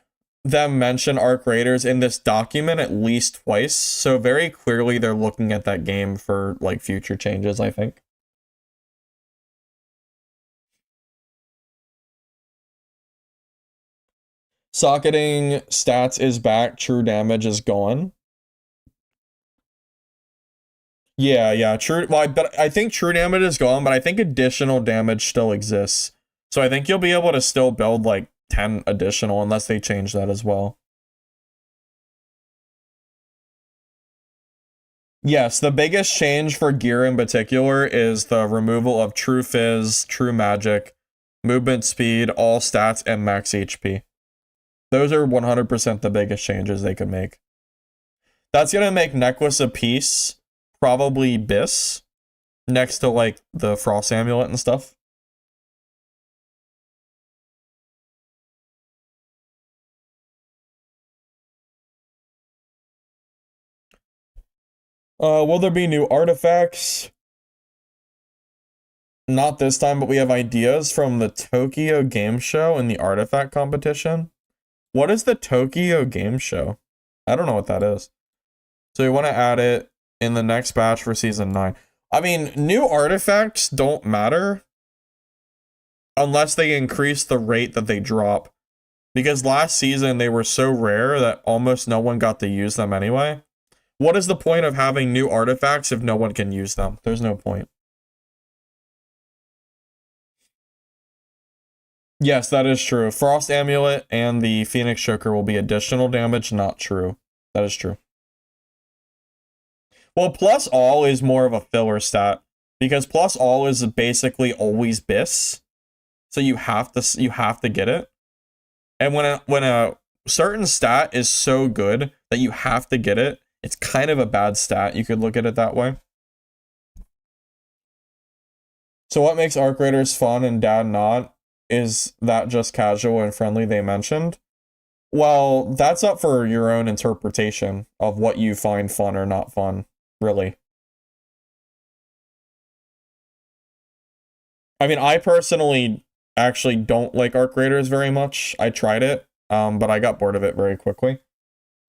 them mention Arc Raiders in this document at least twice, so very clearly they're looking at that game for like future changes, I think. Socketing stats is back, true damage is gone. Yeah, true. Well, I think true damage is gone, but I think additional damage still exists. So I think you'll be able to still build like 10 additional unless they change that as well. Yes, the biggest change for gear in particular is the removal of True Fizz, True Magic, movement speed, all stats, and max HP. Those are 100% the biggest changes they could make. That's going to make Necklace of Peace probably Biss next to like the Frost Amulet and stuff. Will there be new artifacts? Not this time, but we have ideas from the Tokyo Game Show and the artifact competition. What is the Tokyo Game Show? I don't know what that is. So we want to add it in the next batch for season 9. I mean, new artifacts don't matter unless they increase the rate that they drop. Because last season they were so rare that almost no one got to use them anyway. What is the point of having new artifacts if no one can use them? There's no point. Yes, that is true. Frost Amulet and the Phoenix Choker will be additional damage, not true. That is true. Well, plus all is more of a filler stat because plus all is basically always Biss. So you have to get it. And when a certain stat is so good that you have to get it, it's kind of a bad stat. You could look at it that way. So what makes Arc Raiders fun and Dad not? Is that just casual and friendly they mentioned? Well, that's up for your own interpretation of what you find fun or not fun, really. I mean, I personally actually don't like Arc Raiders very much. I tried it, but I got bored of it very quickly.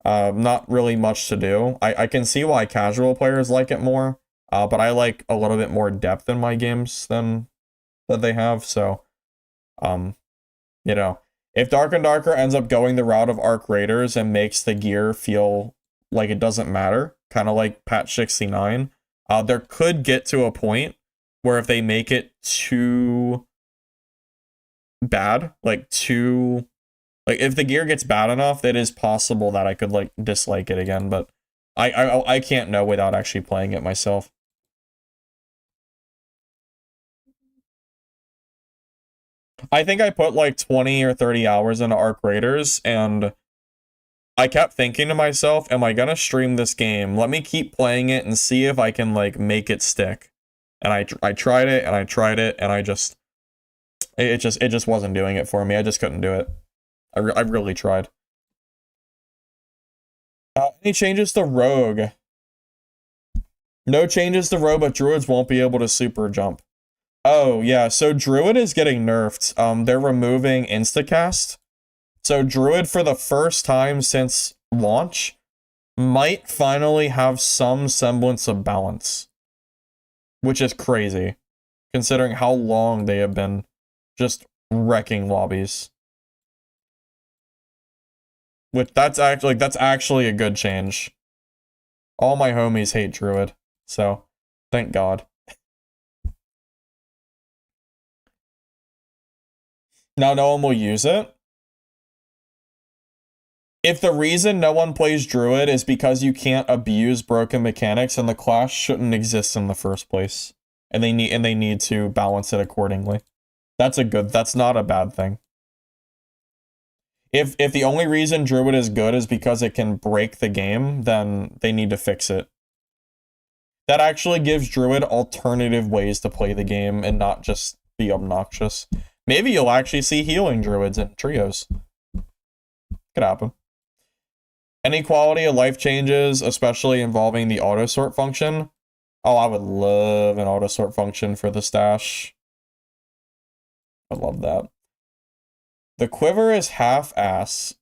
Not really much to do. I can see why casual players like it more, but I like a little bit more depth in my games than that they have, so, you know, if Dark and Darker ends up going the route of Arc Raiders and makes the gear feel like it doesn't matter, kind of like Patch 69, there could get to a point where if they make it too bad, like if the gear gets bad enough, it is possible that I could like dislike it again, but I can't know without actually playing it myself. I think I put like 20 or 30 hours into Arc Raiders, and I kept thinking to myself, am I gonna stream this game? Let me keep playing it and see if I can like make it stick. And I tried it and I tried it and it just wasn't doing it for me. I just couldn't do it. I really tried. Any changes to Rogue? No changes to Rogue, but Druids won't be able to super jump. Oh, yeah, so Druid is getting nerfed. They're removing Instacast. So Druid, for the first time since launch, might finally have some semblance of balance. Which is crazy, considering how long they have been just wrecking lobbies. Which, that's actually a good change. All my homies hate Druid, so thank God. Now no one will use it. If the reason no one plays Druid is because you can't abuse broken mechanics, then the class shouldn't exist in the first place. And they need to balance it accordingly. That's not a bad thing. If the only reason Druid is good is because it can break the game, then they need to fix it. That actually gives Druid alternative ways to play the game and not just be obnoxious. Maybe you'll actually see healing Druids in trios. Could happen. Any quality of life changes, especially involving the auto sort function? Oh, I would love an auto sort function for the stash. I love that. The quiver is half-ass.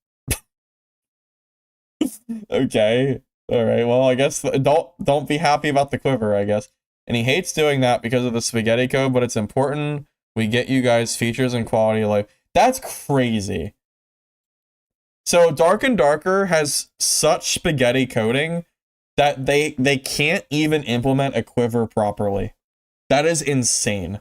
Okay. Alright, well, I guess don't be happy about the quiver, I guess. And he hates doing that because of the spaghetti code, but it's important we get you guys features and quality of life. That's crazy. So Dark and Darker has such spaghetti coding that they can't even implement a quiver properly. That is insane.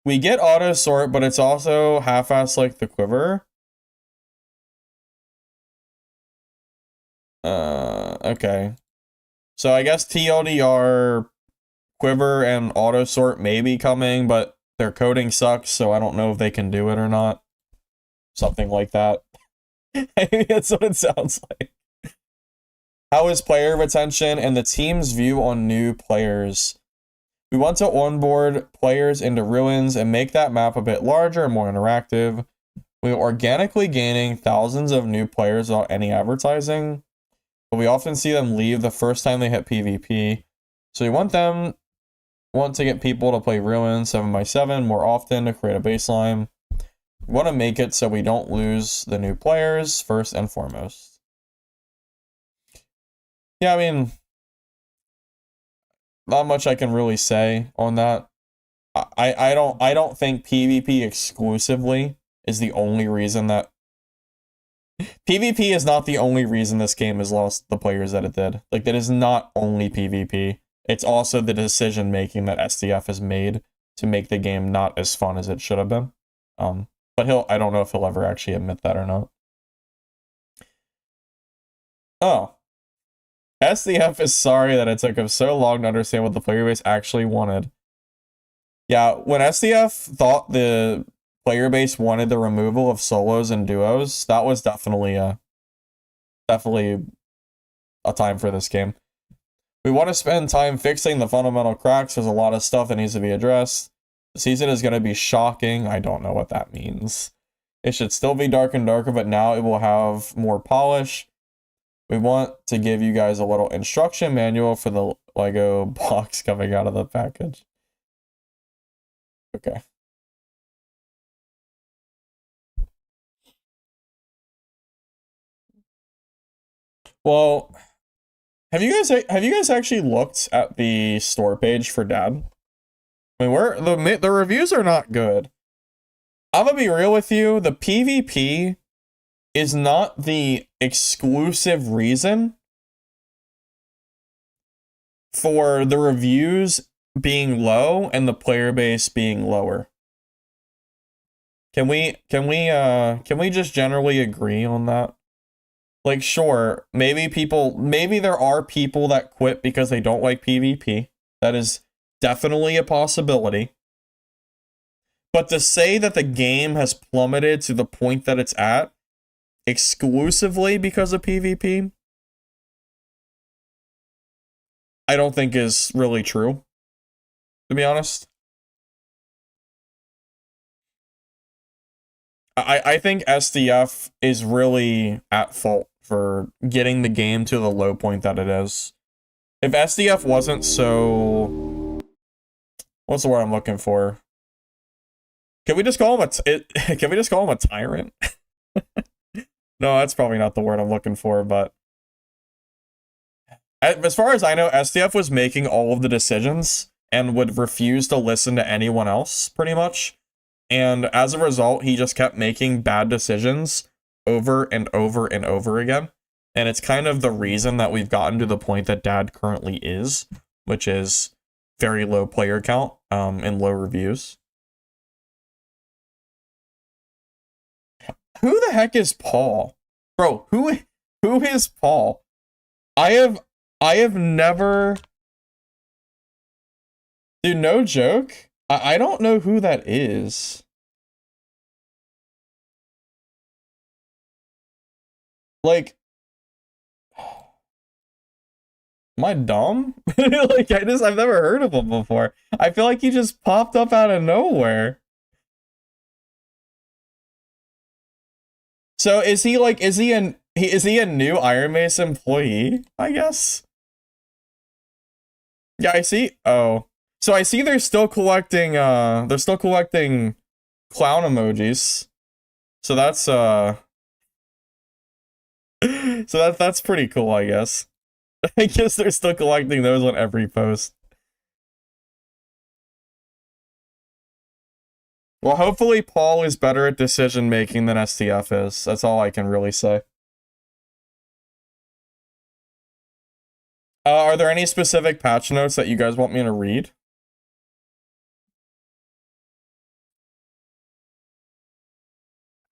We get auto sort, but it's also half-assed like the quiver. Okay. So I guess TLDR, quiver, and auto sort may be coming, but their coding sucks, so I don't know if they can do it or not. Something like that. That's what it sounds like. How is player retention and the team's view on new players? We want to onboard players into Ruins and make that map a bit larger and more interactive. We are organically gaining thousands of new players without any advertising, but we often see them leave the first time they hit PvP. So we want to get people to play Ruins 7x7 more often to create a baseline. We want to make it so we don't lose the new players first and foremost. Yeah, I mean, not much I can really say on that. I don't think PvP exclusively is the only reason that PvP is not the only reason this game has lost the players that it did. Like, that is not only PvP. It's also the decision making that SDF has made to make the game not as fun as it should have been. But I don't know if he'll ever actually admit that or not. Oh. SDF is sorry that it took him so long to understand what the player base actually wanted. Yeah, when SDF thought the player base wanted the removal of solos and duos, that was definitely a time for this game. We want to spend time fixing the fundamental cracks. There's a lot of stuff that needs to be addressed. The season is going to be shocking. I don't know what that means. It should still be Dark and Darker, but now it will have more polish. We want to give you guys a little instruction manual for the Lego box coming out of the package. Okay. Well, have you guys actually looked at the store page for Dad? I mean, the reviews are not good. I'm gonna be real with you. The PvP is not the exclusive reason for the reviews being low and the player base being lower. Can we just generally agree on that? Like, sure, maybe there are people that quit because they don't like PvP. That is definitely a possibility. But to say that the game has plummeted to the point that it's at exclusively because of PvP, I don't think is really true, to be honest. I think SDF is really at fault for getting the game to the low point that it is. If SDF wasn't so... What's the word I'm looking for? Can we just call him can we just call him a tyrant? No, that's probably not the word I'm looking for, but... As far as I know, SDF was making all of the decisions and would refuse to listen to anyone else, pretty much. And as a result, he just kept making bad decisions over and over and over again. And it's kind of the reason that we've gotten to the point that Dad currently is, which is very low player count and low reviews. Who the heck is Paul? Bro, who is Paul? I have never... Dude, no joke. I don't know who that is. Like, am I dumb? Like, I've never heard of him before. I feel like he just popped up out of nowhere. So is he like, is he a new Iron Mace employee, I guess? Yeah, I see. Oh. So I see they're still collecting clown emojis. So that's so that's pretty cool, I guess. I guess they're still collecting those on every post. Well, hopefully Paul is better at decision making than STF is. That's all I can really say. Are there any specific patch notes that you guys want me to read?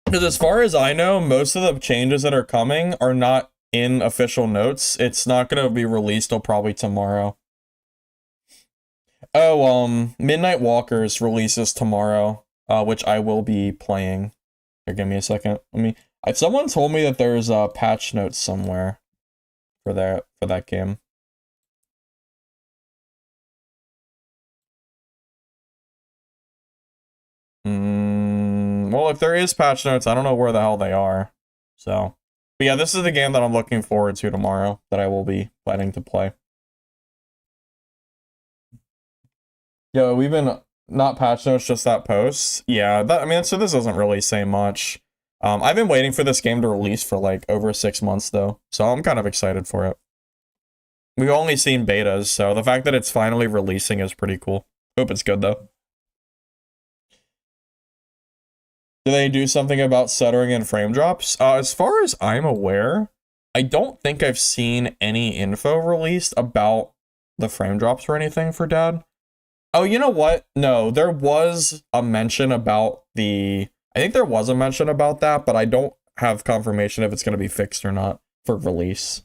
Because as far as I know, most of the changes that are coming are not in official notes. It's not going to be released till probably tomorrow. Oh, Midnight Walkers releases tomorrow, which I will be playing. Here, give me a second. Someone told me that there's patch notes somewhere for that game. Well, if there is patch notes, I don't know where the hell they are. So, but yeah, this is the game that I'm looking forward to tomorrow that I will be planning to play. Yo, we've been not patch notes, just that post. Yeah, so this doesn't really say much. I've been waiting for this game to release for like over 6 months though, so I'm kind of excited for it. We've only seen betas, so the fact that it's finally releasing is pretty cool. Hope it's good though. Do they do something about stuttering and frame drops? As far as I'm aware, I don't think I've seen any info released about the frame drops or anything for Dad. Oh, you know what? No, there was a mention about I think there was a mention about that, but I don't have confirmation if it's going to be fixed or not for release.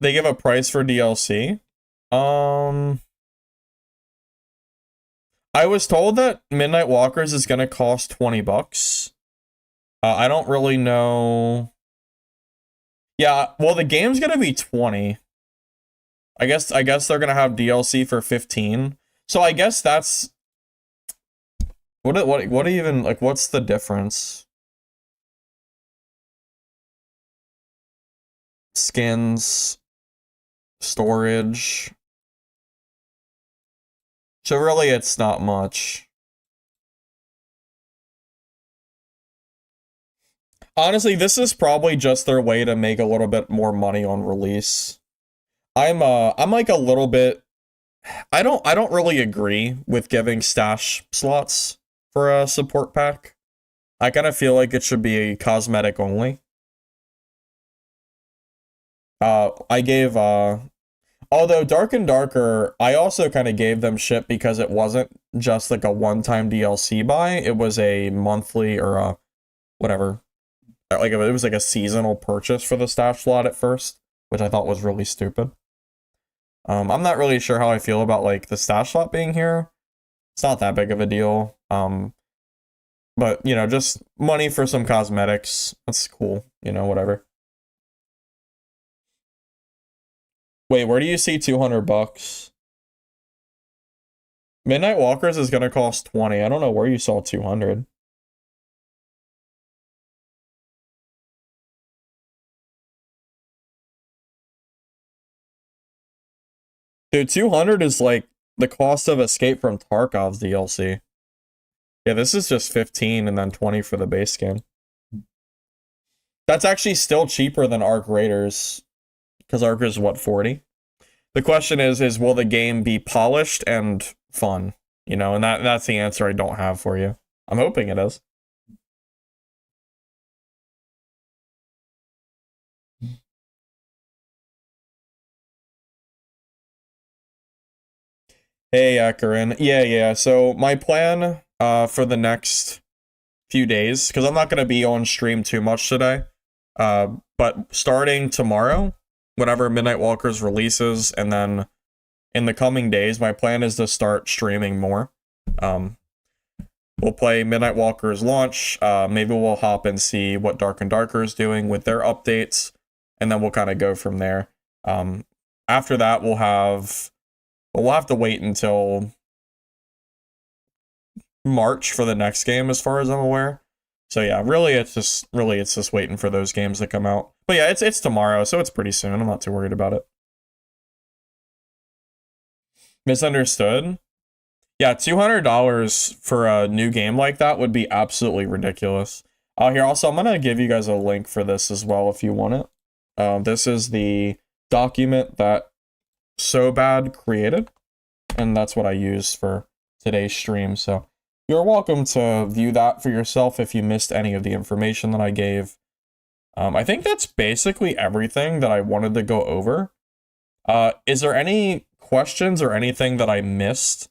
They give a price for DLC? I was told that Midnight Walkers is going to cost 20 bucks. I don't really know. Yeah, well, the game's going to be 20. I guess they're going to have DLC for 15. So I guess that's what even, like, what's the difference? Skins, storage. So really, it's not much. Honestly, this is probably just their way to make a little bit more money on release. I'm like a little bit I don't really agree with giving stash slots for a support pack. I kind of feel like it should be a cosmetic only. I gave although Dark and Darker, I also kind of gave them shit because it wasn't just like a one-time DLC buy, it was a monthly or a whatever. Like it was like a seasonal purchase for the stash slot at first, which I thought was really stupid. I'm not really sure how I feel about like the stash slot being here. It's not that big of a deal. But you know, just money for some cosmetics. That's cool. You know, whatever. Wait, where do you see 200 bucks? Midnight Walkers is gonna cost 20. I don't know where you saw 200. Dude, 200 is like the cost of Escape from Tarkov's DLC. Yeah, this is just 15 and then 20 for the base game. That's actually still cheaper than Arc Raiders, because Arc is what, 40? The question is will the game be polished and fun? You know, and that's the answer I don't have for you. I'm hoping it is. Hey, Akarin. Yeah. So my plan for the next few days, because I'm not going to be on stream too much today, but starting tomorrow, whenever Midnight Walkers releases, and then in the coming days, my plan is to start streaming more. We'll play Midnight Walkers launch. Maybe we'll hop and see what Dark and Darker is doing with their updates, and then we'll kind of go from there. After that, we'll have to wait until March for the next game, as far as I'm aware. So yeah, really it's just waiting for those games to come out. But yeah, it's tomorrow, so it's pretty soon. I'm not too worried about it. Misunderstood? Yeah, $200 for a new game like that would be absolutely ridiculous. Here, also, I'm gonna give you guys a link for this as well if you want it. This is the document that SoBad created, and that's what I used for today's stream, so you're welcome to view that for yourself if you missed any of the information that I gave. I think that's basically everything that I wanted to go over. Is there any questions or anything that I missed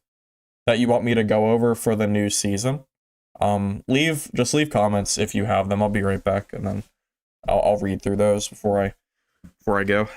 that you want me to go over for the new season? Just leave comments if you have them. I'll be right back, and then I'll read through those before I go.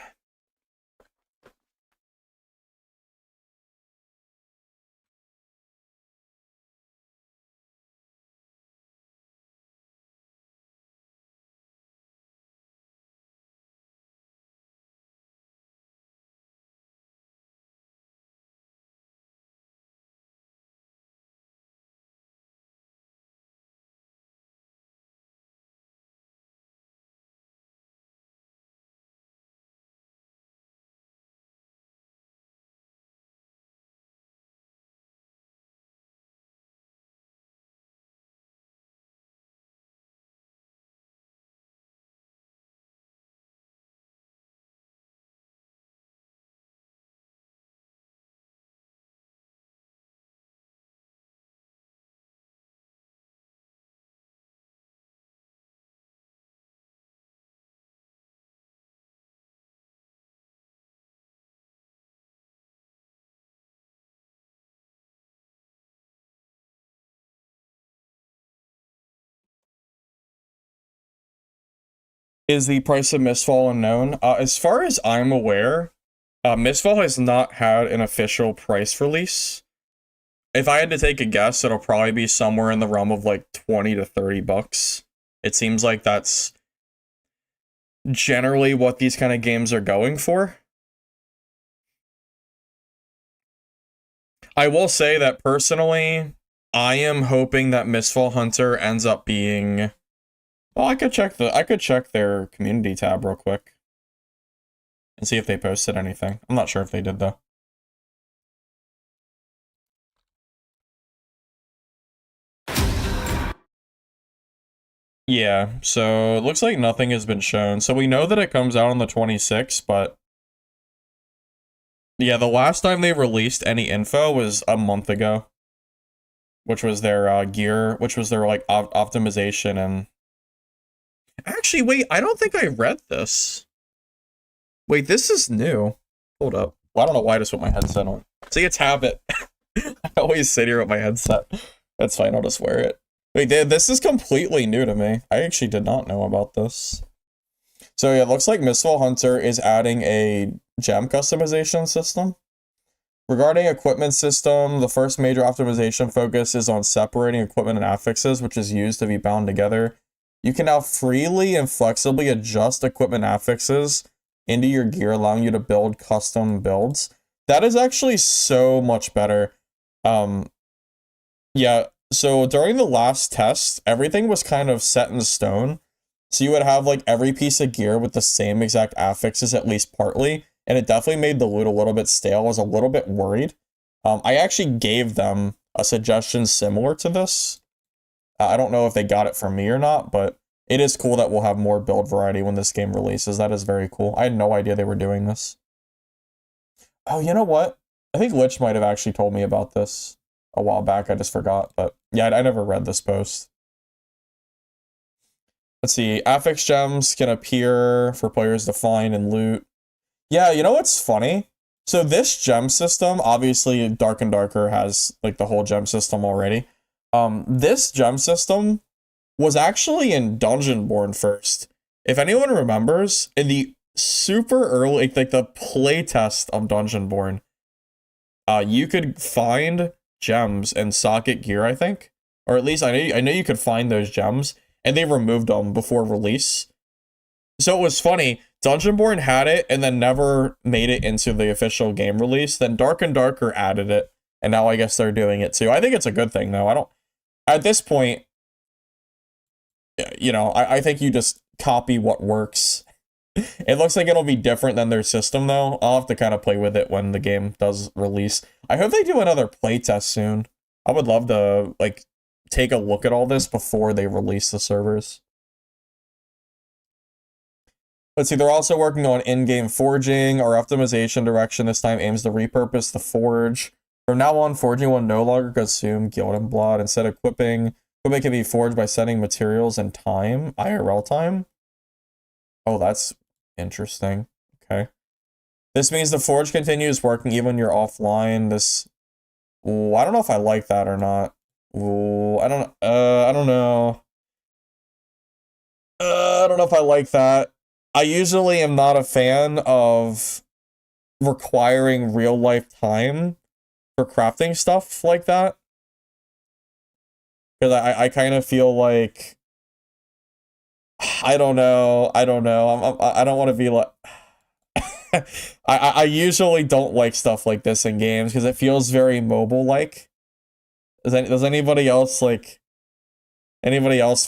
Is the price of Mistfall unknown? As far as I'm aware, Mistfall has not had an official price release. If I had to take a guess, it'll probably be somewhere in the realm of like 20 to 30 bucks. It seems like that's generally what these kind of games are going for. I will say that personally, I am hoping that Mistfall Hunter ends up being... Well, I could check their community tab real quick and see if they posted anything. I'm not sure if they did though. Yeah, so it looks like nothing has been shown. So we know that it comes out on the 26th, but yeah, the last time they released any info was a month ago, which was their gear, which was their like optimization. And actually, wait, I don't think I read this. Wait, this is new. Hold up. Well, I don't know why I just put my headset on. See, it's habit. I always sit here with my headset. That's fine, I'll just wear it. Wait, this is completely new to me. I actually did not know about this. So yeah, it looks like Mistfall Hunter is adding a gem customization system. Regarding equipment system, the first major optimization focus is on separating equipment and affixes, which is used to be bound together. You can now freely and flexibly adjust equipment affixes into your gear, allowing you to build custom builds. That is actually so much better. Yeah, so during the last test, everything was kind of set in stone. So you would have like every piece of gear with the same exact affixes, at least partly, and it definitely made the loot a little bit stale. I was a little bit worried. I actually gave them a suggestion similar to this. I don't know if they got it from me or not, but it is cool that we'll have more build variety when this game releases. That is very cool. I had no idea they were doing this. Oh, you know what? I think Lich might have actually told me about this a while back. I just forgot, but yeah, I never read this post. Let's see. Affix gems can appear for players to find and loot. Yeah, you know what's funny? So this gem system, obviously Dark and Darker has like the whole gem system already. This gem system was actually in Dungeonborn first. If anyone remembers, in the super early, like the playtest of Dungeonborn, you could find gems and socket gear, I think. Or at least I know you could find those gems, and they removed them before release. So it was funny, Dungeonborn had it and then never made it into the official game release. Then Dark and Darker added it, and now I guess they're doing it too. I think it's a good thing though. I don't, at this point, you know, I think you just copy what works. It looks like it'll be different than their system though. I'll have to kind of play with it when the game does release. I hope they do another playtest soon. I would love to like take a look at all this before they release the servers. Let's see, they're also working on in-game forging. Our optimization direction this time aims to repurpose the forge. From now on, forging will no longer consume guild and blood. Instead, equipment can be forged by setting materials and time, IRL time. Oh, that's interesting. Okay. This means the forge continues working even when you're offline. This, ooh, I don't know if I like that or not. Ooh, I don't know. I don't know if I like that. I usually am not a fan of requiring real life time for crafting stuff like that. Because I kind of feel like, I don't know. I don't want to be like, I usually don't like stuff like this in games because it feels very mobile-like. Does anybody else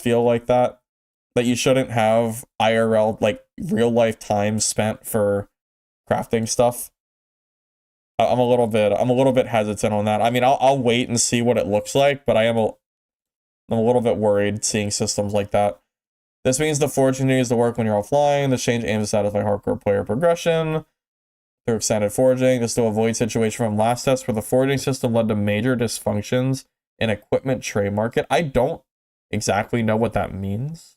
feel like that? That you shouldn't have IRL, like, real-life time spent for crafting stuff? I'm a little bit hesitant on that. I mean, I'll wait and see what it looks like, but I'm a little bit worried seeing systems like that. This means the forge continues to work when you're offline. This change aims to satisfy hardcore player progression through extended forging. This to avoid situation from last test where the forging system led to major dysfunctions in equipment trade market. I don't exactly know what that means.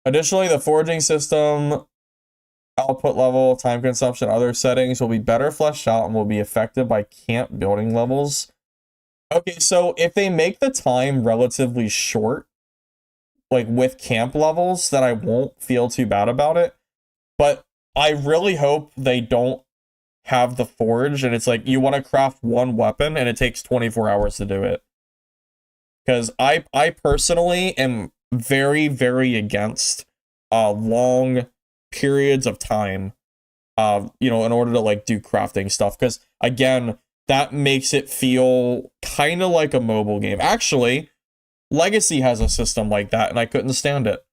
Additionally, the forging system, output level, time consumption, other settings will be better fleshed out and will be affected by camp building levels. Okay, so if they make the time relatively short, like with camp levels, then I won't feel too bad about it. But I really hope they don't have the forge and it's like you want to craft one weapon and it takes 24 hours to do it. Because I personally am very, very against long periods of time, you know, in order to like do crafting stuff. Because again, that makes it feel kind of like a mobile game. Actually, Legacy has a system like that, and I couldn't stand it.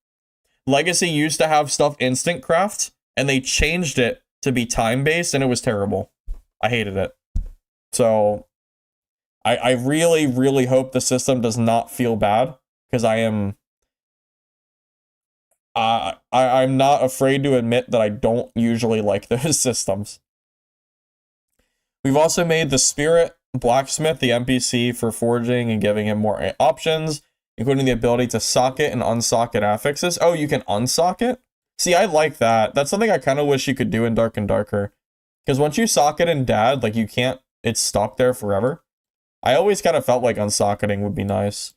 Legacy used to have stuff instant craft, and they changed it to be time-based, and it was terrible. I hated it. So, I really, really hope the system does not feel bad. because I'm not afraid to admit that I don't usually like those systems. We've also made the Spirit Blacksmith the NPC for forging and giving him more options, including the ability to socket and unsocket affixes. Oh, you can unsocket? See, I like that. That's something I kind of wish you could do in Dark and Darker. Because once you socket in Dad, like you can't, it's stuck there forever. I always kind of felt like unsocketing would be nice.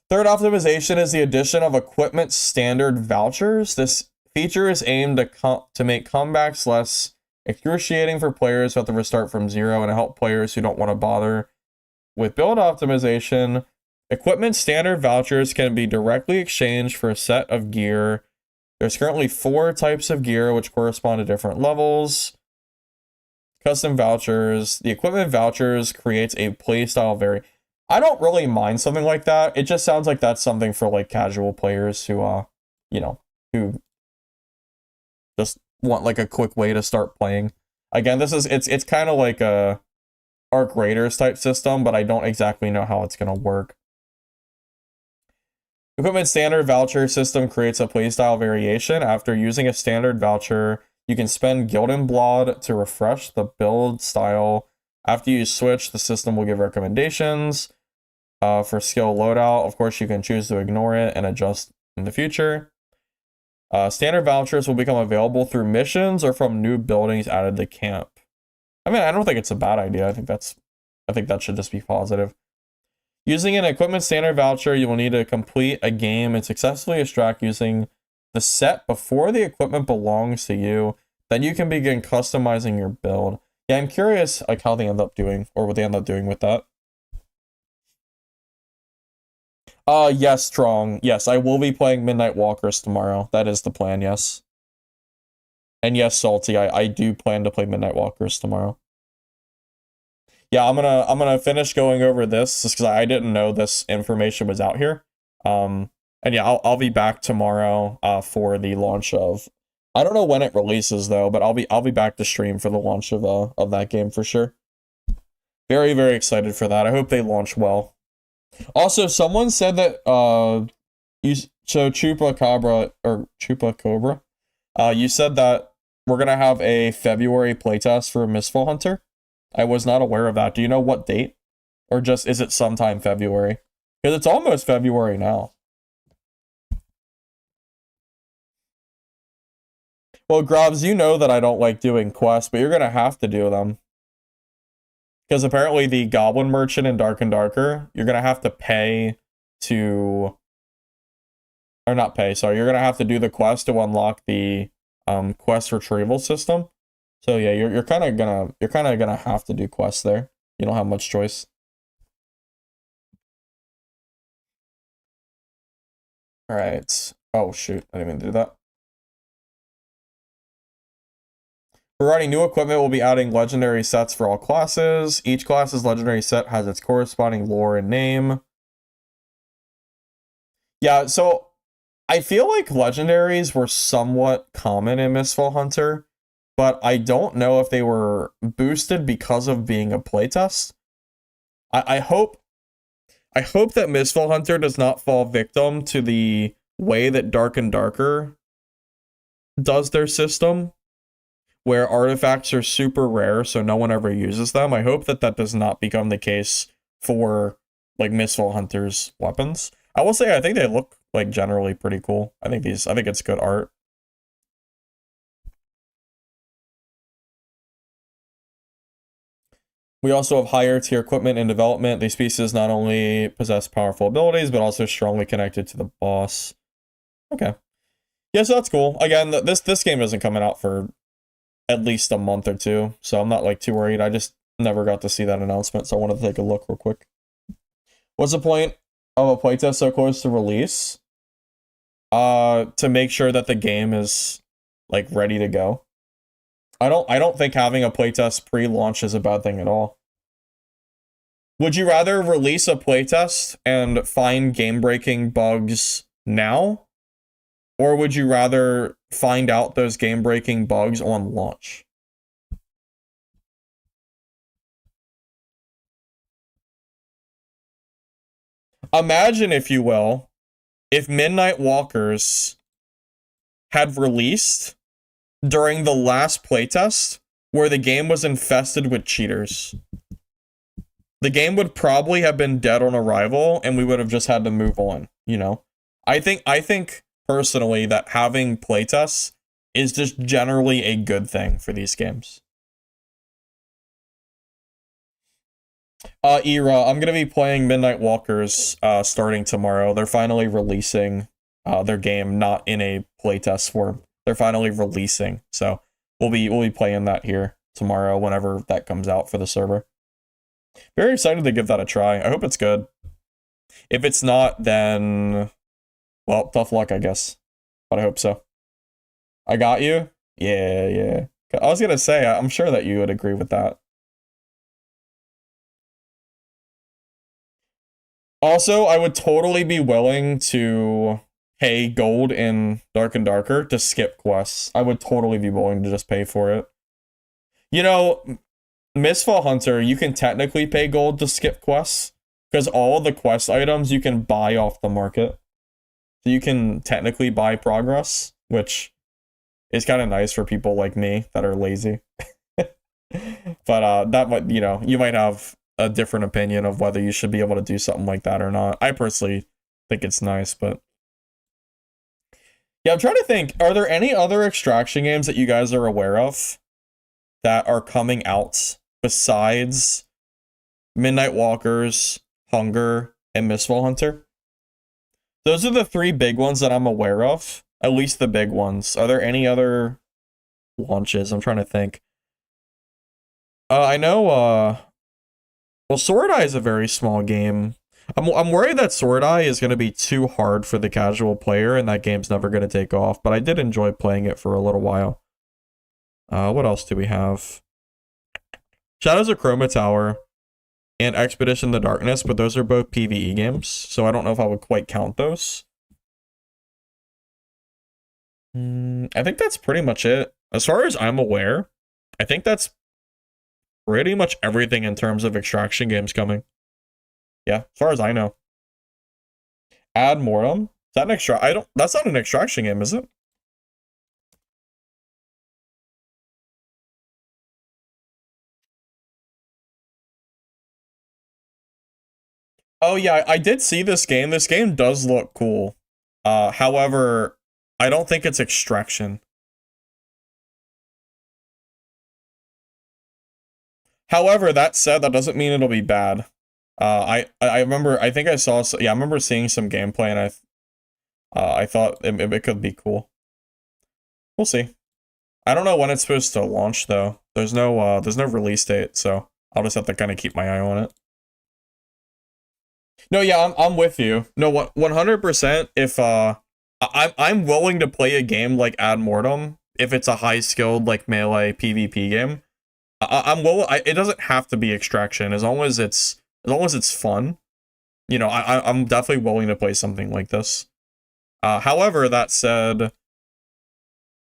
Third optimization is the addition of equipment standard vouchers. This feature is aimed to make comebacks less excruciating for players who have to restart from zero and to help players who don't want to bother with build optimization. Equipment standard vouchers can be directly exchanged for a set of gear. There's currently 4 types of gear which correspond to different levels. Custom vouchers. The equipment vouchers creates a playstyle vary. I don't really mind something like that. It just sounds like that's something for like casual players who you know, who just want like a quick way to start playing. Again, it's kind of like a Arc Raiders type system, but I don't exactly know how it's gonna work. Equipment standard voucher system creates a playstyle variation. After using a standard voucher, you can spend Gildan Blood to refresh the build style. After you switch, the system will give recommendations for skill loadout. Of course, you can choose to ignore it and adjust in the future. Standard vouchers will become available through missions or from new buildings added to camp. I mean, I don't think it's a bad idea. I think that should just be positive. Using an equipment standard voucher, you will need to complete a game and successfully extract using the set before the equipment belongs to you. Then you can begin customizing your build. Yeah, I'm curious like how they end up doing, or what they end up doing with that. Yes, Strong. Yes, I will be playing Midnight Walkers tomorrow. That is the plan, yes. And yes, Salty, I do plan to play Midnight Walkers tomorrow. Yeah, I'm gonna finish going over this just because I didn't know this information was out here. And yeah, I'll be back tomorrow for the launch of, I don't know when it releases though, but I'll be back to stream for the launch of that game for sure. Very, very excited for that. I hope they launch well. Also, someone said that Chupacabra, you said that we're gonna have a February playtest for Mistfall Hunter. I was not aware of that. Do you know what date? Or just, is it sometime February? Because it's almost February now. Well, Grobs, you know that I don't like doing quests, but you're gonna have to do them. Because apparently the Goblin Merchant in Dark and Darker, you're gonna have to pay to... Or not pay, sorry. You're gonna have to do the quest to unlock the quest retrieval system. So yeah, you're kind of gonna have to do quests there. You don't have much choice. All right. Oh shoot, I didn't even do that. Providing new equipment, we'll be adding legendary sets for all classes. Each class's legendary set has its corresponding lore and name. Yeah, so I feel like legendaries were somewhat common in Mistfall Hunter, but I don't know if they were boosted because of being a playtest. I hope that Mistfall Hunter does not fall victim to the way that Dark and Darker does their system, where artifacts are super rare, so no one ever uses them. I hope that does not become the case for like Mistfall Hunter's weapons. I will say I think they look like generally pretty cool. I think it's good art. We also have higher tier equipment in development. These pieces not only possess powerful abilities, but also strongly connected to the boss. Okay. Yeah, so that's cool. Again, this game isn't coming out for at least a month or two, so I'm not like too worried. I just never got to see that announcement, so I wanted to take a look real quick. What's the point of a playtest so close to release? To make sure that the game is like ready to go. I don't think having a playtest pre-launch is a bad thing at all. Would you rather release a playtest and find game-breaking bugs now? Or would you rather find out those game-breaking bugs on launch? Imagine, if you will, if Midnight Walkers had released during the last playtest where the game was infested with cheaters. The game would probably have been dead on arrival, and we would have just had to move on, you know? I think personally that having playtests is just generally a good thing for these games. Era, I'm gonna be playing Midnight Walkers starting tomorrow. They're finally releasing their game, not in a playtest form. They're finally releasing, so we'll be playing that here tomorrow whenever that comes out for the server. Very excited to give that a try. I hope it's good. If it's not, then, well, tough luck, I guess. But I hope so. I got you? Yeah. I was gonna say, I'm sure that you would agree with that. Also, I would totally be willing to pay gold in Dark and Darker to skip quests. I would totally be willing to just pay for it. You know, Mistfall Hunter, you can technically pay gold to skip quests, because all the quest items you can buy off the market. So you can technically buy progress, which is kind of nice for people like me that are lazy. But that might, you know, you might have a different opinion of whether you should be able to do something like that or not. I personally think it's nice, but yeah, I'm trying to think, are there any other extraction games that you guys are aware of that are coming out besides Midnight Walkers, Hunger, and Mistfall Hunter? Those are the three big ones that I'm aware of, at least the big ones. Are there any other launches? I'm trying to think. I know, well, Sword Eye is a very small game. I'm worried that Sword Eye is going to be too hard for the casual player, and that game's never going to take off, but I did enjoy playing it for a little while. What else do we have? Shadows of Chroma Tower and Expedition in the Darkness, but those are both PvE games, so I don't know if I would quite count those. I think that's pretty much it. As far as I'm aware, I think that's pretty much everything in terms of extraction games coming. Yeah, as far as I know. Ad Mortem? Is that an that's not an extraction game, is it? Oh yeah, I did see this game. This game does look cool. However, I don't think it's extraction. However, that said, that doesn't mean it'll be bad. I remember, I think I saw, yeah, I remember seeing some gameplay, and I thought it could be cool. We'll see. I don't know when it's supposed to launch though. There's no release date, so I'll just have to kind of keep my eye on it. No, yeah, I'm with you. No, 100%. If I'm willing to play a game like Ad Mortem if it's a high skilled like melee PvP game. I'm willing. It doesn't have to be extraction as long as it's fun. You know, I'm definitely willing to play something like this. However, that said,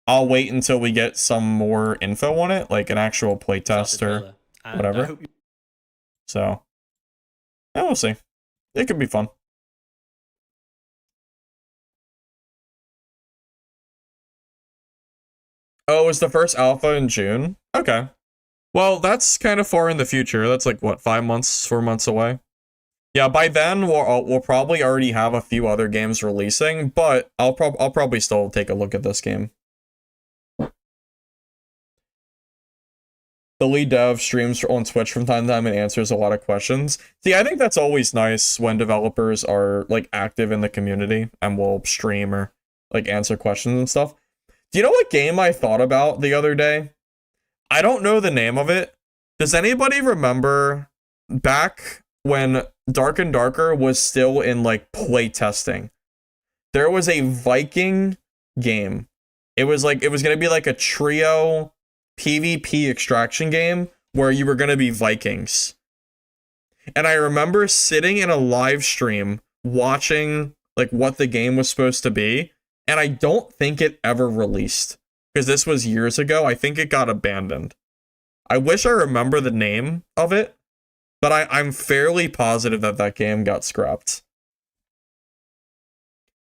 I'll wait until we get some more info on it, like an actual playtest or whatever. So, yeah, we'll see. It could be fun. Oh, is the first alpha in June? Okay. Well, that's kind of far in the future. That's like, what, 5 months, 4 months away? Yeah, by then, we'll probably already have a few other games releasing, but I'll probably still take a look at this game. The lead dev streams on Twitch from time to time and answers a lot of questions. See, I think that's always nice when developers are, like, active in the community and will stream or, like, answer questions and stuff. Do you know what game I thought about the other day? I don't know the name of it. Does anybody remember back when Dark and Darker was still in, like, play testing? There was a Viking game. It was going to be like a trio PvP extraction game where you were going to be Vikings. And I remember sitting in a live stream watching like what the game was supposed to be, and I don't think it ever released because this was years ago. I think it got abandoned. I wish I remember the name of it, but I'm fairly positive that that game got scrapped.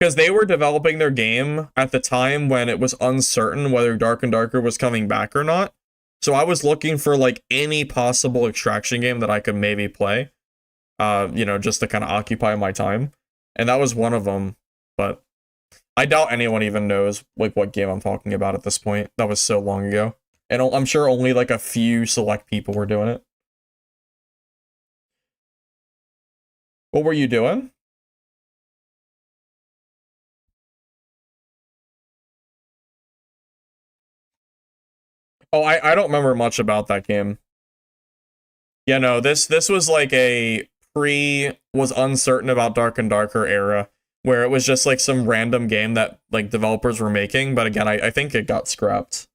because they were developing their game at the time when it was uncertain whether Dark and Darker was coming back or not. So I was looking for like any possible extraction game that I could maybe play, you know, just to kind of occupy my time. And that was one of them. But I doubt anyone even knows like what game I'm talking about at this point. That was so long ago. And I'm sure only like a few select people were doing it. What were you doing? Oh, I don't remember much about that game. Yeah, no, this was like a was uncertain about Dark and Darker era, where it was just like some random game that like developers were making, but again, I think it got scrapped.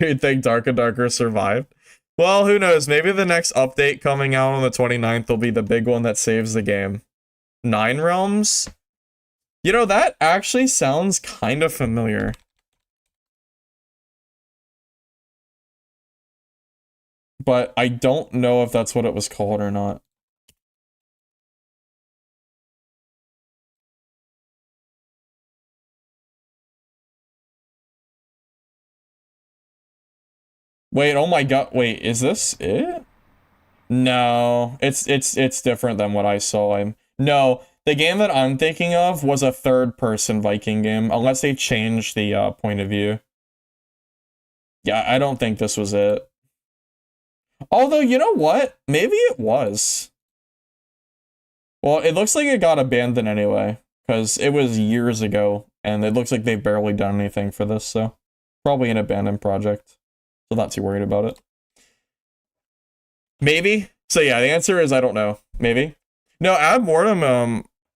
You'd think Dark and Darker survived. Well, who knows? Maybe the next update coming out on the 29th will be the big one that saves the game. Nine Realms? You know, that actually sounds kind of familiar. But I don't know if that's what it was called or not. Wait, oh my god, wait, is this it? No, it's different than what I saw. No, the game that I'm thinking of was a third-person Viking game, unless they changed the point of view. Yeah, I don't think this was it. Although, you know what? Maybe it was. Well, it looks like it got abandoned anyway, because it was years ago, and it looks like they've barely done anything for this, so probably an abandoned project. So not too worried about it. Maybe. So yeah, the answer is I don't know. Maybe. No, Ad Mortem,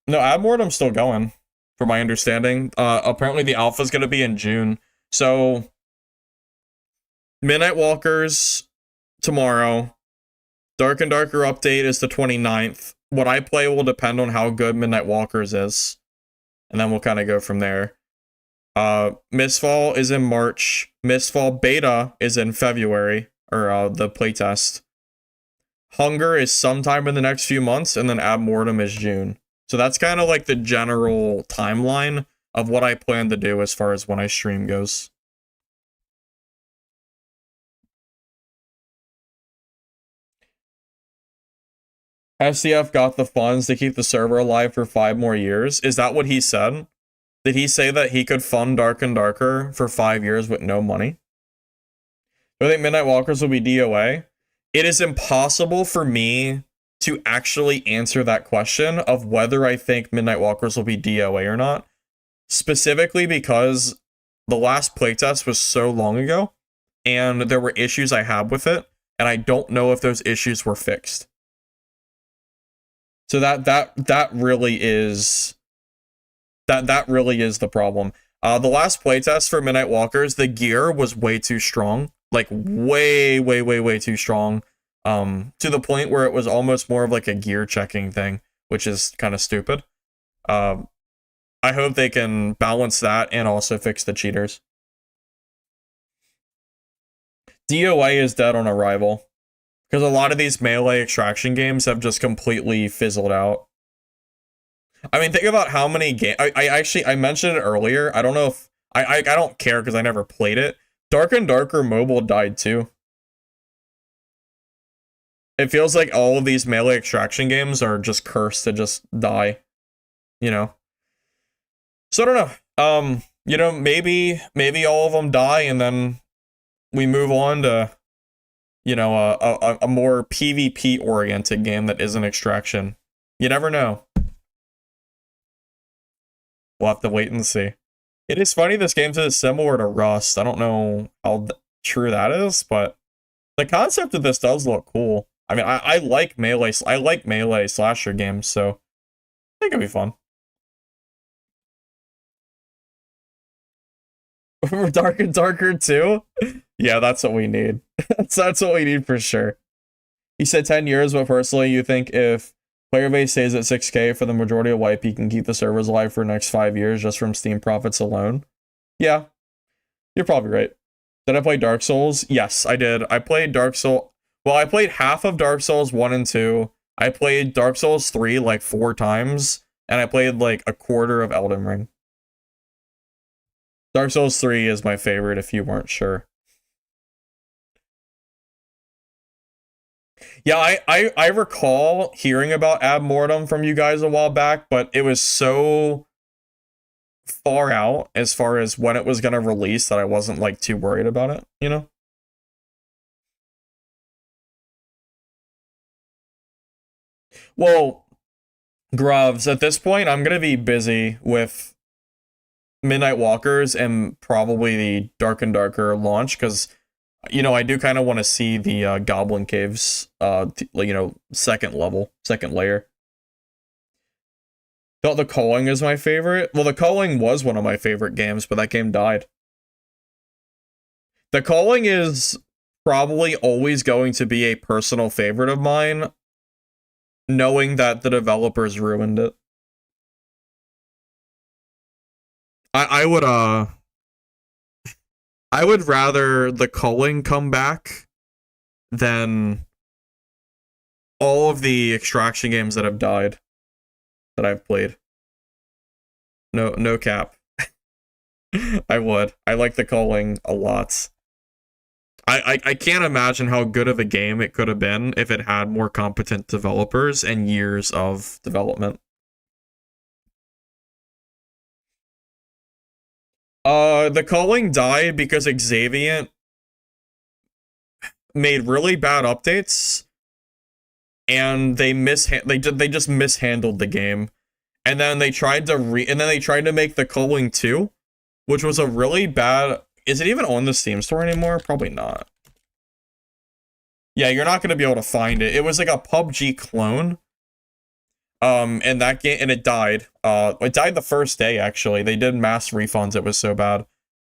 no, Ad Mortem's still going, from my understanding. Apparently the alpha's gonna be in June. So Midnight Walkers tomorrow. Dark and Darker update is the 29th. What I play will depend on how good Midnight Walkers is. And then we'll kind of go from there. Mistfall is in March. Mistfall beta is in February, or the playtest. Hunger is sometime in the next few months, and then Ab Mortem is June. So that's kind of like the general timeline of what I plan to do as far as when I stream goes. SCF got the funds to keep the server alive for 5 more years. Is that what he said? Did he say that he could fund Dark and Darker for 5 years with no money? Do I think Midnight Walkers will be DOA? It is impossible for me to actually answer that question of whether I think Midnight Walkers will be DOA or not. Specifically because the last playtest was so long ago, and there were issues I had with it, and I don't know if those issues were fixed. So that really is that really is the problem. The last playtest for Midnight Walkers, the gear was way too strong, like way too strong, to the point where it was almost more of like a gear checking thing, which is kind of stupid. I hope they can balance that and also fix the cheaters. DOA is dead on arrival. Because a lot of these melee extraction games have just completely fizzled out. I mean, think about how many games... I mentioned it earlier. I don't know if... I don't care because I never played it. Dark and Darker Mobile died too. It feels like all of these melee extraction games are just cursed to just die. You know? So I don't know. You know, maybe all of them die and then we move on to... you know, a more PvP-oriented game that isn't extraction. You never know. We'll have to wait and see. It is funny this game's similar to Rust. I don't know how true that is, but the concept of this does look cool. I mean, I like melee slasher games, so I think it'll be fun. Dark and Darker too? Yeah, that's what we need. That's what we need for sure. He said 10 years, but personally, you think if player base stays at 6K for the majority of wipe, he can keep the servers alive for the next 5 years just from Steam profits alone? Yeah, you're probably right. Did I play Dark Souls? Yes, I did. I played Dark Souls. Well, I played half of Dark Souls 1 and 2, I played Dark Souls 3 like 4 times, and I played like a quarter of Elden Ring. Dark Souls 3 is my favorite if you weren't sure. Yeah, I recall hearing about Ab Mortem from you guys a while back, but it was so far out as far as when it was going to release that I wasn't like too worried about it, you know? Well, Groves, at this point, I'm going to be busy with Midnight Walkers and probably the Dark and Darker launch because, you know, I do kind of want to see the Goblin Caves, you know, second level, second layer. Thought the Culling is my favorite. Well, the Culling was one of my favorite games, but that game died. The Culling is probably always going to be a personal favorite of mine, knowing that the developers ruined it. I would rather the Culling come back than all of the extraction games that have died that I've played. No cap. I would. I like the Culling a lot. I can't imagine how good of a game it could have been if it had more competent developers and years of development. The Culling died because Xavient made really bad updates, and they just mishandled the game, and then they tried to make the Culling 2, which was a really bad. Is it even on the Steam store anymore? Probably not. Yeah, you're not gonna be able to find it. It was like a PUBG clone. And that game, and it died. It died the first day, actually. They did mass refunds, it was so bad.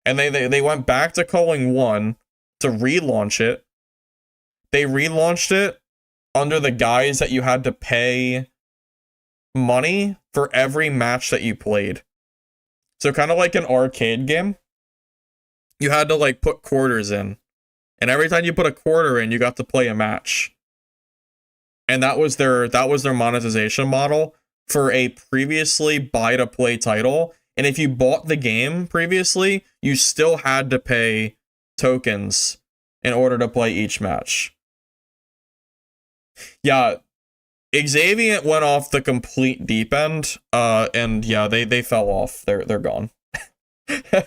And they went back to Culling 1 to relaunch it. They relaunched it under the guise that you had to pay money for every match that you played. So kind of like an arcade game. You had to like put quarters in. And every time you put a quarter in, you got to play a match. And that was their monetization model for a previously buy-to-play title. And if you bought the game previously, you still had to pay tokens in order to play each match. Yeah, Xavient went off the complete deep end, and yeah, they fell off. They're gone.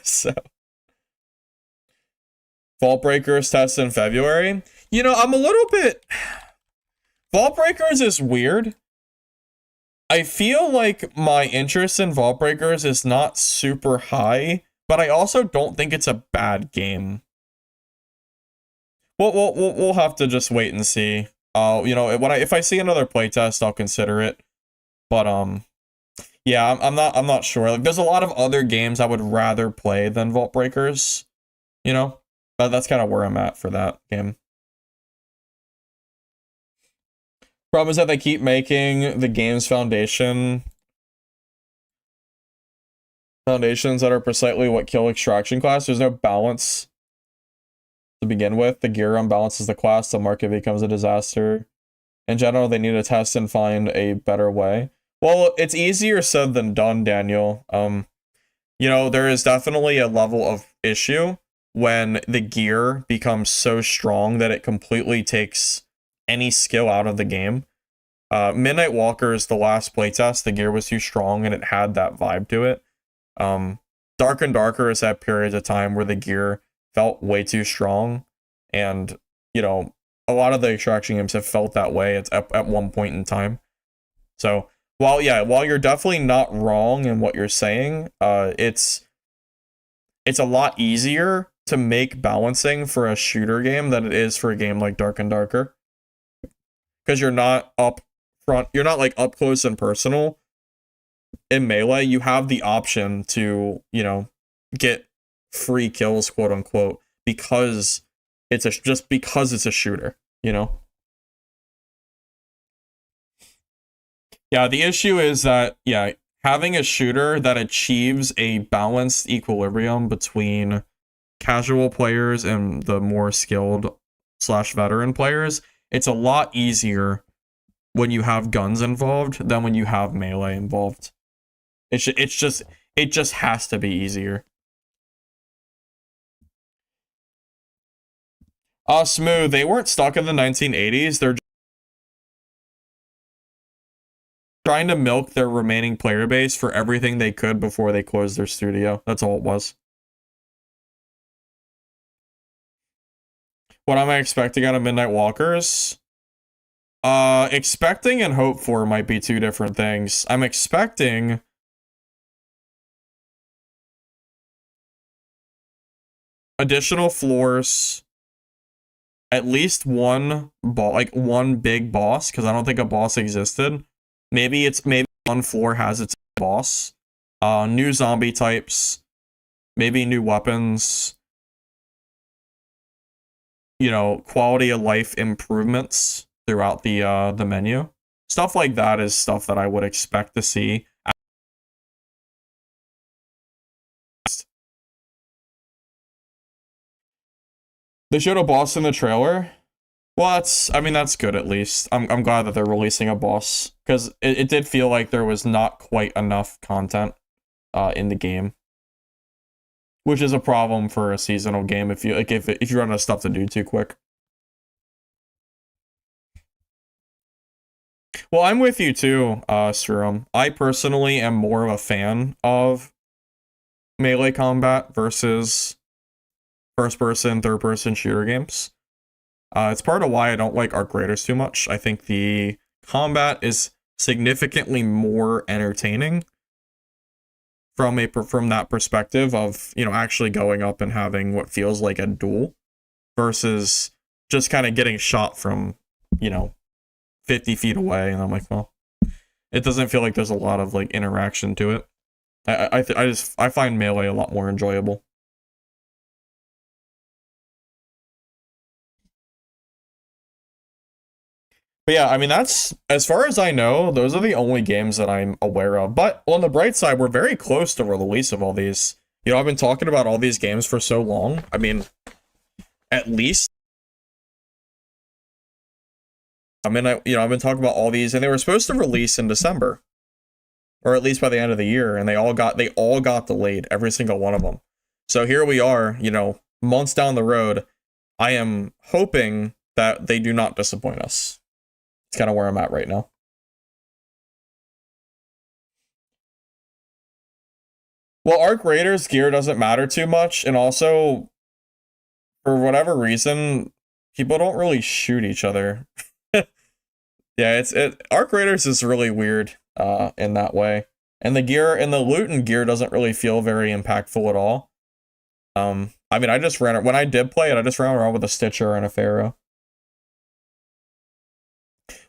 So, Vault Breakers test in February. You know, I'm a little bit. Vault Breakers is weird. I feel like my interest in Vault Breakers is not super high, but I also don't think it's a bad game. We'll have to just wait and see. You know, if I see another playtest, I'll consider it. But yeah, I'm not sure. Like, there's a lot of other games I would rather play than Vault Breakers. You know, but that's kind of where I'm at for that game. Problem is that they keep making the game's foundations that are precisely what kill extraction class. There's no balance to begin with. The gear unbalances the class, the market becomes a disaster. In general, they need to test and find a better way. Well, it's easier said than done, Daniel. You know, there is definitely a level of issue when the gear becomes so strong that it completely takes any skill out of the game. Midnight Walkers, the last playtest, the gear was too strong and it had that vibe to it. Dark and Darker has had periods of time where the gear felt way too strong, and you know, a lot of the extraction games have felt that way at one point in time. So while you're definitely not wrong in what you're saying, it's a lot easier to make balancing for a shooter game than it is for a game like Dark and Darker, because you're not up front, you're not like up close and personal. In Melee, you have the option to, you know, get free kills, quote unquote, because it's a shooter, you know. Yeah, the issue is that, yeah, having a shooter that achieves a balanced equilibrium between casual players and the more skilled / veteran players, it's a lot easier when you have guns involved than when you have melee involved. It just has to be easier. Smooth, they weren't stuck in the 1980s. They're trying to milk their remaining player base for everything they could before they closed their studio. That's all it was. What am I expecting out of Midnight Walkers? Expecting and hope for might be two different things. I'm expecting additional floors, at least one big boss, because I don't think a boss existed. Maybe one floor has its boss. New zombie types, maybe new weapons. You know, quality of life improvements throughout the menu. Stuff like that is stuff that I would expect to see. They showed a boss in the trailer. Well, that's good at least. I'm glad that they're releasing a boss, because it did feel like there was not quite enough content in the game, which is a problem for a seasonal game if you run out of stuff to do too quick. Well, I'm with you too, Serum. I personally am more of a fan of melee combat versus first-person, third-person shooter games. It's part of why I don't like Arc Raiders too much. I think the combat is significantly more entertaining from that perspective of, you know, actually going up and having what feels like a duel versus just kind of getting shot from, you know, 50 feet away. And I'm like, well, it doesn't feel like there's a lot of like interaction to it. I find melee a lot more enjoyable. But yeah, I mean, that's, as far as I know, those are the only games that I'm aware of. But on the bright side, we're very close to release of all these. You know, I've been talking about all these games for so long. I mean, at least, I've been talking about all these, and they were supposed to release in December, or at least by the end of the year, and they all got delayed, every single one of them. So here we are, you know, months down the road. I am hoping that they do not disappoint us. It's kind of where I'm at right now. Well, Arc Raiders gear doesn't matter too much, and also, for whatever reason, people don't really shoot each other. Yeah, Arc Raiders is really weird in that way. And the gear and the loot and gear doesn't really feel very impactful at all. I mean, I just ran it when I did play it, I just ran around with a Stitcher and a Pharaoh.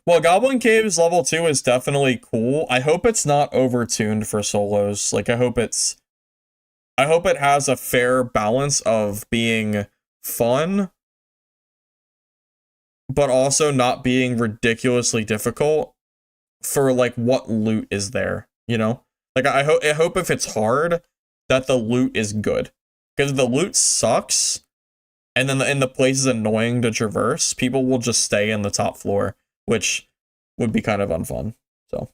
Well, Goblin Caves level 2 is definitely cool. I hope it's not overtuned for solos. Like, I hope it has a fair balance of being fun, but also not being ridiculously difficult for, like, what loot is there, you know? Like, I hope if it's hard, that the loot is good. Because if the loot sucks, and then the place is annoying to traverse, people will just stay in the top floor, which would be kind of unfun. So,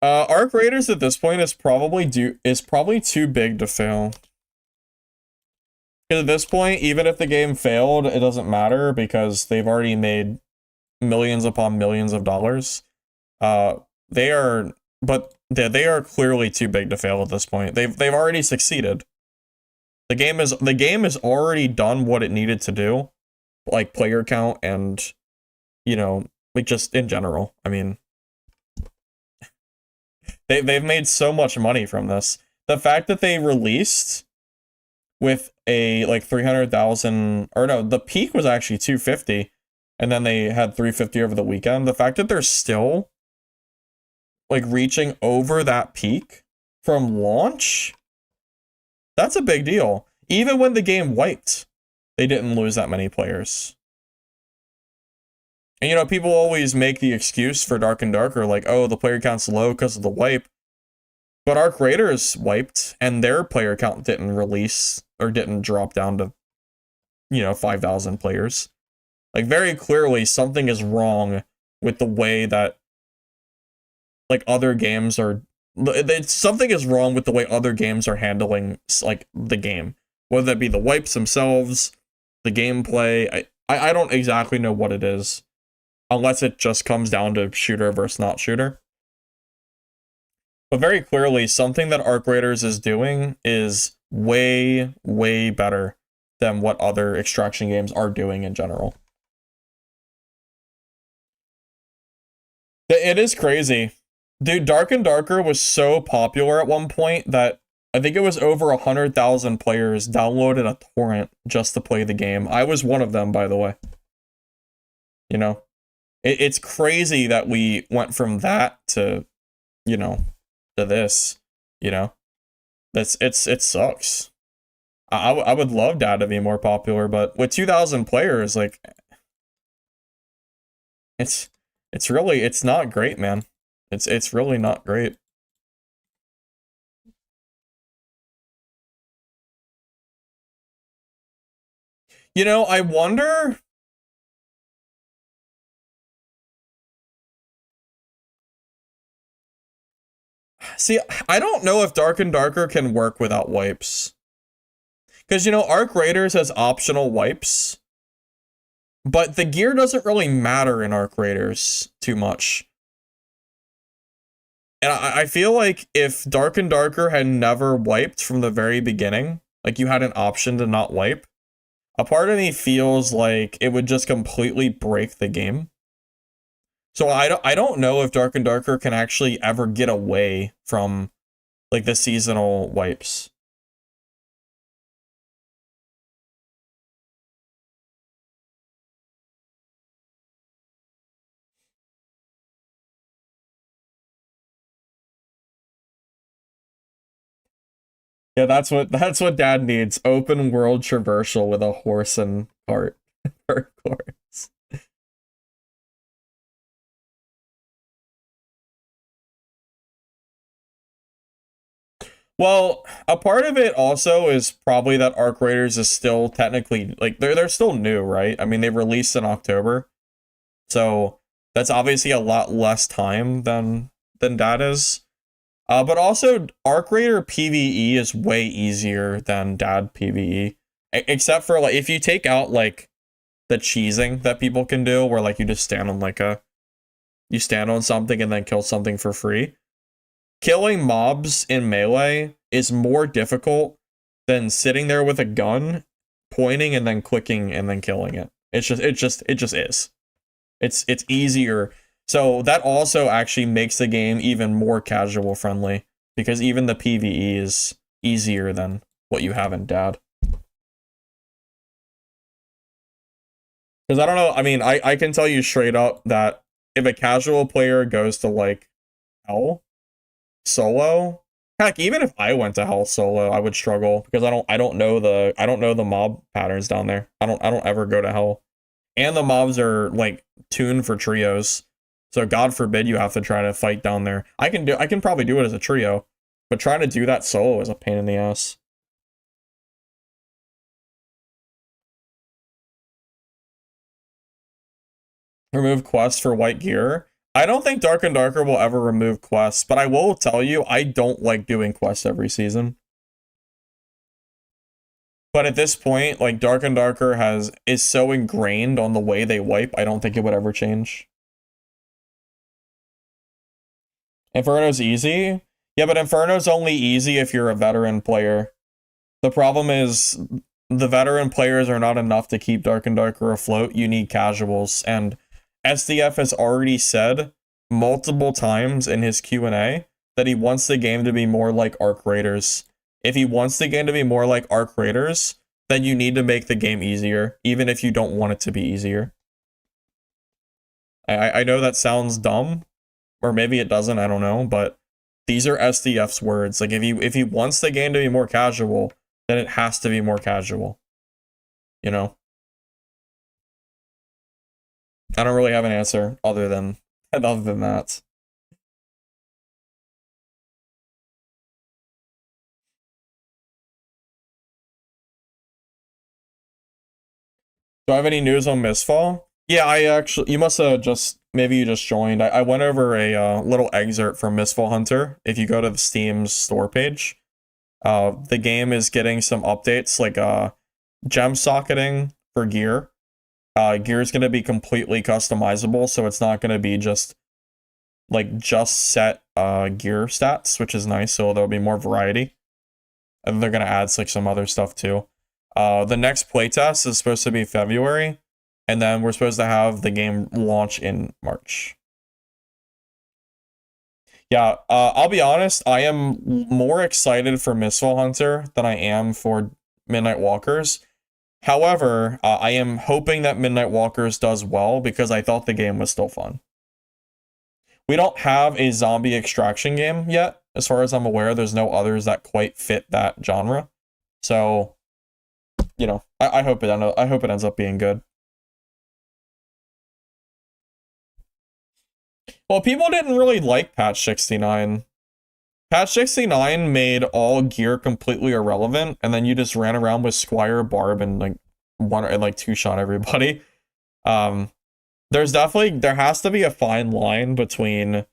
Arc Raiders at this point is probably too big to fail. Because at this point, even if the game failed, it doesn't matter because they've already made millions upon millions of dollars. They are clearly too big to fail at this point. They've already succeeded. The game has already done what it needed to do, like player count and, you know, like just in general. I mean, they've made so much money from this. The fact that they released with a like 300,000, or no, the peak was actually 250, and then they had 350 over the weekend. The fact that they're still like reaching over that peak from launch, that's a big deal. Even when the game wiped, they didn't lose that many players. And, you know, people always make the excuse for Dark and Darker, like, oh, the player count's low because of the wipe. But Arc Raiders wiped, and their player count didn't release, or didn't drop down to 5,000 players. Like, very clearly, something is wrong with the way that, like, other games are. Something is wrong with the way other games are handling, like, the game. Whether that be the wipes themselves, the gameplay. I don't exactly know what it is. Unless it just comes down to shooter versus not shooter. But very clearly, something that Arc Raiders is doing is way, way better than what other extraction games are doing in general. It is crazy. Dude, Dark and Darker was so popular at one point that I think it was over 100,000 players downloaded a torrent just to play the game. I was one of them, by the way. You know? It's crazy that we went from that to, to this, it sucks. I would love Dad to be more popular, but with 2,000 players, like, it's not great, man. It's really not great. I wonder. See, I don't know if Dark and Darker can work without wipes. Because, Arc Raiders has optional wipes. But the gear doesn't really matter in Arc Raiders too much. And I feel like if Dark and Darker had never wiped from the very beginning, like you had an option to not wipe, a part of me feels like it would just completely break the game. So I don't know if Dark and Darker can actually ever get away from, like, the seasonal wipes. Yeah, that's what Dad needs. Open world traversal with a horse and cart. Of course. Well, a part of it also is probably that Arc Raiders is still technically, like, they're still new, right? I mean, they released in October. So that's obviously a lot less time than Dad is. But also, Arc Raider PvE is way easier than Dad PvE. Except for, like, if you take out, like, the cheesing that people can do, where, like, you just stand on, like, you stand on something and then kill something for free. Killing mobs in Melee is more difficult than sitting there with a gun, pointing and then clicking and then killing it. It just is. It's easier. So that also actually makes the game even more casual friendly, because even the PvE is easier than what you have in Dad. Because I don't know, I mean, I can tell you straight up that if a casual player goes to, like, hell solo, heck, even if I went to hell solo, I would struggle because I don't know the mob patterns down there. I don't ever go to hell. And the mobs are, like, tuned for trios. So God forbid you have to try to fight down there. I can probably do it as a trio, but trying to do that solo is a pain in the ass. Remove quests for white gear. I don't think Dark and Darker will ever remove quests, but I will tell you, I don't like doing quests every season. But at this point, like, Dark and Darker is so ingrained on the way they wipe, I don't think it would ever change. Inferno's easy? Yeah, but Inferno's only easy if you're a veteran player. The problem is the veteran players are not enough to keep Dark and Darker afloat. You need casuals, and SDF has already said multiple times in his Q&A that he wants the game to be more like Arc Raiders. If he wants the game to be more like Arc Raiders, then you need to make the game easier, even if you don't want it to be easier. I know that sounds dumb, or maybe it doesn't, I don't know, but these are SDF's words. Like, if he wants the game to be more casual, then it has to be more casual. You know? I don't really have an answer other than that. Do I have any news on Mistfall? Yeah, I actually, you must have just, maybe you just joined. I went over a little excerpt from Mistfall Hunter. If you go to the Steam's store page, the game is getting some updates like gem socketing for gear. Gear is going to be completely customizable, so it's not going to be just set gear stats, which is nice, so there'll be more variety. And they're going to add like some other stuff too. The next playtest is supposed to be February, and then we're supposed to have the game launch in March. Yeah, I'll be honest, I am more excited for Mistfall Hunter than I am for Midnight Walkers. However, I am hoping that Midnight Walkers does well because I thought the game was still fun. We don't have a zombie extraction game yet. As far as I'm aware, there's no others that quite fit that genre. So, you know, I hope it ends up being good. Well, people didn't really like patch 69. Patch 69 made all gear completely irrelevant, and then you just ran around with Squire, Barb, and two-shot everybody. There has to be a fine line between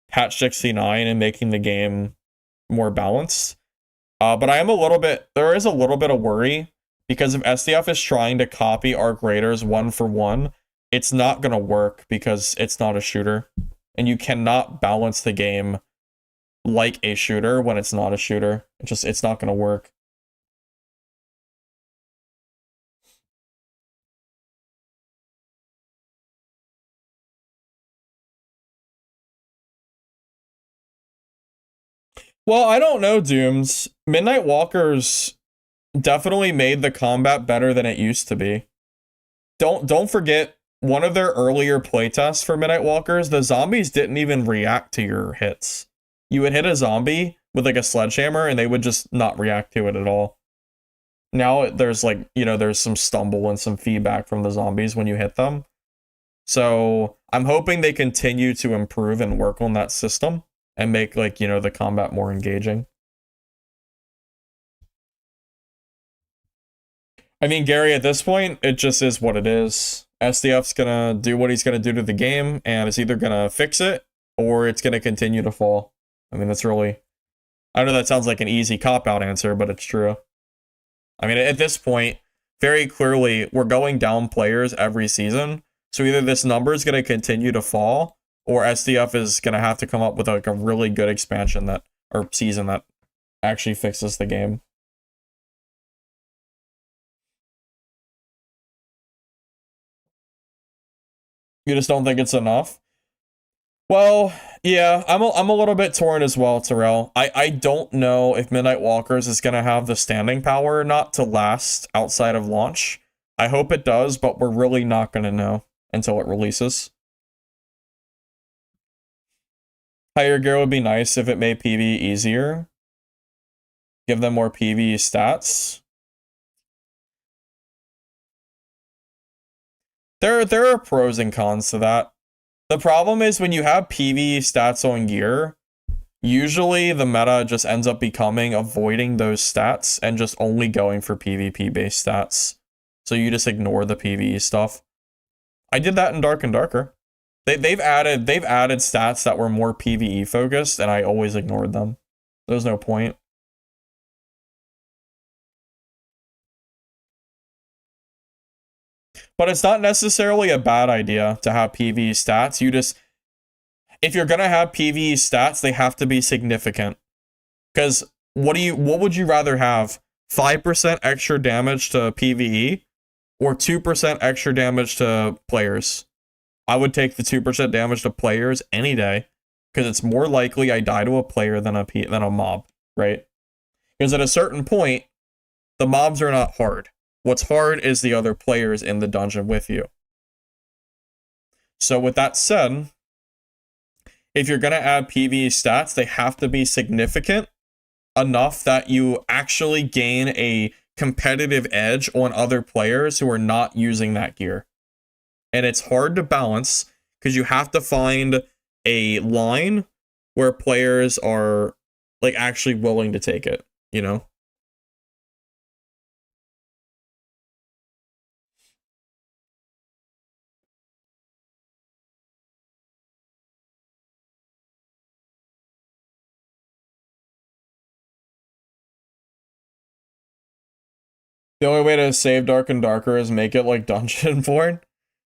patch 69 and making the game more balanced. But there is a little bit of worry, because if SDF is trying to copy Arc Raiders 1-for-1, it's not going to work because it's not a shooter. And you cannot balance the game like a shooter when it's not a shooter. It's not going to work. Well, I don't know, Dooms. Midnight Walkers definitely made the combat better than it used to be. Don't forget, one of their earlier playtests for Midnight Walkers, the zombies didn't even react to your hits. You would hit a zombie with like a sledgehammer and they would just not react to it at all. Now there's there's some stumble and some feedback from the zombies when you hit them. So I'm hoping they continue to improve and work on that system and make the combat more engaging. I mean, Gary, at this point, it just is what it is. SDF's gonna do what he's gonna do to the game, and it's either gonna fix it or it's gonna continue to fall. I mean, that's really... I know that sounds like an easy cop-out answer, but it's true. I mean, at this point, very clearly, we're going down players every season, so either this number is gonna continue to fall, or SDF is gonna have to come up with like a really good expansion or season that actually fixes the game. You just don't think it's enough? Well, yeah, I'm a little bit torn as well, Terrell. I don't know if Midnight Walkers is going to have the standing power or not to last outside of launch. I hope it does, but we're really not going to know until it releases. Higher gear would be nice if it made PvE easier. Give them more PvE stats. There are pros and cons to that. The problem is when you have PvE stats on gear, usually the meta just ends up becoming avoiding those stats and just only going for PvP based stats. So you just ignore the PvE stuff. I did that in Dark and Darker. They've added stats that were more PvE focused, and I always ignored them. There's no point. But it's not necessarily a bad idea to have PvE stats. If you're gonna have PvE stats, they have to be significant. Because what would you rather have? 5% extra damage to PvE or 2% extra damage to players? I would take the 2% damage to players any day, because it's more likely I die to a player than a mob, right? Because at a certain point, the mobs are not hard. What's hard is the other players in the dungeon with you. So with that said, if you're going to add PvE stats, they have to be significant enough that you actually gain a competitive edge on other players who are not using that gear. And it's hard to balance because you have to find a line where players are like actually willing to take it, you know? The only way to save Dark and Darker is make it like Dungeonborn.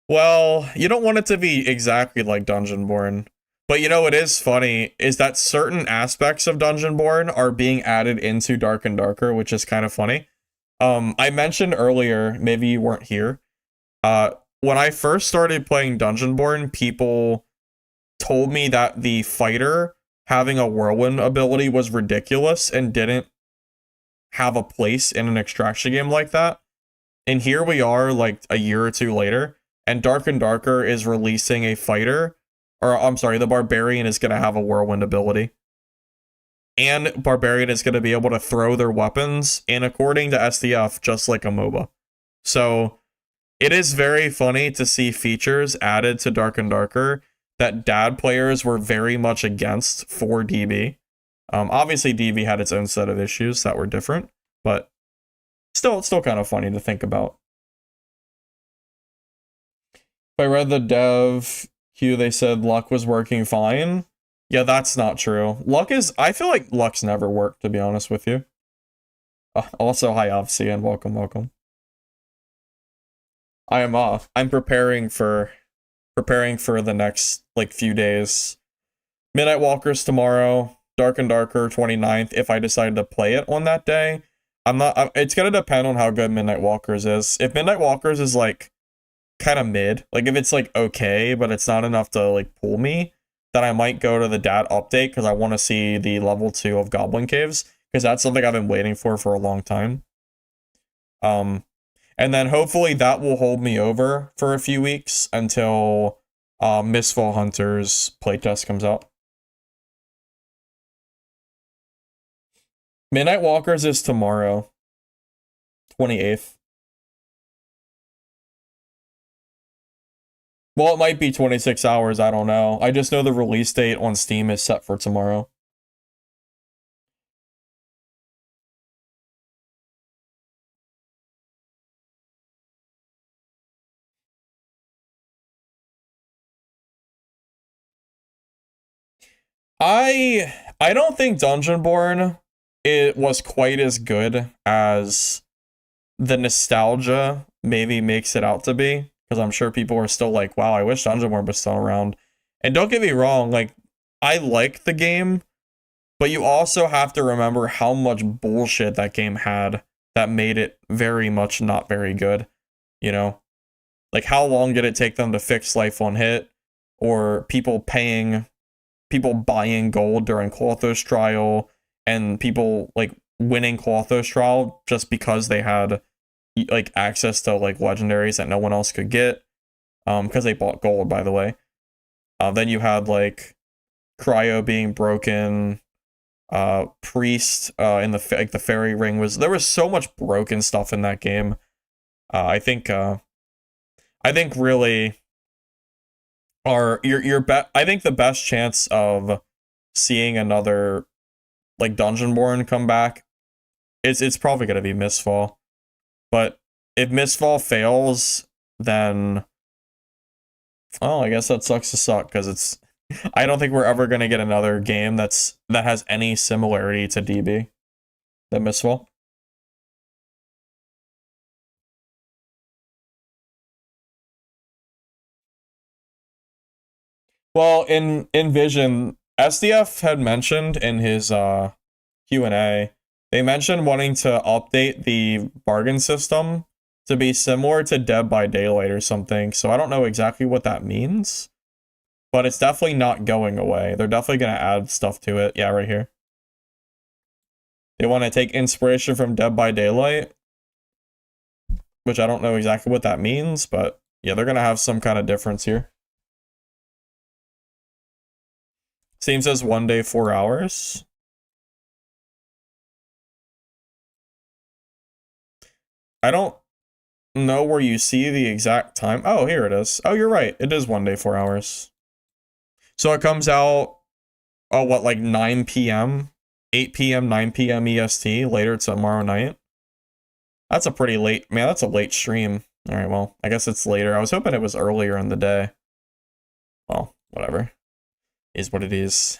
Well, you don't want it to be exactly like Dungeonborn. But you know what is funny is that certain aspects of Dungeonborn are being added into Dark and Darker, which is kind of funny. I mentioned earlier, maybe you weren't here. When I first started playing Dungeonborn, people told me that the fighter having a whirlwind ability was ridiculous and didn't have a place in an extraction game like that. And here we are, like a year or two later, and Dark and Darker is releasing a fighter, or I'm sorry, the Barbarian is going to have a whirlwind ability. And Barbarian is going to be able to throw their weapons, and according to SDF, just like a MOBA. So it is very funny to see features added to Dark and Darker that dad players were very much against for DB. Obviously, DB had its own set of issues that were different, but still, it's still kind of funny to think about. If I read the dev queue, they said luck was working fine. Yeah, that's not true. I feel like luck's never worked, to be honest with you. Also, hi, Obsidian, welcome, welcome. I am off. I'm preparing for the next, like, few days. Midnight Walkers tomorrow, Dark and Darker 29th, if I decide to play it on that day. It's gonna depend on how good Midnight Walkers is. If Midnight Walkers is, like, kind of mid, like, if it's, like, okay, but it's not enough to, like, pull me, then I might go to the DAT update, because I want to see the level 2 of Goblin Caves, because that's something I've been waiting for a long time. And then hopefully that will hold me over for a few weeks until Mistfall Hunters playtest comes out. Midnight Walkers is tomorrow, 28th. Well, it might be 26 hours, I don't know. I just know the release date on Steam is set for tomorrow. I don't think Dungeonborn it was quite as good as the nostalgia maybe makes it out to be, because I'm sure people are still like, wow, I wish Dungeonborn was still around. And don't get me wrong, like, I like the game, but you also have to remember how much bullshit that game had that made it very much not very good, you know? Like, how long did it take them to fix Life on Hit, or people buying gold during Klothos Trial, and people, like, winning Klothos Trial just because they had, like, access to, like, legendaries that no one else could get, because they bought gold, by the way. Then you had, like, Cryo being broken, Priest, in the fairy ring there was so much broken stuff in that game. I think really I think the best chance of seeing another, like, Dungeonborn come back, it's probably gonna be Mistfall. But if Mistfall fails, then, oh, I guess that sucks to suck, because I don't think we're ever gonna get another game that has any similarity to DB than Mistfall. Well, in Vision, SDF had mentioned in his Q&A, they mentioned wanting to update the bargain system to be similar to Dead by Daylight or something. So I don't know exactly what that means, but it's definitely not going away. They're definitely going to add stuff to it. Yeah, right here. They want to take inspiration from Dead by Daylight, which I don't know exactly what that means, but yeah, they're going to have some kind of difference here. Steam says 1 day, 4 hours. I don't know where you see the exact time. Oh, here it is. Oh, you're right. It is 1 day, 4 hours. So it comes out, oh, what, like 9 p.m., 8 p.m., 9 p.m. EST later tomorrow night? That's a pretty late, man, that's a late stream. All right, well, I guess it's later. I was hoping it was earlier in the day. Well, whatever. Is what it is.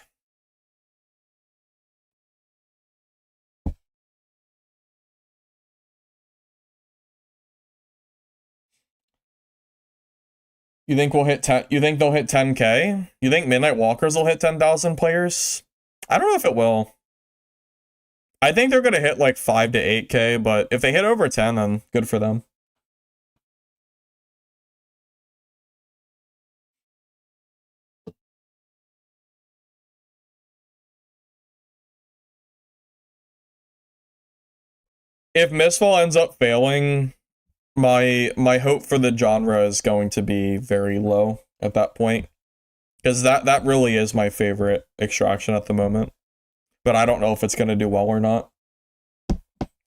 You think we'll hit 10? You think they'll hit 10K? You think Midnight Walkers will hit 10,000 players? I don't know if it will. I think they're gonna hit like 5 to 8K, but if they hit over 10, then good for them. If Mistfall ends up failing, my hope for the genre is going to be very low at that point, because that really is my favorite extraction at the moment, but I don't know if it's going to do well or not.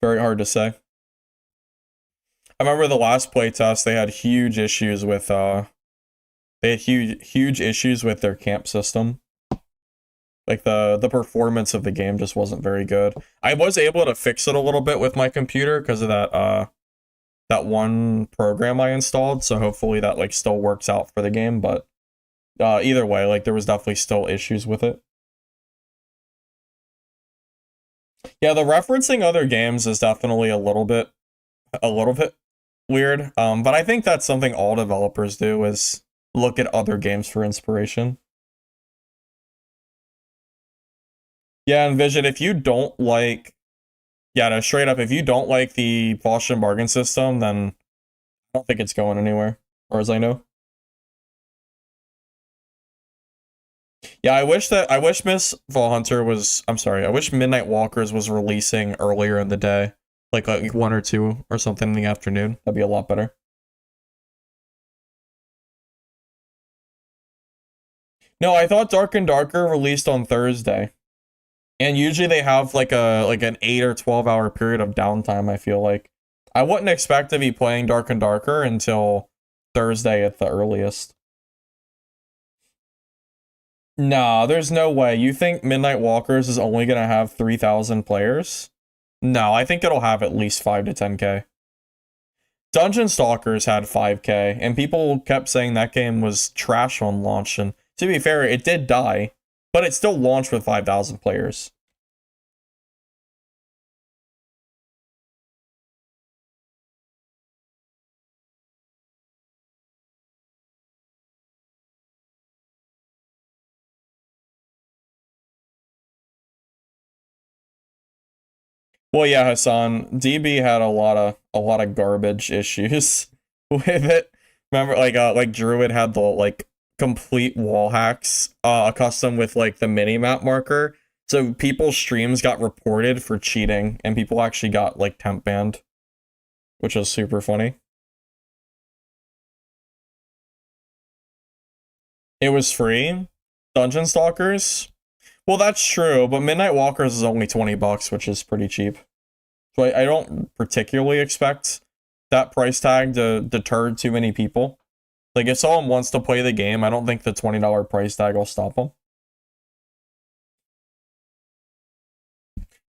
Very hard to say. I remember the last playtest, they had huge issues with huge issues with their camp system. Like the performance of the game just wasn't very good. I was able to fix it a little bit with my computer because of that one program I installed, so hopefully that like still works out for the game, but either way, like there was definitely still issues with it. Yeah, the referencing other games is definitely a little bit weird. But I think that's something all developers do, is look at other games for inspiration. Yeah, Envision, if you don't like, yeah, no, straight up, if you don't like the Boston bargain system, then I don't think it's going anywhere, or as I know. Yeah, I wish Mistfall Hunter was, I'm sorry, I wish Midnight Walkers was releasing earlier in the day, like 1 or 2 or something in the afternoon. That'd be a lot better. No, I thought Dark and Darker released on Thursday. And usually they have like an 8 or 12 hour period of downtime, I feel like. I wouldn't expect to be playing Dark and Darker until Thursday at the earliest. Nah, there's no way. You think Midnight Walkers is only gonna have 3,000 players? No, I think it'll have at least 5 to 10K. Dungeon Stalkers had 5K, and people kept saying that game was trash on launch, and to be fair, it did die, but it still launched with 5,000 players. Well, yeah, Hassan, DB had a lot of garbage issues with it. Remember, like Druid had the like complete wall hacks, custom with like the mini map marker. So people's streams got reported for cheating, and people actually got like temp banned, which was super funny. It was free. Dungeon Stalkers. Well, that's true, but Midnight Walkers is only $20, which is pretty cheap. So I don't particularly expect that price tag to deter too many people. Like, if someone wants to play the game, I don't think the $20 price tag will stop them.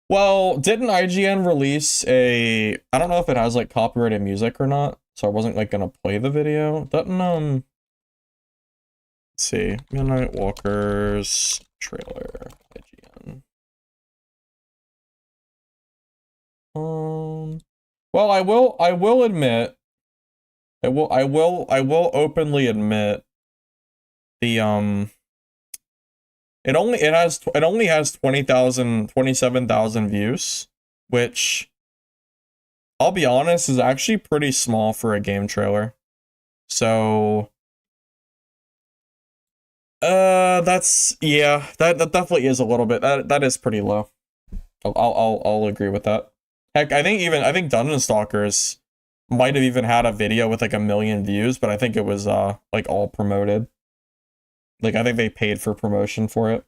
Well, didn't IGN release a... I don't know if it has, like, copyrighted music or not, so I wasn't, like, gonna play the video. Doesn't, let's see. Midnight Walkers trailer. IGN. Well, I will admit, I will openly admit the it only has 20,000 27,000 views, which I'll be honest is actually pretty small for a game trailer. So that's, yeah, that definitely is a little bit, that is pretty low. I'll agree with that. Heck, I think Dungeon Stalkers might have even had a video with like 1 million views, but I think it was like all promoted. Like, I think they paid for promotion for it.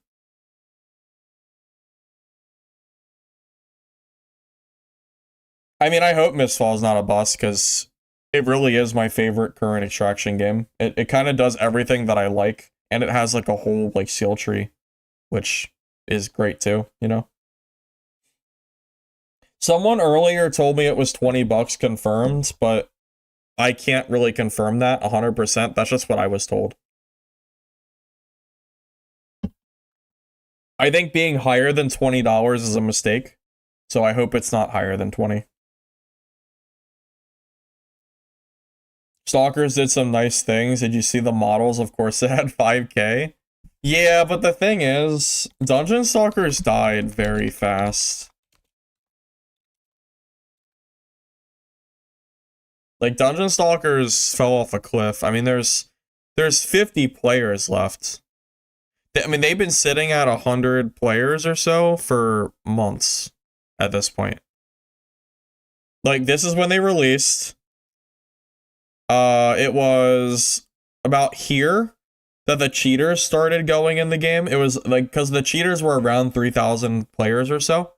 I mean, I hope Mistfall is not a bust, because it really is my favorite current extraction game. It kind of does everything that I like, and it has like a whole like seal tree, which is great too, you know? Someone earlier told me it was $20 confirmed, but I can't really confirm that 100%. That's just what I was told. I think being higher than $20 is a mistake, so I hope it's not higher than 20. Stalkers did some nice things. Did you see the models? Of course, it had 5K. Yeah, but the thing is, Dungeon Stalkers died very fast. Like, Dungeon Stalkers fell off a cliff. I mean, there's 50 players left. I mean, they've been sitting at 100 players or so for months at this point. Like, this is when they released. It was about here that the cheaters started going in the game. It was like, because the cheaters were around 3,000 players or so.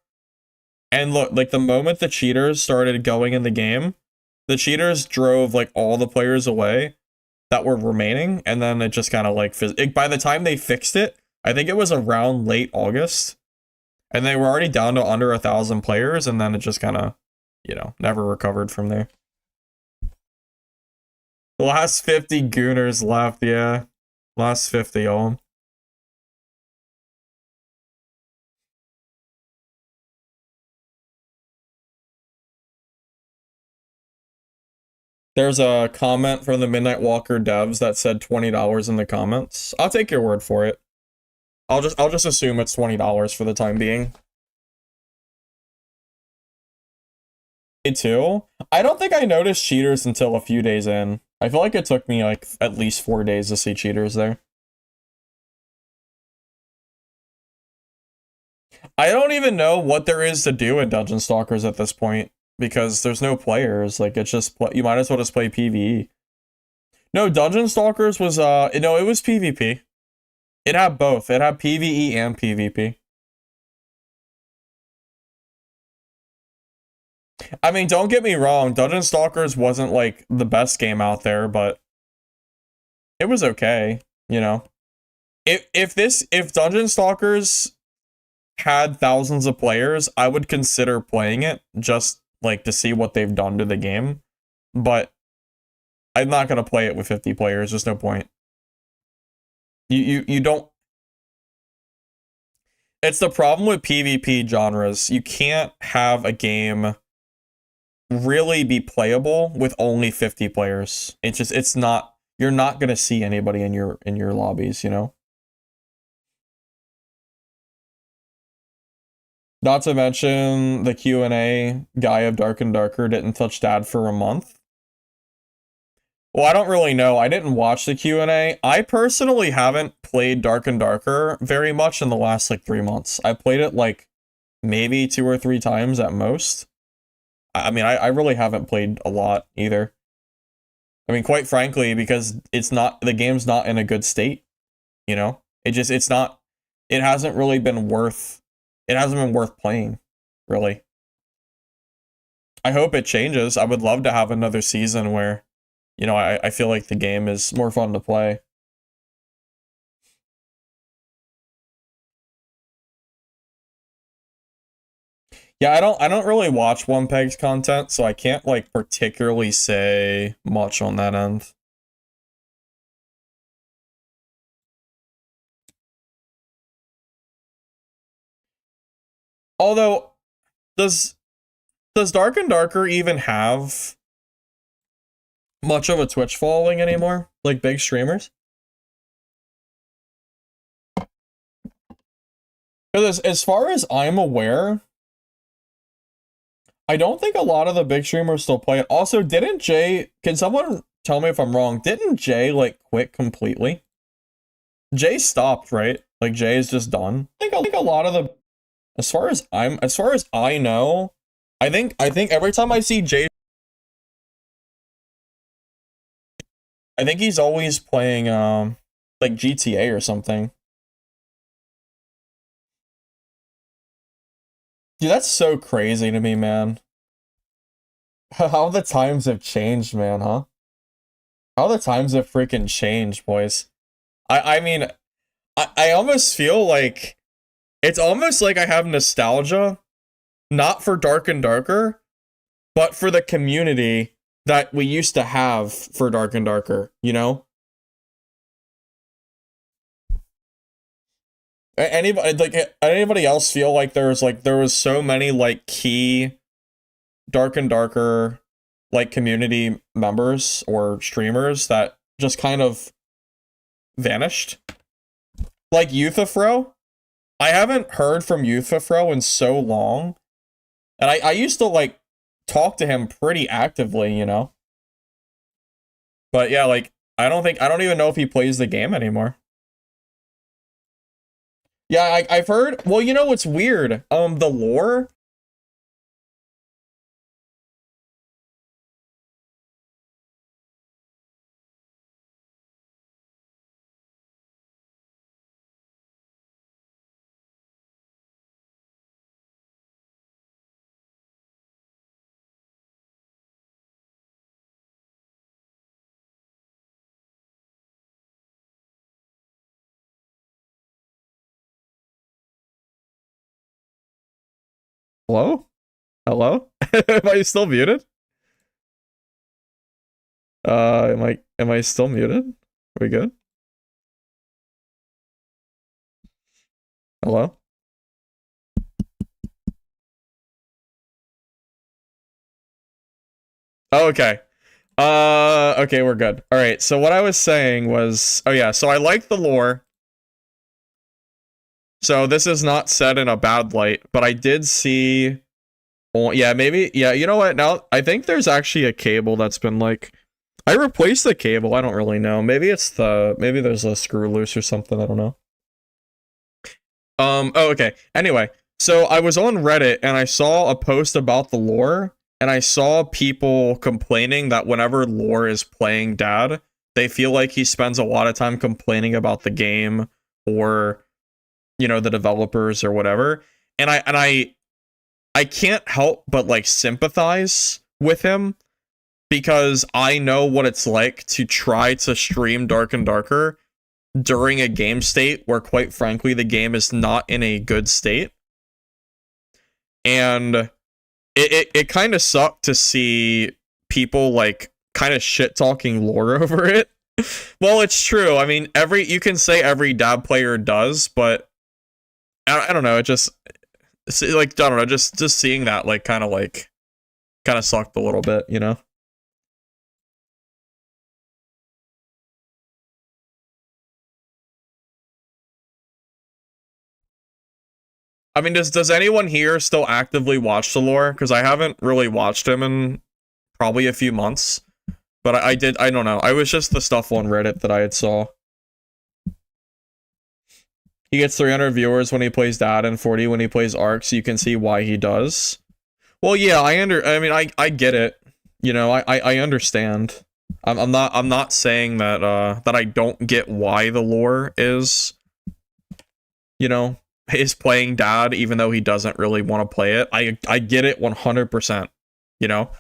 And look, like, the moment the cheaters started going in the game, the cheaters drove like all the players away that were remaining, and then it just kind of like by the time they fixed it, I think it was around late August, and they were already down to under 1,000 players, and then it just kind of, you know, never recovered from there. The last 50 gooners left, yeah. Last 50 all. There's a comment from the Midnight Walker devs that said $20 in the comments. I'll take your word for it. I'll just assume it's $20 for the time being. Me too. I don't think I noticed cheaters until a few days in. I feel like it took me like at least 4 days to see cheaters there. I don't even know what there is to do in Dungeon Stalkers at this point, because there's no players. Like, it's just, you might as well just play PvE. No, Dungeon Stalkers was, no, it was PvP. It had both. It had PvE and PvP. I mean, don't get me wrong, Dungeon Stalkers wasn't, like, the best game out there, but it was okay, you know? If Dungeon Stalkers had thousands of players, I would consider playing it just like to see what they've done to the game. But I'm not gonna play it with 50 players. There's no point. You don't. It's the problem with PvP genres. You can't have a game really be playable with only 50 players. It's not. You're not gonna see anybody in your lobbies, you know? Not to mention, the Q&A guy of Dark and Darker didn't touch dad for a month. Well, I don't really know. I didn't watch the Q&A. I personally haven't played Dark and Darker very much in the last, like, 3 months. I played it, like, maybe 2 or 3 times at most. I mean, I really haven't played a lot either. I mean, quite frankly, because the game's not in a good state, you know? It hasn't really been worth, it hasn't been worth playing, really. I hope it changes. I would love to have another season where, you know, I feel like the game is more fun to play. Yeah, I don't really watch One-Peg's content, so I can't, like, particularly say much on that end. Although, does Dark and Darker even have much of a Twitch following anymore? Like, big streamers? Because as far as I'm aware, I don't think a lot of the big streamers still play it. Also, didn't Jay, can someone tell me if I'm wrong, didn't Jay, like, quit completely? Jay stopped, right? Like, Jay is just done. I think a lot of the, as far as I know, I think every time I see Jay, I think he's always playing, like, GTA or something. Dude, that's so crazy to me, man. How the times have changed, man, huh? How the times have freaking changed, boys. I mean, I almost feel like it's almost like I have nostalgia, not for Dark and Darker, but for the community that we used to have for Dark and Darker, you know? Anybody else feel like there was so many like key Dark and Darker like community members or streamers that just kind of vanished. Like Youthafro. I haven't heard from Youthafro in so long. And I used to like talk to him pretty actively, you know? But yeah, like I don't even know if he plays the game anymore. Yeah, I've heard, well, you know what's weird? The lore. Hello? Hello? Am I still muted? Am I still muted? Are we good? Hello? Oh, okay. Okay, we're good. All right. So what I was saying was, oh yeah, so I like the lore. So this is not set in a bad light, but I did see, well, yeah, maybe, yeah, you know what? Now I think there's actually a cable that's been like, I replaced the cable. I don't really know. Maybe maybe there's a screw loose or something. I don't know. Oh, okay. Anyway, so I was on Reddit and I saw a post about the lore, and I saw people complaining that whenever lore is playing dad, they feel like he spends a lot of time complaining about the game or, you know, the developers or whatever. And I can't help but like sympathize with him, because I know what it's like to try to stream Dark and Darker during a game state where, quite frankly, the game is not in a good state. And it kind of sucked to see people like kind of shit talking lore over it. Well, it's true. I mean, you can say every dab player does, but I don't know. It just, like, I don't know. Just seeing that like kind of sucked a little bit, you know. I mean, does anyone here still actively watch the lore? Because I haven't really watched him in probably a few months. But I don't know. I was just the stuff on Reddit that I had saw. He gets 300 viewers when he plays Dad and 40 when he plays Ark, so you can see why he does. Well, yeah, I mean, I get it. You know, I understand. I'm not saying that that I don't get why the lore is, you know, is playing Dad even though he doesn't really want to play it. I get it 100%, you know?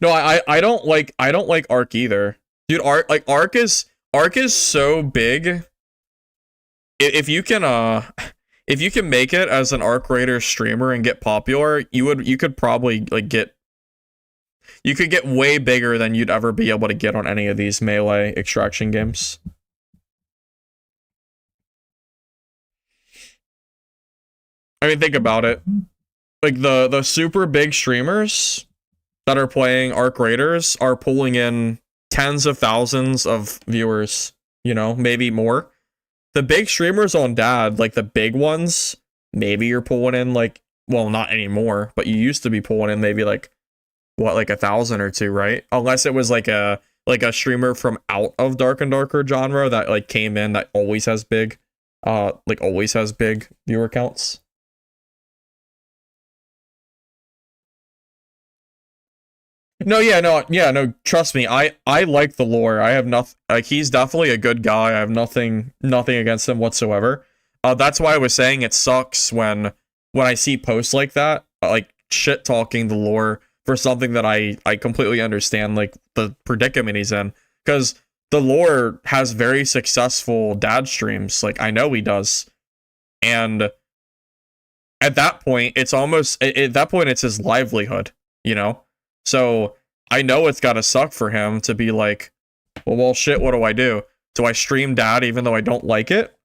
No, I don't like Ark either. Dude, Ark is so big. If you can if you can make it as an Arc Raider streamer and get popular, you could probably like you could get way bigger than you'd ever be able to get on any of these melee extraction games. I mean, think about it. Like the super big streamers that are playing Arc Raiders are pulling in tens of thousands of viewers, you know, maybe more. The big streamers on Dad, like the big ones, maybe you're pulling in like, well, not anymore, but you used to be pulling in maybe like, what, like 1,000 or two, right? Unless it was like a streamer from out of Dark and Darker genre that like came in that always has big viewer counts. No, trust me, I like the lore. I have nothing, like, he's definitely a good guy. I have nothing against him whatsoever. That's why I was saying it sucks when I see posts like that, like shit talking the lore for something that I completely understand, like the predicament he's in, because the lore has very successful dad streams. Like, I know he does, and at that point, it's almost at that point it's his livelihood, you know. So I know it's gotta suck for him to be like, well, shit, what do I do? Do I stream Dad even though I don't like it?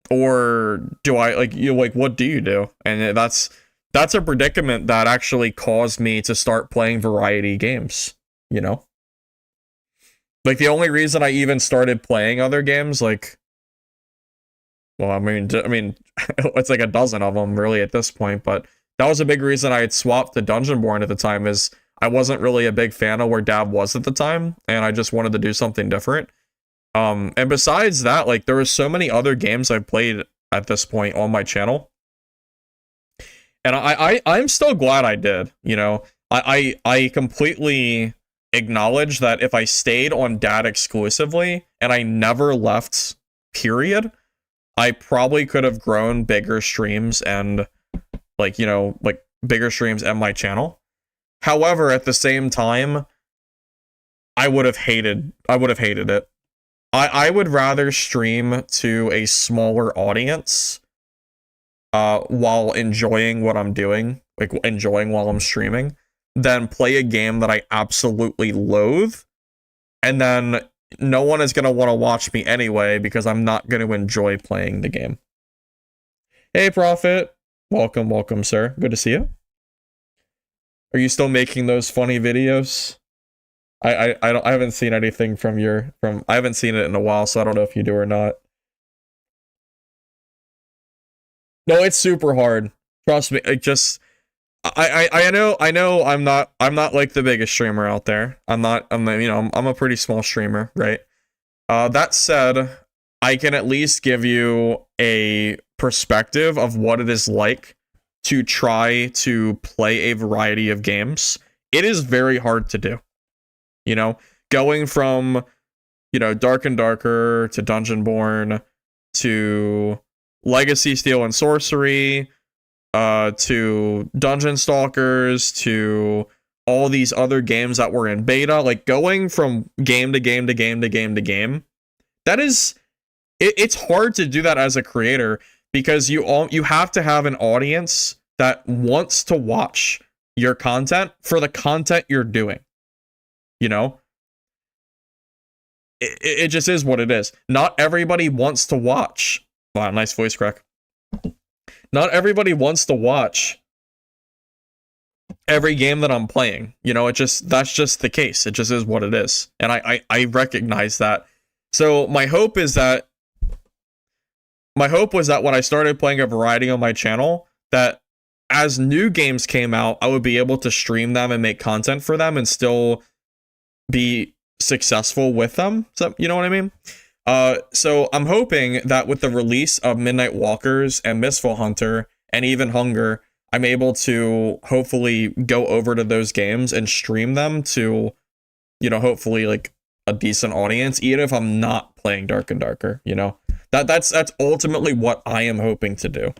or do I like you like what do you do? And that's a predicament that actually caused me to start playing variety games, you know? Like the only reason I even started playing other games, like, well, I mean, it's like a dozen of them really at this point, but that was a big reason I had swapped to Dungeonborn at the time, is I wasn't really a big fan of where Dab was at the time, and I just wanted to do something different. And besides that, like, there were so many other games I've played at this point on my channel, and I'm still glad I did, you know? I completely acknowledge that if I stayed on Dad exclusively, and I never left, period, I probably could have grown bigger streams and, like, you know, like, bigger streams and my channel. However, at the same time, I would have hated it. I would rather stream to a smaller audience while enjoying what I'm doing, like enjoying while I'm streaming, than play a game that I absolutely loathe, and then no one is going to want to watch me anyway because I'm not going to enjoy playing the game. Hey, Prophet. Welcome, sir. Good to see you. Are you still making those funny videos? I haven't seen anything from I haven't seen it in a while, so I don't know if you do or not. No, it's super hard. Trust me. It just I know I'm not like the biggest streamer out there. I'm a pretty small streamer, right? That said, I can at least give you a perspective of what it is like to try to play a variety of games. It is very hard to do. You know, going from, you know, Dark and Darker to Dungeonborn to Legacy Steel and Sorcery, to Dungeon Stalkers, to all these other games that were in beta, like going from game to game to game to game to game, that is, it's hard to do that as a creator, because you have to have an audience that wants to watch your content for the content you're doing. You know, it just is what it is. Not everybody wants to watch. Wow, nice voice crack. Not everybody wants to watch every game that I'm playing. You know, that's just the case. It just is what it is. And I recognize that. So my hope was that when I started playing a variety on my channel, that as new games came out, I would be able to stream them and make content for them and still be successful with them. So, you know what I mean? So I'm hoping that with the release of Midnight Walkers and Mistfall Hunter and even Hunger, I'm able to hopefully go over to those games and stream them to, you know, hopefully like a decent audience, even if I'm not playing Dark and Darker, you know? That's ultimately what I am hoping to do.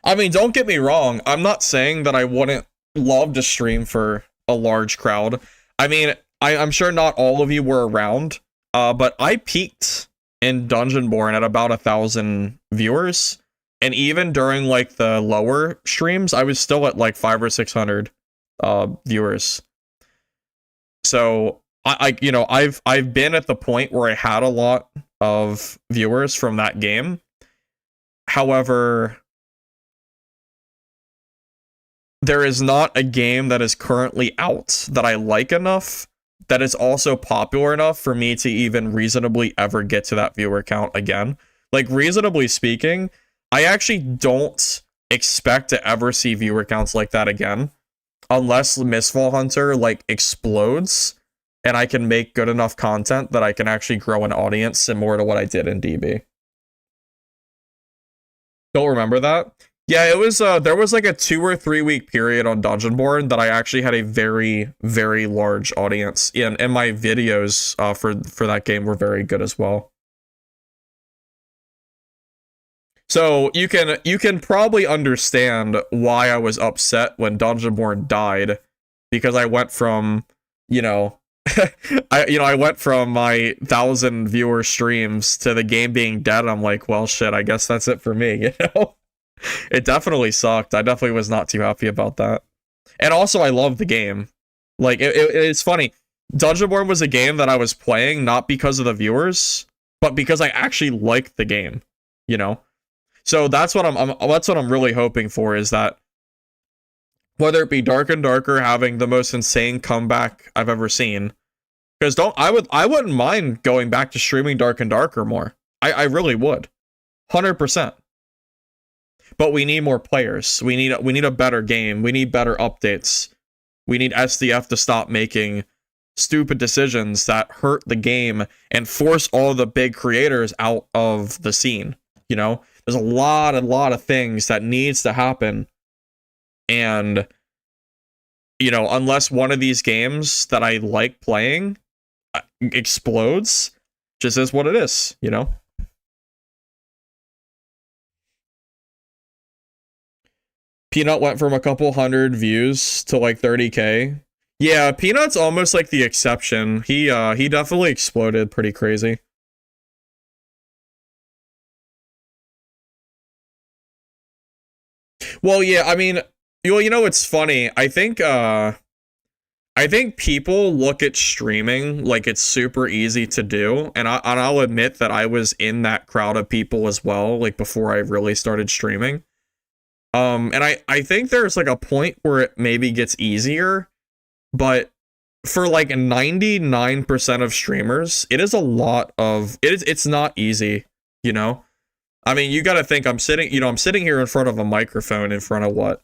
I mean, don't get me wrong. I'm not saying that I wouldn't love to stream for a large crowd. I mean, I'm sure not all of you were around, but I peaked in Dungeonborn at about 1,000 viewers, and even during like the lower streams, I was still at like 500 or 600 viewers. So you know, I've been at the point where I had a lot of viewers from that game. However, there is not a game that is currently out that I like enough that is also popular enough for me to even reasonably ever get to that viewer count again. Like, reasonably speaking, I actually don't expect to ever see viewer counts like that again, unless Mistfall Hunter, like, explodes, and I can make good enough content that I can actually grow an audience similar to what I did in DB. Don't remember that? Yeah, it was, there was like a 2 or 3 week period on Dungeonborn that I actually had a very, very large audience, and my videos for that game were very good as well. So you can probably understand why I was upset when Dungeonborn died, because I went from, you know, I went from my 1,000 viewer streams to the game being dead. I'm like, well, shit, I guess that's it for me, you know? It definitely sucked. I definitely was not too happy about that. And also, I love the game. Like it's funny. Dungeonborn was a game that I was playing not because of the viewers, but because I actually liked the game, you know? So that's what I'm really hoping for, is that whether it be Dark and Darker having the most insane comeback I've ever seen, because I wouldn't mind going back to streaming Dark and Darker more. I really would. 100%. But we need more players. We need a better game. We need better updates. We need SDF to stop making stupid decisions that hurt the game and force all the big creators out of the scene. You know, there's a lot of things that needs to happen. And, you know, unless one of these games that I like playing explodes, just is what it is, you know? Peanut went from a couple hundred views to like 30K. Yeah, Peanut's almost like the exception. He definitely exploded pretty crazy. Well, yeah, I mean, you know, it's funny. I think people look at streaming like it's super easy to do, and I'll admit that I was in that crowd of people as well, like before I really started streaming. And I think there's like a point where it maybe gets easier, but for like 99% of streamers, it is a lot of it's not easy, you know? I mean, you got to think I'm sitting here in front of a microphone in front of what?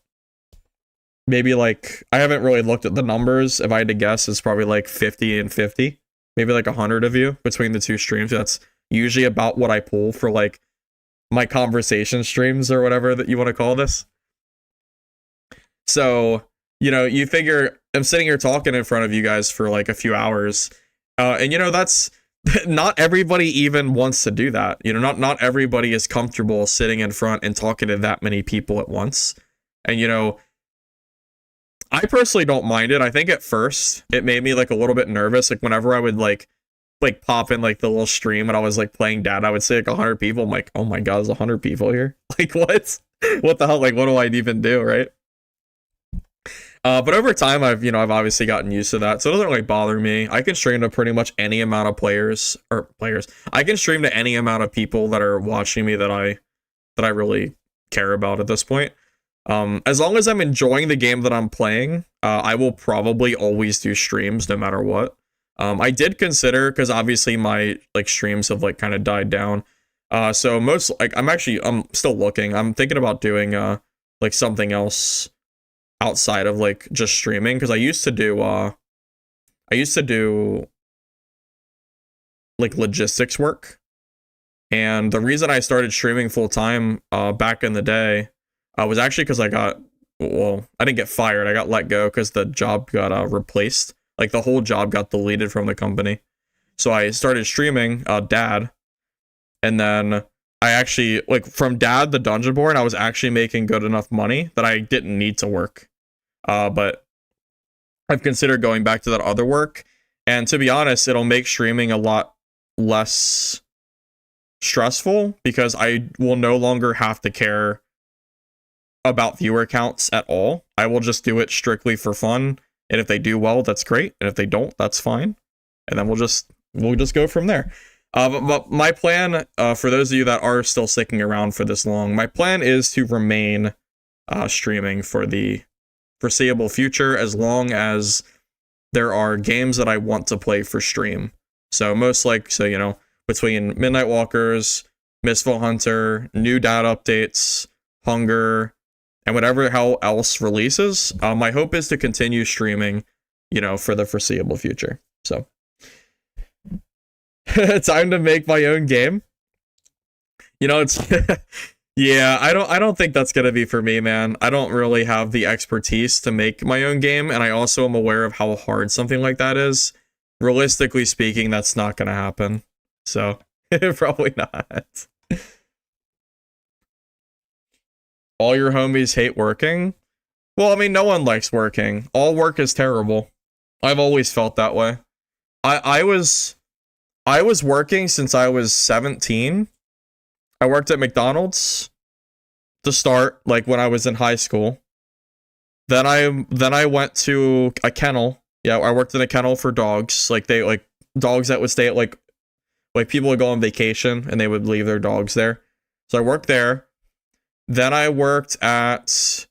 Maybe like, I haven't really looked at the numbers. If I had to guess, it's probably like 50 and 50, maybe like 100 of you between the two streams. That's usually about what I pull for like my conversation streams or whatever that you want to call this. So, you know, you figure I'm sitting here talking in front of you guys for like a few hours. And you know, that's not everybody even wants to do that. You know, not everybody is comfortable sitting in front and talking to that many people at once. And you know, I personally don't mind it. I think at first it made me like a little bit nervous. Like whenever I would like pop in like the little stream and I was like playing Dad, I would say like 100 people. I'm like, oh my god, there's 100 people here. Like what? What the hell? Like what do I even do, right? But over time, I've obviously gotten used to that, so it doesn't really bother me. I can stream to pretty much any amount of players. I can stream to any amount of people that are watching me that I really care about at this point. As long as I'm enjoying the game that I'm playing, I will probably always do streams no matter what. I did consider, because obviously my like streams have like kind of died down. So most like I'm still looking. I'm thinking about doing like something else outside of like just streaming, because I used to do like logistics work, and the reason I started streaming full time back in the day was actually because I didn't get fired, I got let go because the job got replaced. Like the whole job got deleted from the company. So I started streaming Dad, and then I actually, like, from Dad the Dungeonborn, I was actually making good enough money that I didn't need to work. But I've considered going back to that other work, and to be honest, it'll make streaming a lot less stressful because I will no longer have to care about viewer counts at all. I will just do it strictly for fun, and if they do well, that's great, and if they don't, that's fine, and then we'll just go from there. But my plan, for those of you that are still sticking around for this long, my plan is to remain streaming for the foreseeable future, as long as there are games that I want to play for stream. So you know, between Midnight Walkers, Mistfall Hunter, new Dad updates, Hunger, and whatever hell else releases, my hope is to continue streaming, you know, for the foreseeable future. So time to make my own game. You know, it's yeah, I don't think that's gonna be for me, man. I don't really have the expertise to make my own game, and I also am aware of how hard something like that is. Realistically speaking, that's not gonna happen. So probably not. All your homies hate working? Well, I mean, no one likes working. All work is terrible. I've always felt that way. I was working since I was 17. I worked at McDonald's to start, like when I was in high school. Then I went to a kennel Yeah, I worked in a kennel for dogs. Like dogs that would stay at like people would go on vacation and they would leave their dogs there. So I worked there. Then I worked at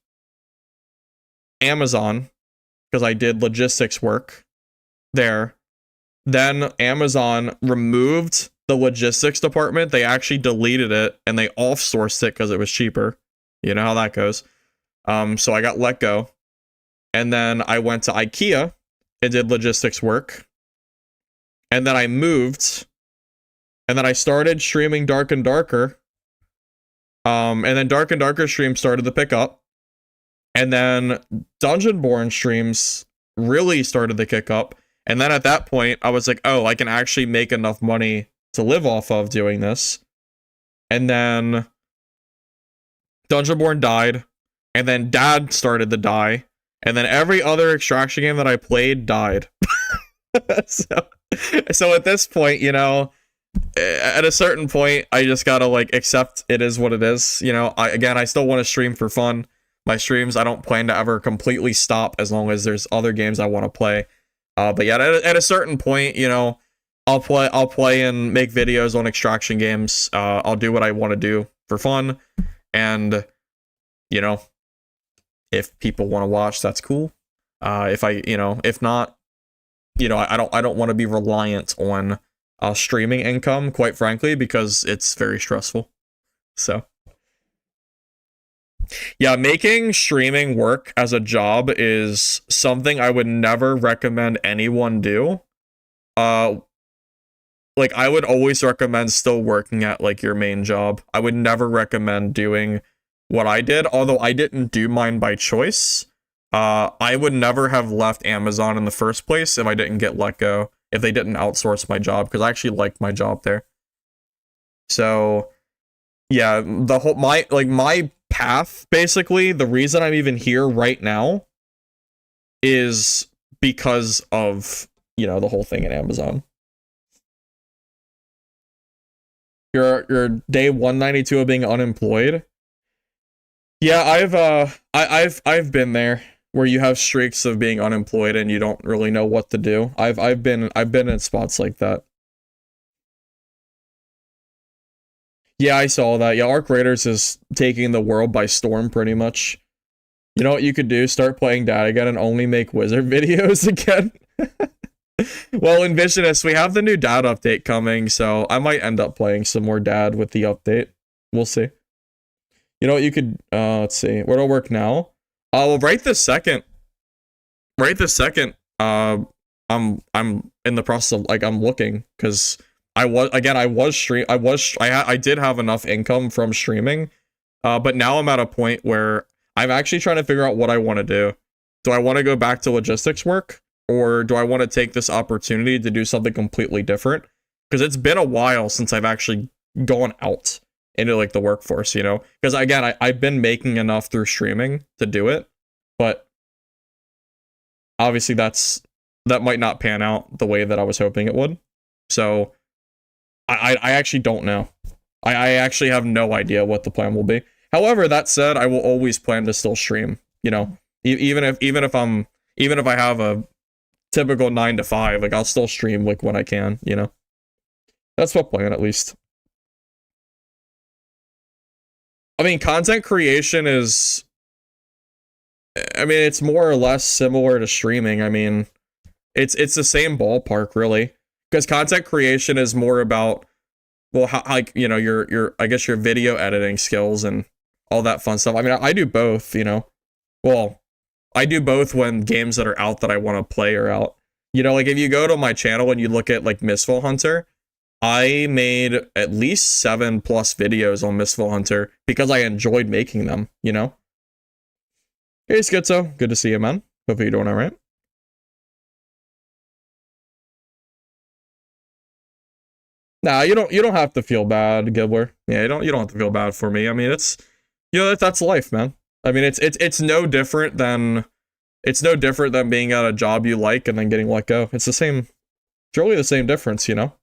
Amazon because I did logistics work there. Then Amazon removed the logistics department. They actually deleted it and they off-sourced it because it was cheaper. You know how that goes. So I got let go. And then I went to IKEA and did logistics work. And then I moved. And then I started streaming Dark and Darker. And then Dark and Darker streams started to pick up. And then Dungeonborn streams really started to kick up. And then at that point, I was like, oh, I can actually make enough money to live off of doing this. And then Dungeonborn died. And then Dad started to die. And then every other extraction game that I played died. So at this point, you know, at a certain point, I just gotta like accept it is what it is. You know, I still want to stream for fun. My streams, I don't plan to ever completely stop as long as there's other games I want to play. But yeah, at a certain point, you know, I'll play and make videos on extraction games. I'll do what I want to do for fun, and you know, if people want to watch, that's cool. If not, you know, I don't want to be reliant on streaming income, quite frankly, because it's very stressful. So yeah, making streaming work as a job is something I would never recommend anyone do. Like I would always recommend still working at like your main job. I would never recommend doing what I did, although I didn't do mine by choice. I would never have left Amazon in the first place if I didn't get let go, if they didn't outsource my job, because I actually liked my job there. So yeah, my path, basically, the reason I'm even here right now is because of, you know, the whole thing at Amazon. Your day 192 of being unemployed. Yeah, I've been there where you have streaks of being unemployed and you don't really know what to do. I've been in spots like that. Yeah, I saw that. Yeah, Arc Raiders is taking the world by storm pretty much. You know what you could do? Start playing Dad again and only make wizard videos again. Well, Envisionist, we have the new Dad update coming, so I might end up playing some more Dad with the update. We'll see. You know what you could, let's see, where do I work now? Well, right this second, I'm in the process of, like, I'm looking, because I did have enough income from streaming, but now I'm at a point where I'm actually trying to figure out what I want to do. Do I want to go back to logistics work, or do I want to take this opportunity to do something completely different? Because it's been a while since I've actually gone out into like the workforce, you know? Because again, I've been making enough through streaming to do it, but obviously that might not pan out the way that I was hoping it would. So I actually don't know. I actually have no idea what the plan will be. However, that said, I will always plan to still stream, you know? Even if I have a typical 9 to 5, like I'll still stream like when I can, you know? That's my plan, at least. I mean, content creation is, I mean, it's more or less similar to streaming. I mean, it's the same ballpark, really, because content creation is more about, well, how, like, you know, your I guess your video editing skills and all that fun stuff. I mean, I do both, you know. Well, I do both when games that are out that I want to play are out. You know, like if you go to my channel and you look at like Mistfall Hunter, I made at least 7+ videos on Mistfall Hunter because I enjoyed making them, you know? Hey, Schizo. Good to see you, man. Hope you're doing all right. Nah, you don't have to feel bad, Gibbler. Yeah, you don't have to feel bad for me. I mean, it's, you know, that's life, man. I mean, it's no different than being at a job you like and then getting let go. It's the same. It's really the same difference, you know?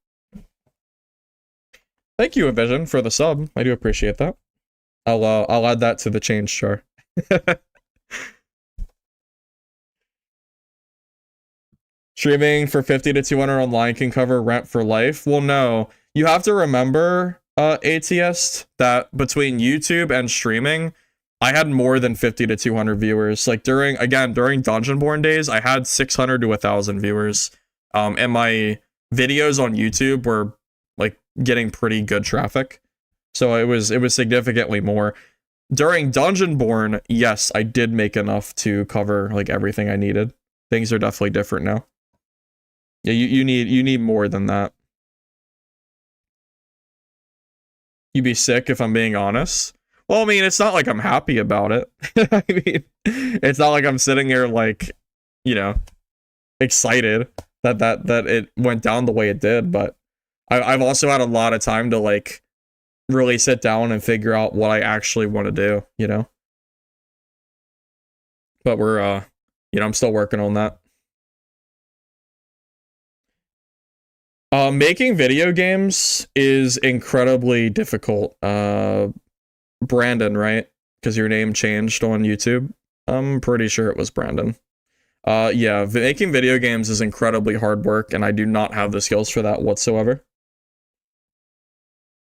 Thank you, Envision, for the sub. I do appreciate that. I'll add that to the change char. Streaming for 50 to 200 online can cover rent for life. Well, no. You have to remember, ATS, that between YouTube and streaming, I had more than 50 to 200 viewers. Like during Dungeonborn days, I had 600 to 1,000 viewers. And my videos on YouTube were like getting pretty good traffic. So it was significantly more. During Dungeonborn, yes, I did make enough to cover like everything I needed. Things are definitely different now. Yeah, you need more than that. You'd be sick if I'm being honest. Well, I mean, it's not like I'm happy about it. I mean, it's not like I'm sitting here like, you know, excited that it went down the way it did, but I've also had a lot of time to like really sit down and figure out what I actually want to do, you know? But we're you know, I'm still working on that. Making video games is incredibly difficult. Brandon, right? Because your name changed on YouTube. I'm pretty sure it was Brandon. Yeah, making video games is incredibly hard work, and I do not have the skills for that whatsoever.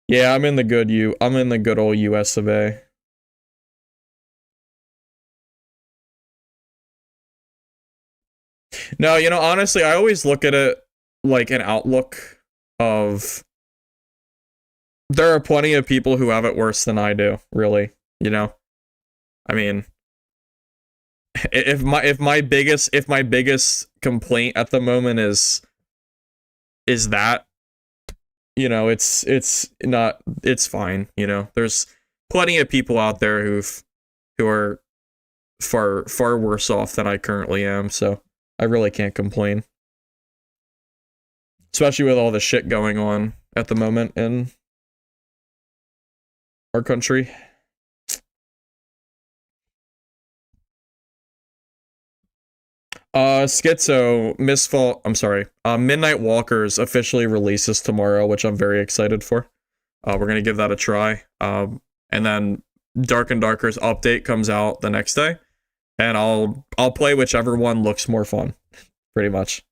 Yeah, I'm in the good old US of A. No, you know, honestly, I always look at it like an outlook of there are plenty of people who have it worse than I do, really, you know? I mean, if my biggest complaint at the moment is that, you know, it's fine, you know. There's plenty of people out there who are far worse off than I currently am, so I really can't complain. Especially with all the shit going on at the moment in our country. Midnight Walkers officially releases tomorrow, which I'm very excited for. We're gonna give that a try. And then Dark and Darker's update comes out the next day, and I'll play whichever one looks more fun, pretty much.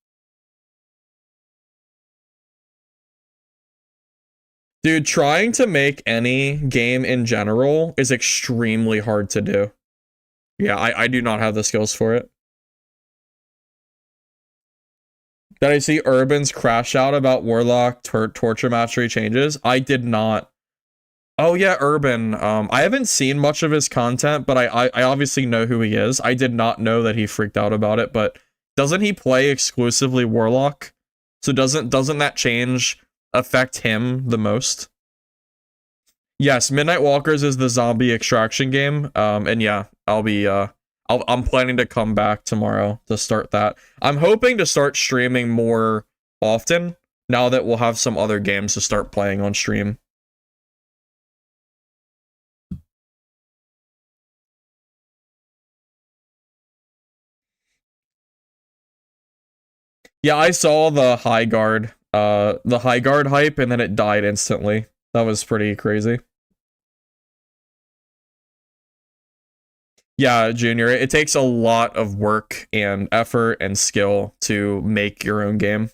Dude, trying to make any game in general is extremely hard to do. Yeah, I do not have the skills for it. Did I see Urban's crash out about Warlock torture mastery changes? I did not. Oh yeah, Urban. I haven't seen much of his content, but I obviously know who he is. I did not know that he freaked out about it, but doesn't he play exclusively Warlock? So doesn't that change affect him the most? Yes, Midnight Walkers is the zombie extraction game. And yeah, I'm planning to come back tomorrow to start that. I'm hoping to start streaming more often now that we'll have some other games to start playing on stream. Yeah, I saw the High Guard hype, and then it died instantly. That was pretty crazy. Yeah, Junior, it takes a lot of work and effort and skill to make your own game.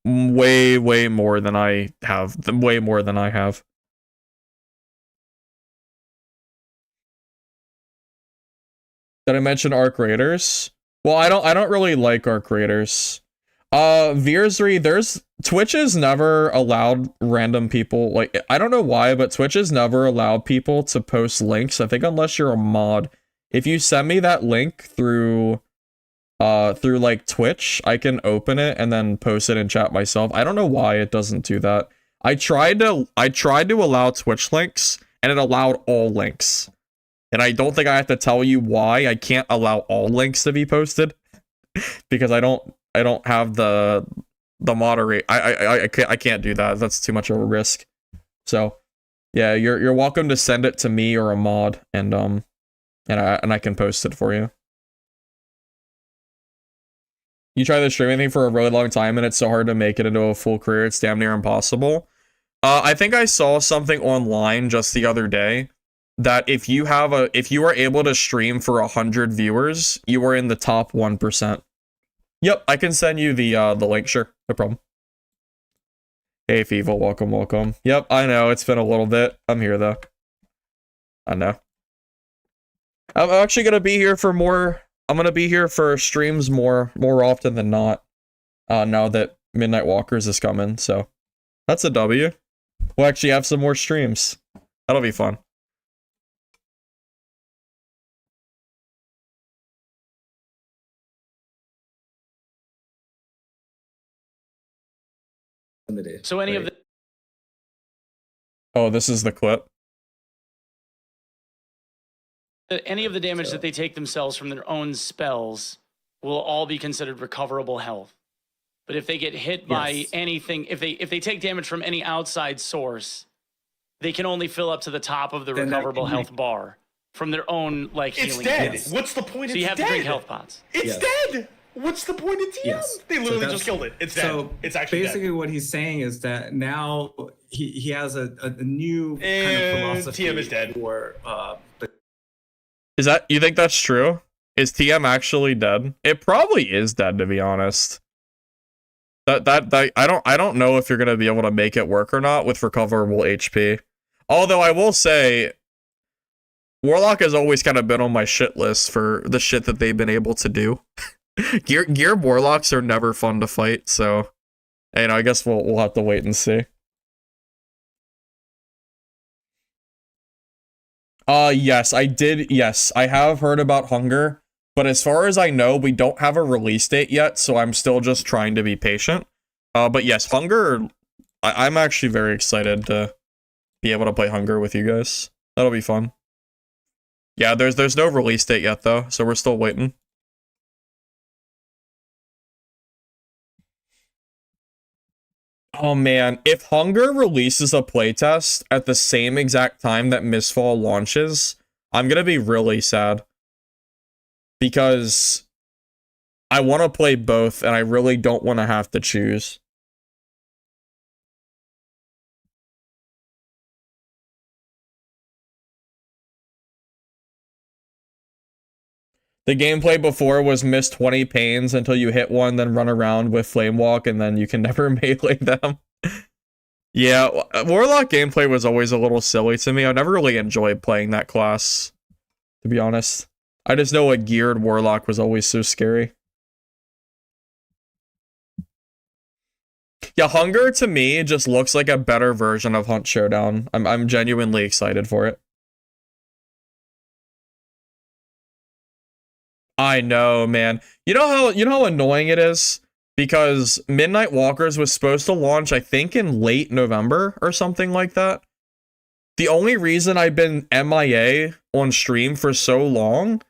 Way more than I have. Way more than I have. Did I mention Arc Raiders? Well, I don't really like Arc Raiders. Veersry, Twitch has never allowed random people, like, I don't know why, but Twitch has never allowed people to post links, I think unless you're a mod. If you send me that link through like Twitch, I can open it and then post it in chat myself. I don't know why it doesn't do that. I tried to allow Twitch links, and it allowed all links. And I don't think I have to tell you why I can't allow all links to be posted, because I don't have the moderate. I can't do that. That's too much of a risk. So yeah, you're welcome to send it to me or a mod, and I can post it for you. You try the streaming thing for a really long time, and it's so hard to make it into a full career. It's damn near impossible. I think I saw something online just the other day that if you are able to stream for 100 viewers, you are in the top 1%. Yep, I can send you the link, sure, no problem. Hey, Feeble, welcome, welcome. Yep, I know, it's been a little bit. I'm here, though. I know. I'm actually gonna be here for more... I'm gonna be here for streams more often than not. Now that Midnight Walkers is coming, so... That's a W. We'll actually have some more streams. That'll be fun. So any of the... Oh, this is the clip. Any of the damage that they take themselves from their own spells will all be considered recoverable health. But if they get hit by anything, if they take damage from any outside source, they can only fill up to the top of the recoverable health bar from their own healing. It's dead. Yes. What's the point? So you have to drink health pots. It's dead. What's the point in TM? Yes. They literally just killed it. It's dead. So it's actually basically dead. what he's saying is that now he has a new kind of philosophy. TM is dead. For, Is that... You think that's true? Is TM actually dead? It probably is dead, to be honest. That I don't know if you're gonna be able to make it work or not with recoverable HP. Although I will say, Warlock has always kind of been on my shit list for the shit that they've been able to do. Gear Warlocks are never fun to fight, so you know, I guess we'll have to wait and see. Yes, I did. Yes, I have heard about Hunger, but as far as I know, we don't have a release date yet, so I'm still just trying to be patient. But yes, Hunger, I'm actually very excited to be able to play Hunger with you guys. That'll be fun. Yeah, there's no release date yet though, so we're still waiting. Oh man, if Hunger releases a playtest at the same exact time that Mistfall launches, I'm gonna be really sad. Because I want to play both, and I really don't want to have to choose. The gameplay before was miss 20 pains until you hit one, then run around with Flame Walk, and then you can never melee them. Yeah, Warlock gameplay was always a little silly to me. I never really enjoyed playing that class, to be honest. I just know a geared Warlock was always so scary. Yeah, Hunger to me just looks like a better version of Hunt Showdown. I'm genuinely excited for it. I know, man. You know how annoying it is? Because Midnight Walkers was supposed to launch, I think, in late November or something like that. The only reason I've been MIA on stream for so long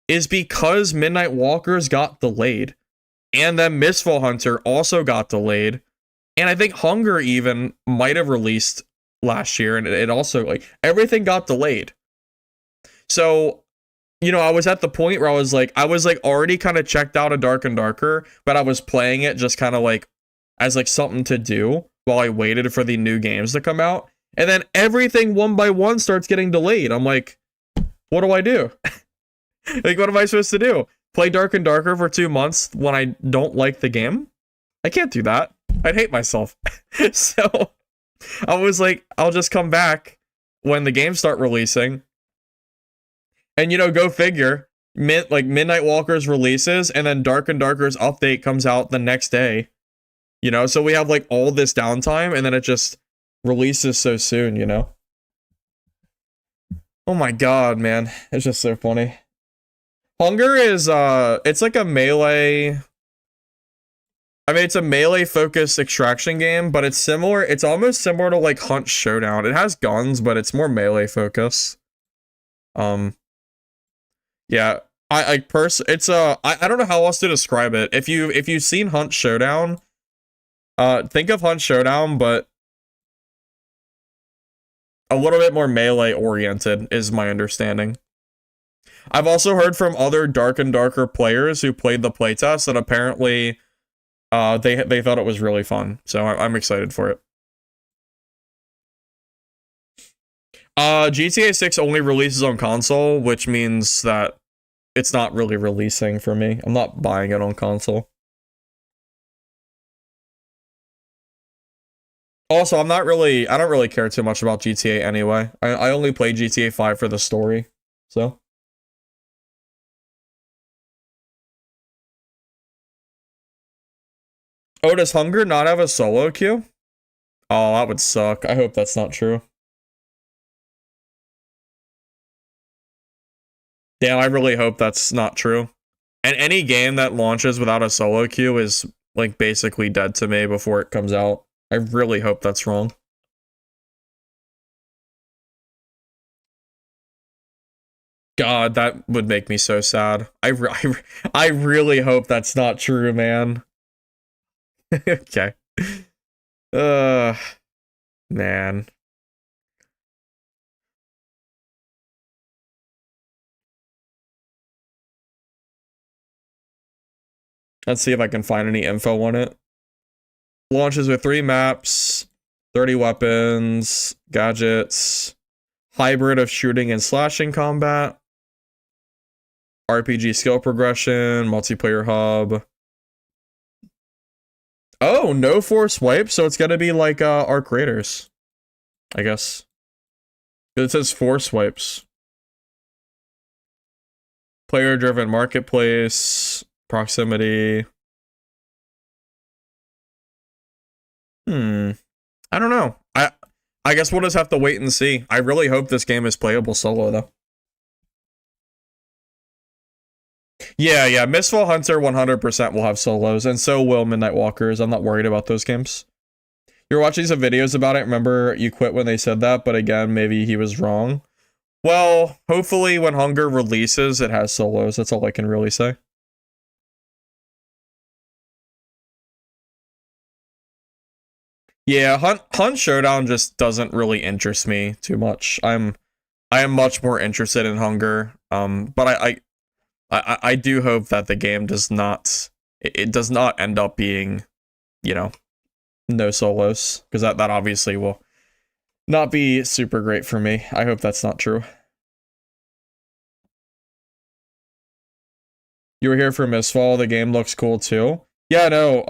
is because Midnight Walkers got delayed. And then Mistfall Hunter also got delayed. And I think Hunger even might have released last year, and it also, everything got delayed. So, you know, I was at the point where I was already kind of checked out of Dark and Darker, but I was playing it just kind of as something to do while I waited for the new games to come out. And then everything one by one starts getting delayed. I'm like, what do I do? What am I supposed to do? Play Dark and Darker for 2 months when I don't like the game? I can't do that. I'd hate myself. So I was like, I'll just come back when the games start releasing. And, you know, go figure. Midnight Walkers releases, and then Dark and Darker's update comes out the next day. You know, so we have all this downtime, and then it just releases so soon, you know? Oh my god, man. It's just so funny. Hunger is, it's like a melee... I mean, it's a melee-focused extraction game, but it's almost similar to, Hunt Showdown. It has guns, but it's more melee-focused. Yeah, I don't know how else to describe it. If you've seen Hunt Showdown, think of Hunt Showdown, but a little bit more melee-oriented is my understanding. I've also heard from other Dark and Darker players who played the playtest that apparently they thought it was really fun, so I'm excited for it. GTA 6 only releases on console, which means that it's not really releasing for me. I'm not buying it on console. Also, I don't really care too much about GTA anyway. I only play GTA 5 for the story, so. Oh, does Hunger not have a solo queue? Oh, that would suck. I hope that's not true. Damn, I really hope that's not true. And any game that launches without a solo queue is, like, basically dead to me before it comes out. I really hope that's wrong. God, that would make me so sad. I really hope that's not true, man. Okay. Man. Let's see if I can find any info on it. Launches with 3 maps, 30 weapons, gadgets, hybrid of shooting and slashing combat, RPG skill progression, multiplayer hub. Oh, no force wipe, so it's gonna be like Arc Raiders, I guess. It says force wipes. Player-driven marketplace, proximity. I don't know. I guess we'll just have to wait and see. I really hope this game is playable solo, though. Yeah, Mistfall Hunter 100% will have solos, and so will Midnight Walkers. I'm not worried about those games. You're watching some videos about it. Remember, you quit when they said that, but again, maybe he was wrong. Well, hopefully when Hunger releases, it has solos. That's all I can really say. Yeah, Hunt Showdown just doesn't really interest me too much. I am much more interested in Hunger. But I do hope that the game does not end up being, you know, no solos, because that obviously will not be super great for me. I hope that's not true. You were here for Mistfall. The game looks cool too. Yeah, no,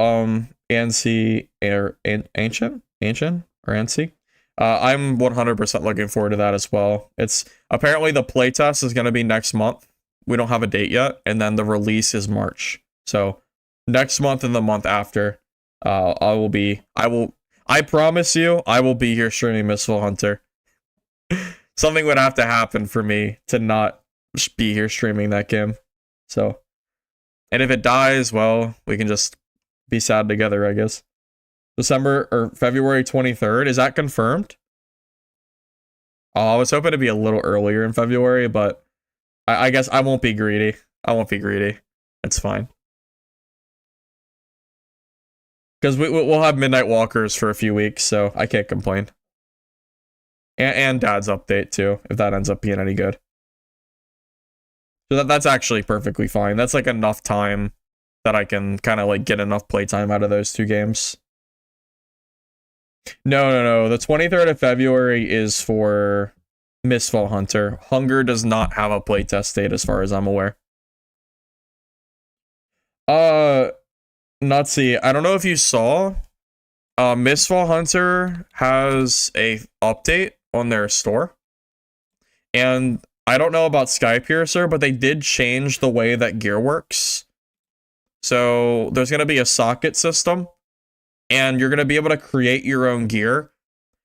Ansi or Ancient or Ansi. I'm 100% looking forward to that as well. It's apparently the playtest is going to be next month. We don't have a date yet, and then the release is March. So next month and the month after, I promise you, I will be here streaming Mistfall Hunter. Something would have to happen for me to not be here streaming that game. So, and if it dies, well, we can just be sad together, I guess. December or February 23rd, is that confirmed? Oh, I was hoping to be a little earlier in February, but I guess I won't be greedy. I won't be greedy. It's fine. Because we'll have Midnight Walkers for a few weeks, so I can't complain. And Dad's update, too, if that ends up being any good. So that's actually perfectly fine. That's like enough time that I can kind of like get enough playtime out of those 2 games. No. The 23rd of February is for Mistfall Hunter. Hunger does not have a playtest date as far as I'm aware. Nutsy, I don't know if you saw, Mistfall Hunter has a update on their store. And I don't know about Skypiercer, but they did change the way that gear works. So there's going to be a socket system, and you're going to be able to create your own gear.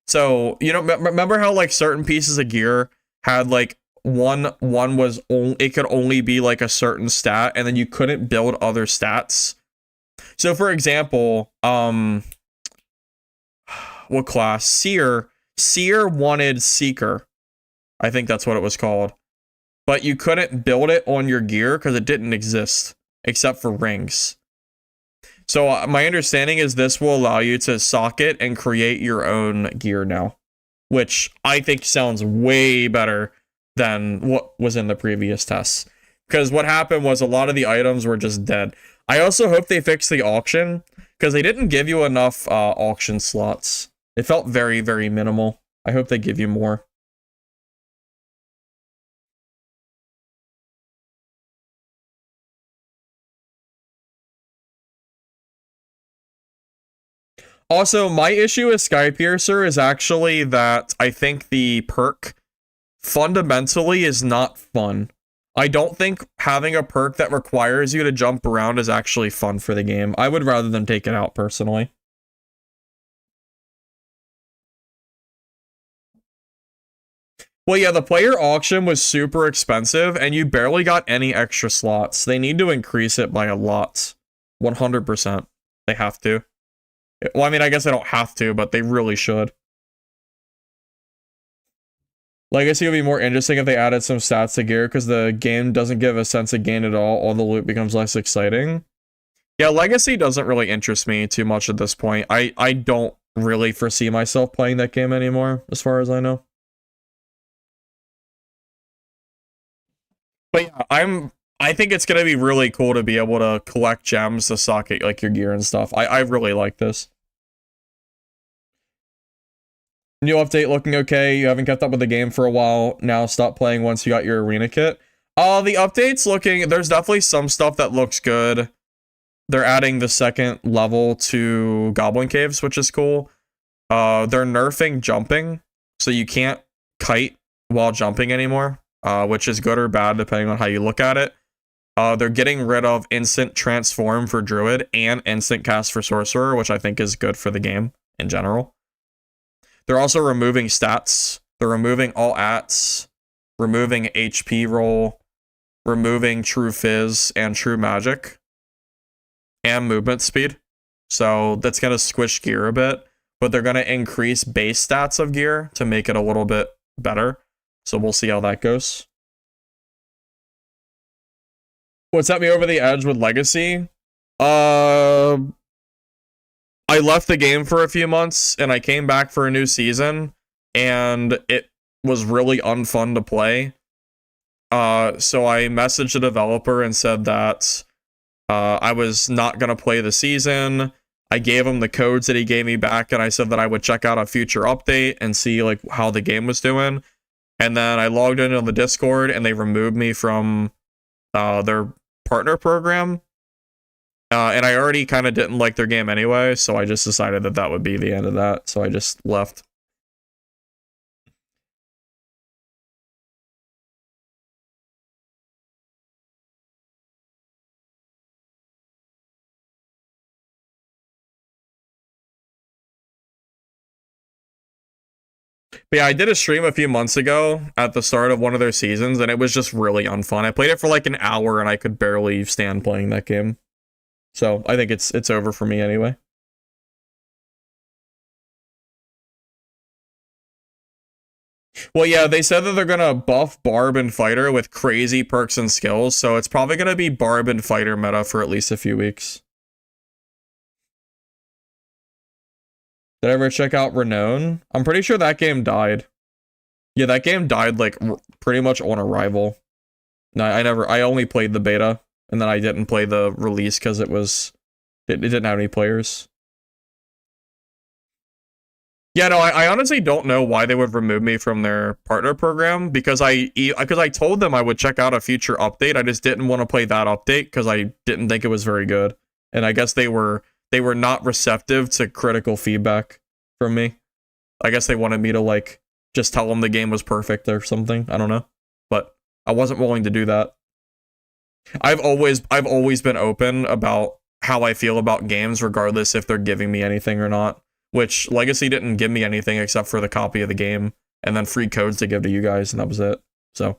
So, you know, remember how like certain pieces of gear had like one was only, it could only be like a certain stat, and then you couldn't build other stats. So for example, what class? Seer wanted Seeker. I think that's what it was called. But you couldn't build it on your gear because it didn't exist, except for rings. So my understanding is this will allow you to socket and create your own gear now, which I think sounds way better than what was in the previous tests. Because what happened was a lot of the items were just dead. I also hope they fix the auction, because they didn't give you enough auction slots. It felt very, very minimal. I hope they give you more. Also, my issue with Skypiercer is actually that I think the perk fundamentally is not fun. I don't think having a perk that requires you to jump around is actually fun for the game. I would rather them take it out personally. Well, yeah, the player auction was super expensive, and you barely got any extra slots. They need to increase it by a lot. 100%. They have to. Well, I mean, I guess they don't have to, but they really should. Legacy would be more interesting if they added some stats to gear, because the game doesn't give a sense of gain at all the loot becomes less exciting. Yeah, Legacy doesn't really interest me too much at this point. I don't really foresee myself playing that game anymore, as far as I know. But yeah, I think it's gonna be really cool to be able to collect gems to sock it like your gear and stuff. I really like this. New update looking okay. You haven't kept up with the game for a while now. Stop playing once you got your arena kit. The update's looking, there's definitely some stuff that looks good. They're adding the second level to Goblin Caves, which is cool. They're nerfing jumping, so you can't kite while jumping anymore, which is good or bad depending on how you look at it. They're getting rid of instant transform for Druid and instant cast for Sorcerer, which I think is good for the game in general. They're also removing stats. They're removing all ats, removing HP roll, removing true fizz and true magic, and movement speed. So that's going to squish gear a bit, but they're going to increase base stats of gear to make it a little bit better. So we'll see how that goes. What set me over the edge with Legacy? I left the game for a few months and I came back for a new season and it was really unfun to play. So I messaged the developer and said that I was not going to play the season. I gave him the codes that he gave me back and I said that I would check out a future update and see like how the game was doing. And then I logged into the Discord and they removed me from their partner program. And I already kind of didn't like their game anyway, so I just decided that that would be the end of that, so I just left. But yeah, I did a stream a few months ago at the start of one of their seasons, and it was just really unfun. I played it for like an hour, and I could barely stand playing that game. So I think it's over for me anyway. Well, yeah, they said that they're gonna buff Barb and Fighter with crazy perks and skills, so it's probably gonna be Barb and Fighter meta for at least a few weeks. Did I ever check out Renown? I'm pretty sure that game died. Yeah, that game died like pretty much on arrival. No, I only played the beta. And then I didn't play the release because it didn't have any players. Yeah, no, I honestly don't know why they would remove me from their partner program because I told them I would check out a future update. I just didn't want to play that update because I didn't think it was very good. And I guess they were not receptive to critical feedback from me. I guess they wanted me to like just tell them the game was perfect or something. I don't know. But I wasn't willing to do that. I've always been open about how I feel about games, regardless if they're giving me anything or not. Which Legacy didn't give me anything except for the copy of the game, and then free codes to give to you guys, and that was it. So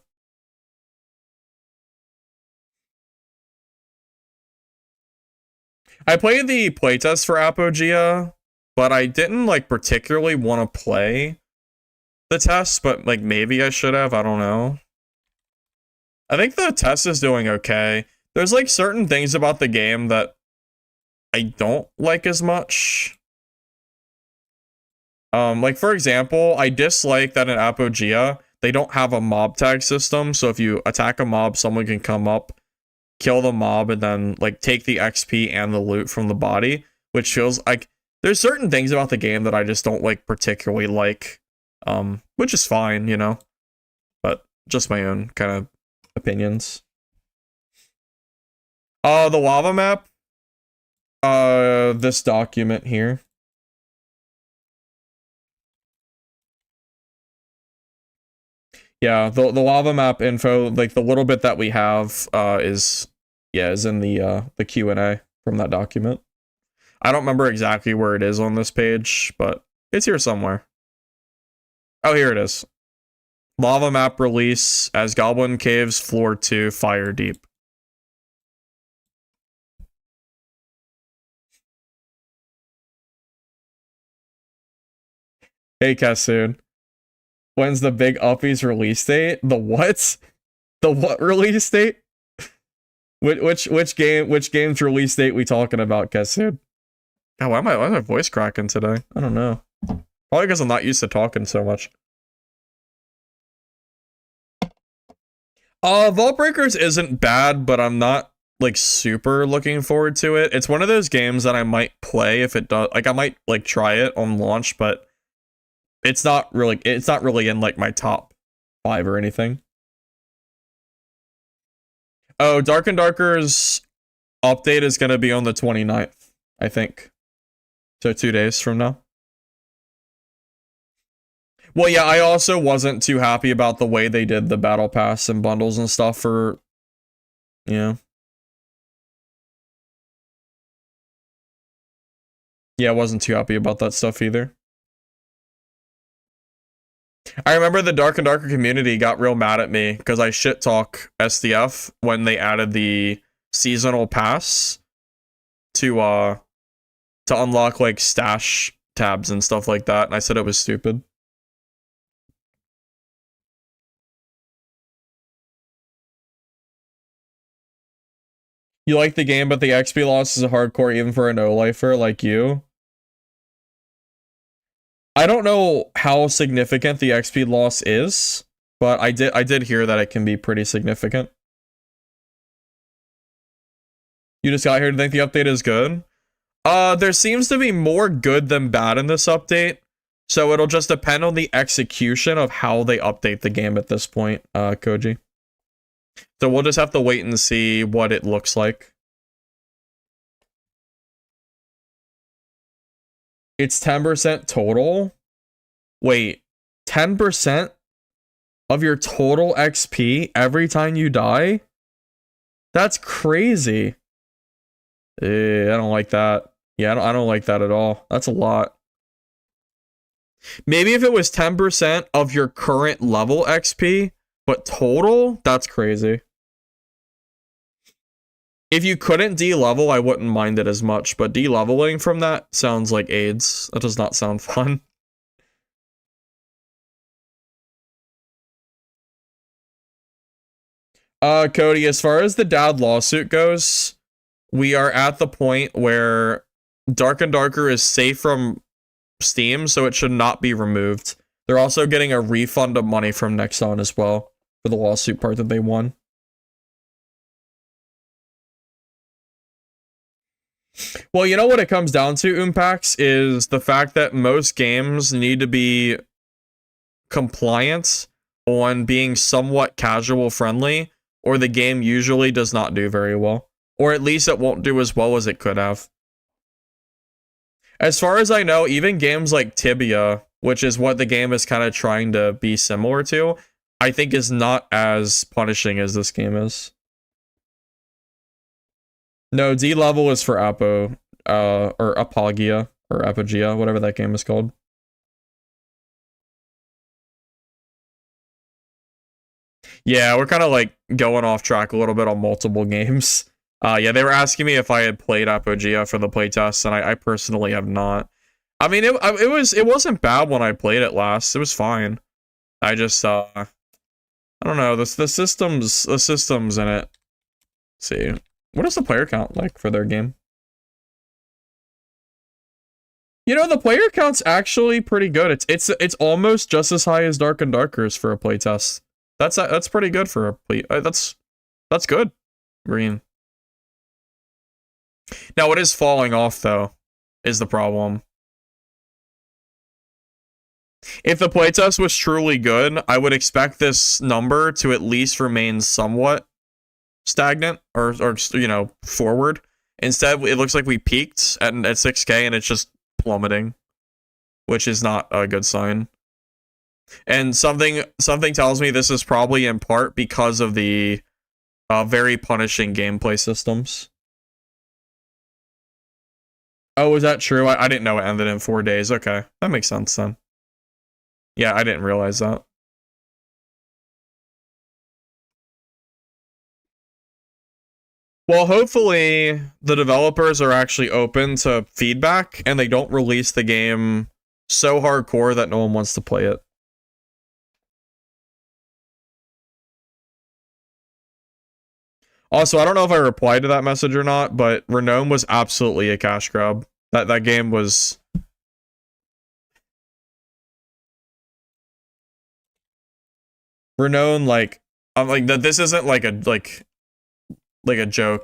I played the playtest for Apogea, but I didn't like particularly want to play the test, but like maybe I should have. I don't know. I think the test is doing okay. There's like certain things about the game that I don't like as much. Like for example, I dislike that in Apogea, they don't have a mob tag system. So if you attack a mob, someone can come up, kill the mob, and then like take the XP and the loot from the body, which feels like there's certain things about the game that I just don't like particularly like, which is fine, you know, but just my own kind of opinions. The lava map, this document here. Yeah, the lava map info, like the little bit that we have, is in the Q&A from that document. I don't remember exactly where it is on this page, but it's here somewhere. Oh, here it is. Lava map release as Goblin Caves Floor 2 Fire Deep. Hey, Kassoon. When's the big Uppies release date? The what? The what release date? Which game's release date we talking about, Kassoon? God, why is my voice cracking today? I don't know. Probably because I'm not used to talking so much. Vault Breakers isn't bad, but I'm not like super looking forward to it. It's one of those games that I might play if it does. Like I might like try it on launch, but it's not really in like my top 5 or anything. Oh, Dark and Darker's update is going to be on the 29th, I think. So 2 days from now. Well, yeah, I also wasn't too happy about the way they did the battle pass and bundles and stuff for, yeah. Yeah, I wasn't too happy about that stuff either. I remember the Dark and Darker community got real mad at me because I shit talk SDF when they added the seasonal pass to unlock like stash tabs and stuff like that, and I said it was stupid. You like the game, but the XP loss is a hardcore even for a no-lifer like you. I don't know how significant the XP loss is, but I did hear that it can be pretty significant. You just got here to think the update is good? There seems to be more good than bad in this update, so it'll just depend on the execution of how they update the game at this point, Koji. So we'll just have to wait and see what it looks like. It's 10% total? Wait, 10% of your total XP every time you die? That's crazy. I don't like that. Yeah, I don't like that at all. That's a lot. Maybe if it was 10% of your current level XP, but total? That's crazy. If you couldn't de-level, I wouldn't mind it as much, but de-leveling from that sounds like AIDS. That does not sound fun. Cody, as far as the dad lawsuit goes, we are at the point where Dark and Darker is safe from Steam, so it should not be removed. They're also getting a refund of money from Nexon as well for the lawsuit part that they won. Well, you know what it comes down to, Umpax, is the fact that most games need to be compliant on being somewhat casual friendly, or the game usually does not do very well. Or at least it won't do as well as it could have. As far as I know, even games like Tibia, which is what the game is kind of trying to be similar to, I think is not as punishing as this game is. No, D-level is for Apo, or Apogea, or Apogea, whatever that game is called. Yeah, we're kind of like going off track a little bit on multiple games. Yeah, they were asking me if I had played Apogea for the playtest, and I personally have not. I mean, it wasn't bad when I played it last. It was fine. I just I don't know, the systems in it. Let's see. What is the player count like for their game? You know, the player count's actually pretty good. It's almost just as high as Dark and Darker's for a playtest. That's pretty good for a play. That's good. Green. Now, it is falling off though, is the problem. If the playtest was truly good, I would expect this number to at least remain somewhat stagnant or you know, forward. Instead, it looks like we peaked at 6K and it's just plummeting, which is not a good sign. And something tells me this is probably in part because of the very punishing gameplay systems. Oh, is that true? I didn't know it ended in 4 days. Okay, that makes sense then. Yeah, I didn't realize that. Well, hopefully the developers are actually open to feedback and they don't release the game so hardcore that no one wants to play it. Also, I don't know if I replied to that message or not, but Renome was absolutely a cash grab. That game was... Renome, like, I'm like, this isn't like a joke.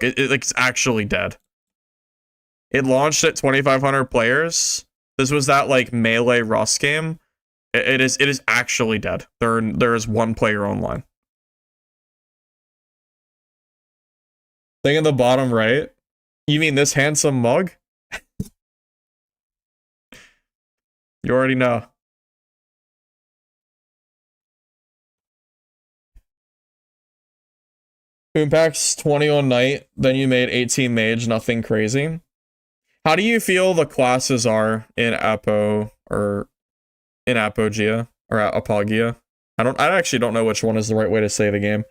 It's actually dead. It launched at 2,500 players. This was that like Melee Rust game. It is actually dead. There is 1 player online. Thing in the bottom right. You mean this handsome mug? You already know. Boompacks 20 on night, then you made 18 mage, nothing crazy. How do you feel the classes are in Apo or in Apogea or Apogia? I actually don't know which one is the right way to say the game.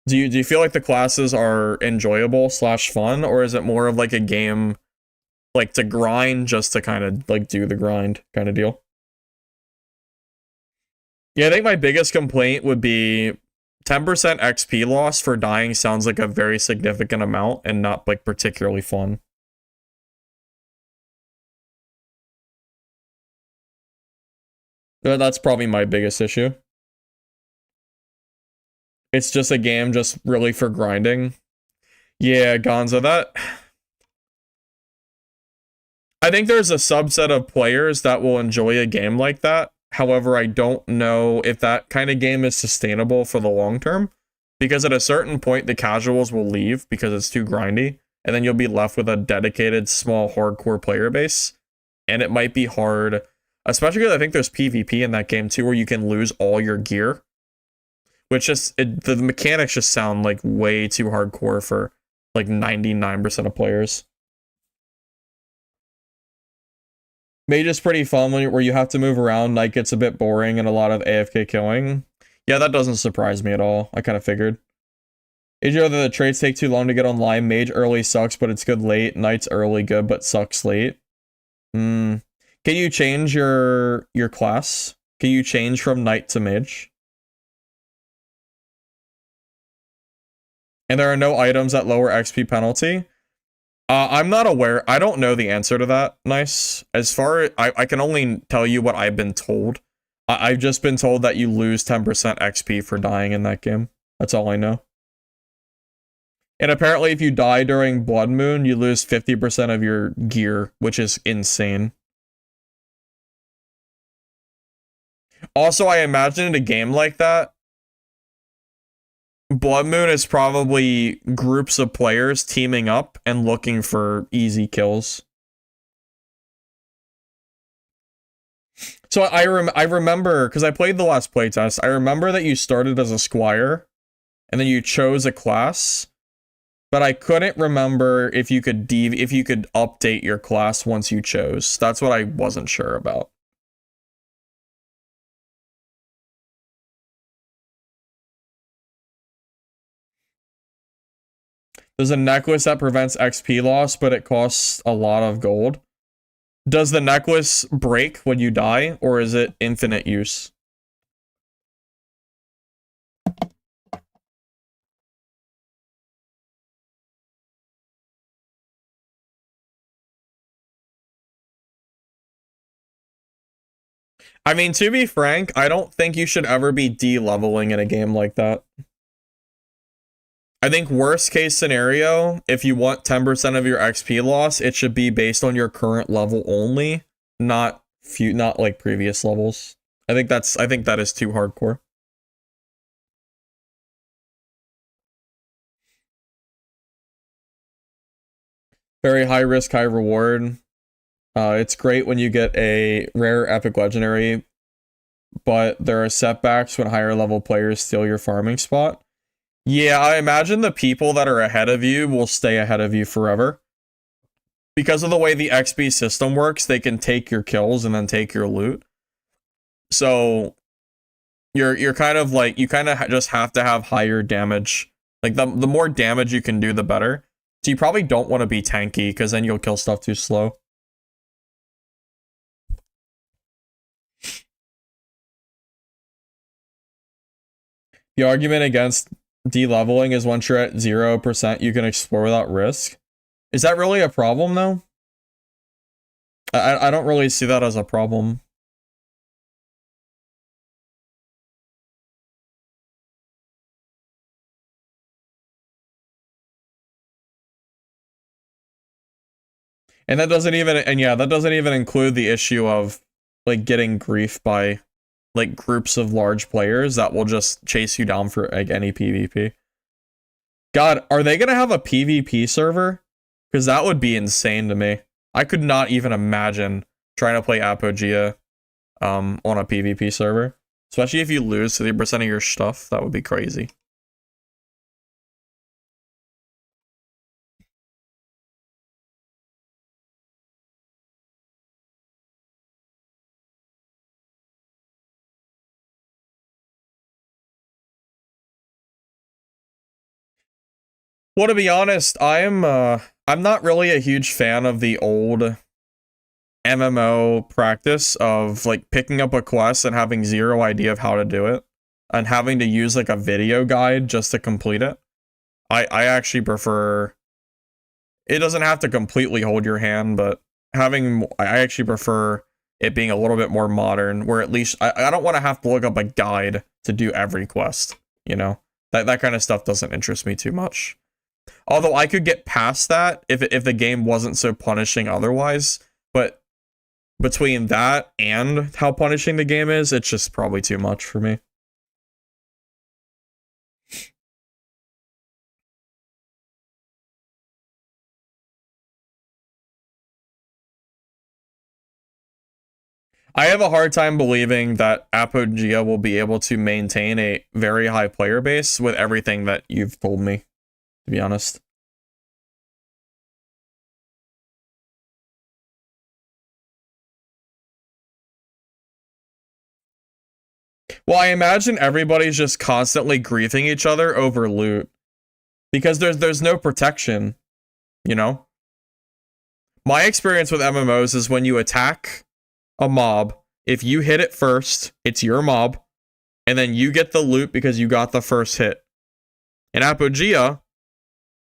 Do you feel like the classes are enjoyable / fun, or is it more of like a game like to grind just to kind of like do the grind kind of deal? Yeah, I think my biggest complaint would be 10% XP loss for dying sounds like a very significant amount and not like particularly fun. That's probably my biggest issue. It's just a game just really for grinding. Yeah, Gonzo, that... I think there's a subset of players that will enjoy a game like that. However, I don't know if that kind of game is sustainable for the long term. Because at a certain point, the casuals will leave because it's too grindy. And then you'll be left with a dedicated, small, hardcore player base. And it might be hard, especially because I think there's PvP in that game too, where you can lose all your gear. Which just, the mechanics just sound like way too hardcore for like 99% of players. Mage is pretty fun where you have to move around. Night gets a bit boring and a lot of AFK killing. Yeah, that doesn't surprise me at all. I kind of figured. Adriel, the traits take too long to get online. Mage early sucks, but it's good late. Knight's early good, but sucks late. Can you change your class? Can you change from Knight to Mage? And there are no items that lower XP penalty. I'm not aware. I don't know the answer to that. Nice. As far I can only tell you what I've been told. I've just been told that you lose 10% XP for dying in that game. That's all I know. And apparently if you die during Blood Moon, you lose 50% of your gear, which is insane. Also, I imagine in a game like that, Blood Moon is probably groups of players teaming up and looking for easy kills. So I remember, because I played the last playtest, I remember that you started as a squire, and then you chose a class, but I couldn't remember if you could update your class once you chose. That's what I wasn't sure about. There's a necklace that prevents XP loss, but it costs a lot of gold. Does the necklace break when you die, or is it infinite use? I mean, to be frank, I don't think you should ever be de-leveling in a game like that. I think worst case scenario, if you want 10% of your XP loss, it should be based on your current level only, not like previous levels. I think that is too hardcore. Very high risk, high reward. It's great when you get a rare epic legendary, but there are setbacks when higher level players steal your farming spot. Yeah, I imagine the people that are ahead of you will stay ahead of you forever. Because of the way the XP system works, they can take your kills and then take your loot. So you're kind of like, you kind of just have to have higher damage. Like the more damage you can do, the better. So you probably don't want to be tanky because then you'll kill stuff too slow. The argument against de-leveling is once you're at 0%, you can explore without risk. Is that really a problem though? I don't really see that as a problem. And that doesn't even, and yeah, that doesn't even include the issue of like getting grief by like groups of large players that will just chase you down for like any PvP. God, are they gonna have a PvP server? Because that would be insane to me. I could not even imagine trying to play Apogea on a PvP server. Especially if you lose 30% of your stuff, that would be crazy. Well, to be honest, I'm not really a huge fan of the old MMO practice of like picking up a quest and having zero idea of how to do it and having to use like a video guide just to complete it. I actually prefer, it doesn't have to completely hold your hand, but I actually prefer it being a little bit more modern, where at least I don't want to have to look up a guide to do every quest, you know? That kind of stuff doesn't interest me too much. Although I could get past that if the game wasn't so punishing otherwise, but between that and how punishing the game is, it's just probably too much for me. I have a hard time believing that Apogea will be able to maintain a very high player base with everything that you've told me, to be honest. Well, I imagine everybody's just constantly griefing each other over loot. Because there's no protection, you know? My experience with MMOs is when you attack a mob, if you hit it first, it's your mob, and then you get the loot because you got the first hit. In Apogea,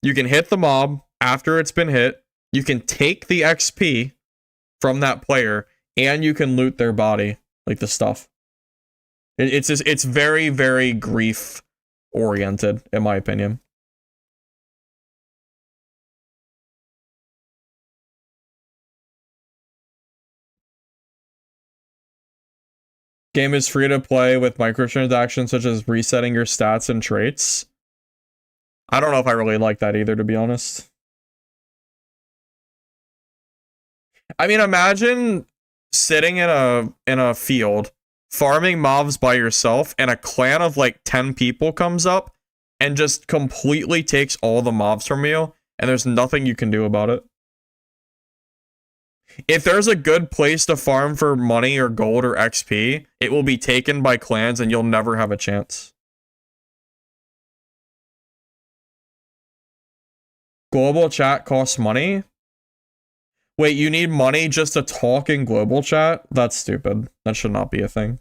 you can hit the mob after it's been hit, you can take the XP from that player, and you can loot their body, like the stuff. It's very, very grief oriented, in my opinion. Game is free to play with microtransactions such as resetting your stats and traits. I don't know if I really like that either, to be honest. I mean, imagine sitting in a field, farming mobs by yourself, and a clan of like 10 people comes up and just completely takes all the mobs from you, and there's nothing you can do about it. If there's a good place to farm for money or gold or XP, it will be taken by clans and you'll never have a chance. Global chat costs money? Wait, you need money just to talk in global chat? That's stupid. That should not be a thing.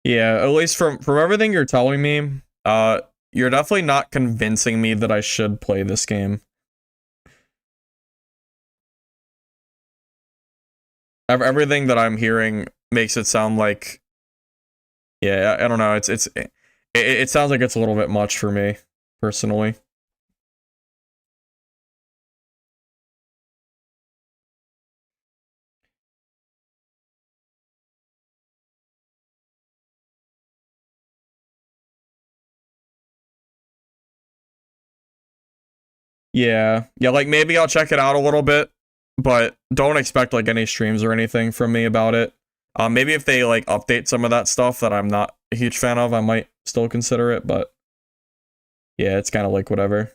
Yeah, at least from everything you're telling me, you're definitely not convincing me that I should play this game. Everything that I'm hearing makes it sound like, yeah, I don't know. It sounds like it's a little bit much for me personally. Yeah, like maybe I'll check it out a little bit, but don't expect like any streams or anything from me about it. Maybe if they like update some of that stuff that I'm not a huge fan of, I might still consider it, but yeah, it's kind of like whatever.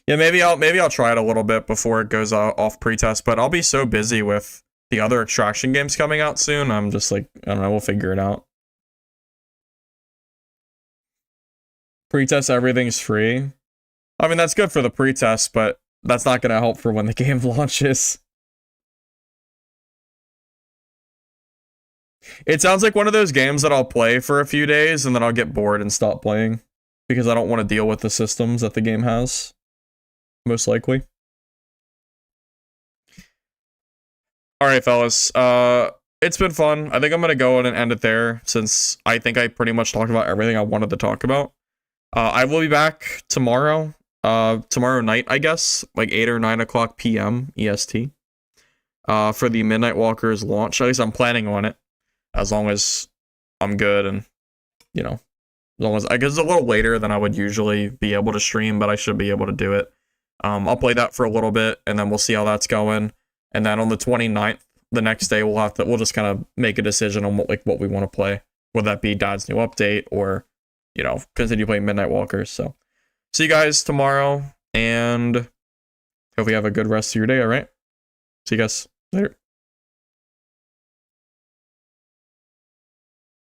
Yeah, maybe I'll try it a little bit before it goes off pretest, but I'll be so busy with the other Extraction games coming out soon. I'm just like, I don't know, we'll figure it out. Pretest, everything's free. I mean, that's good for the pretest, but that's not going to help for when the game launches. It sounds like one of those games that I'll play for a few days and then I'll get bored and stop playing because I don't want to deal with the systems that the game has. Most likely. Alright, fellas. It's been fun. I think I'm going to go in and end it there since I think I pretty much talked about everything I wanted to talk about. I will be back tomorrow. Tomorrow night, I guess, like 8 or 9 o'clock p.m. EST. For the Midnight Walkers launch. At least I'm planning on it. As long as I'm good and, you know, as long as I guess it's a little later than I would usually be able to stream, but I should be able to do it. I'll play that for a little bit and then we'll see how that's going. And then on the 29th, the next day, we'll just kind of make a decision on what we want to play. Whether that be Dad's new update or, you know, continue playing Midnight Walkers. So see you guys tomorrow and hope you have a good rest of your day, alright? See you guys later.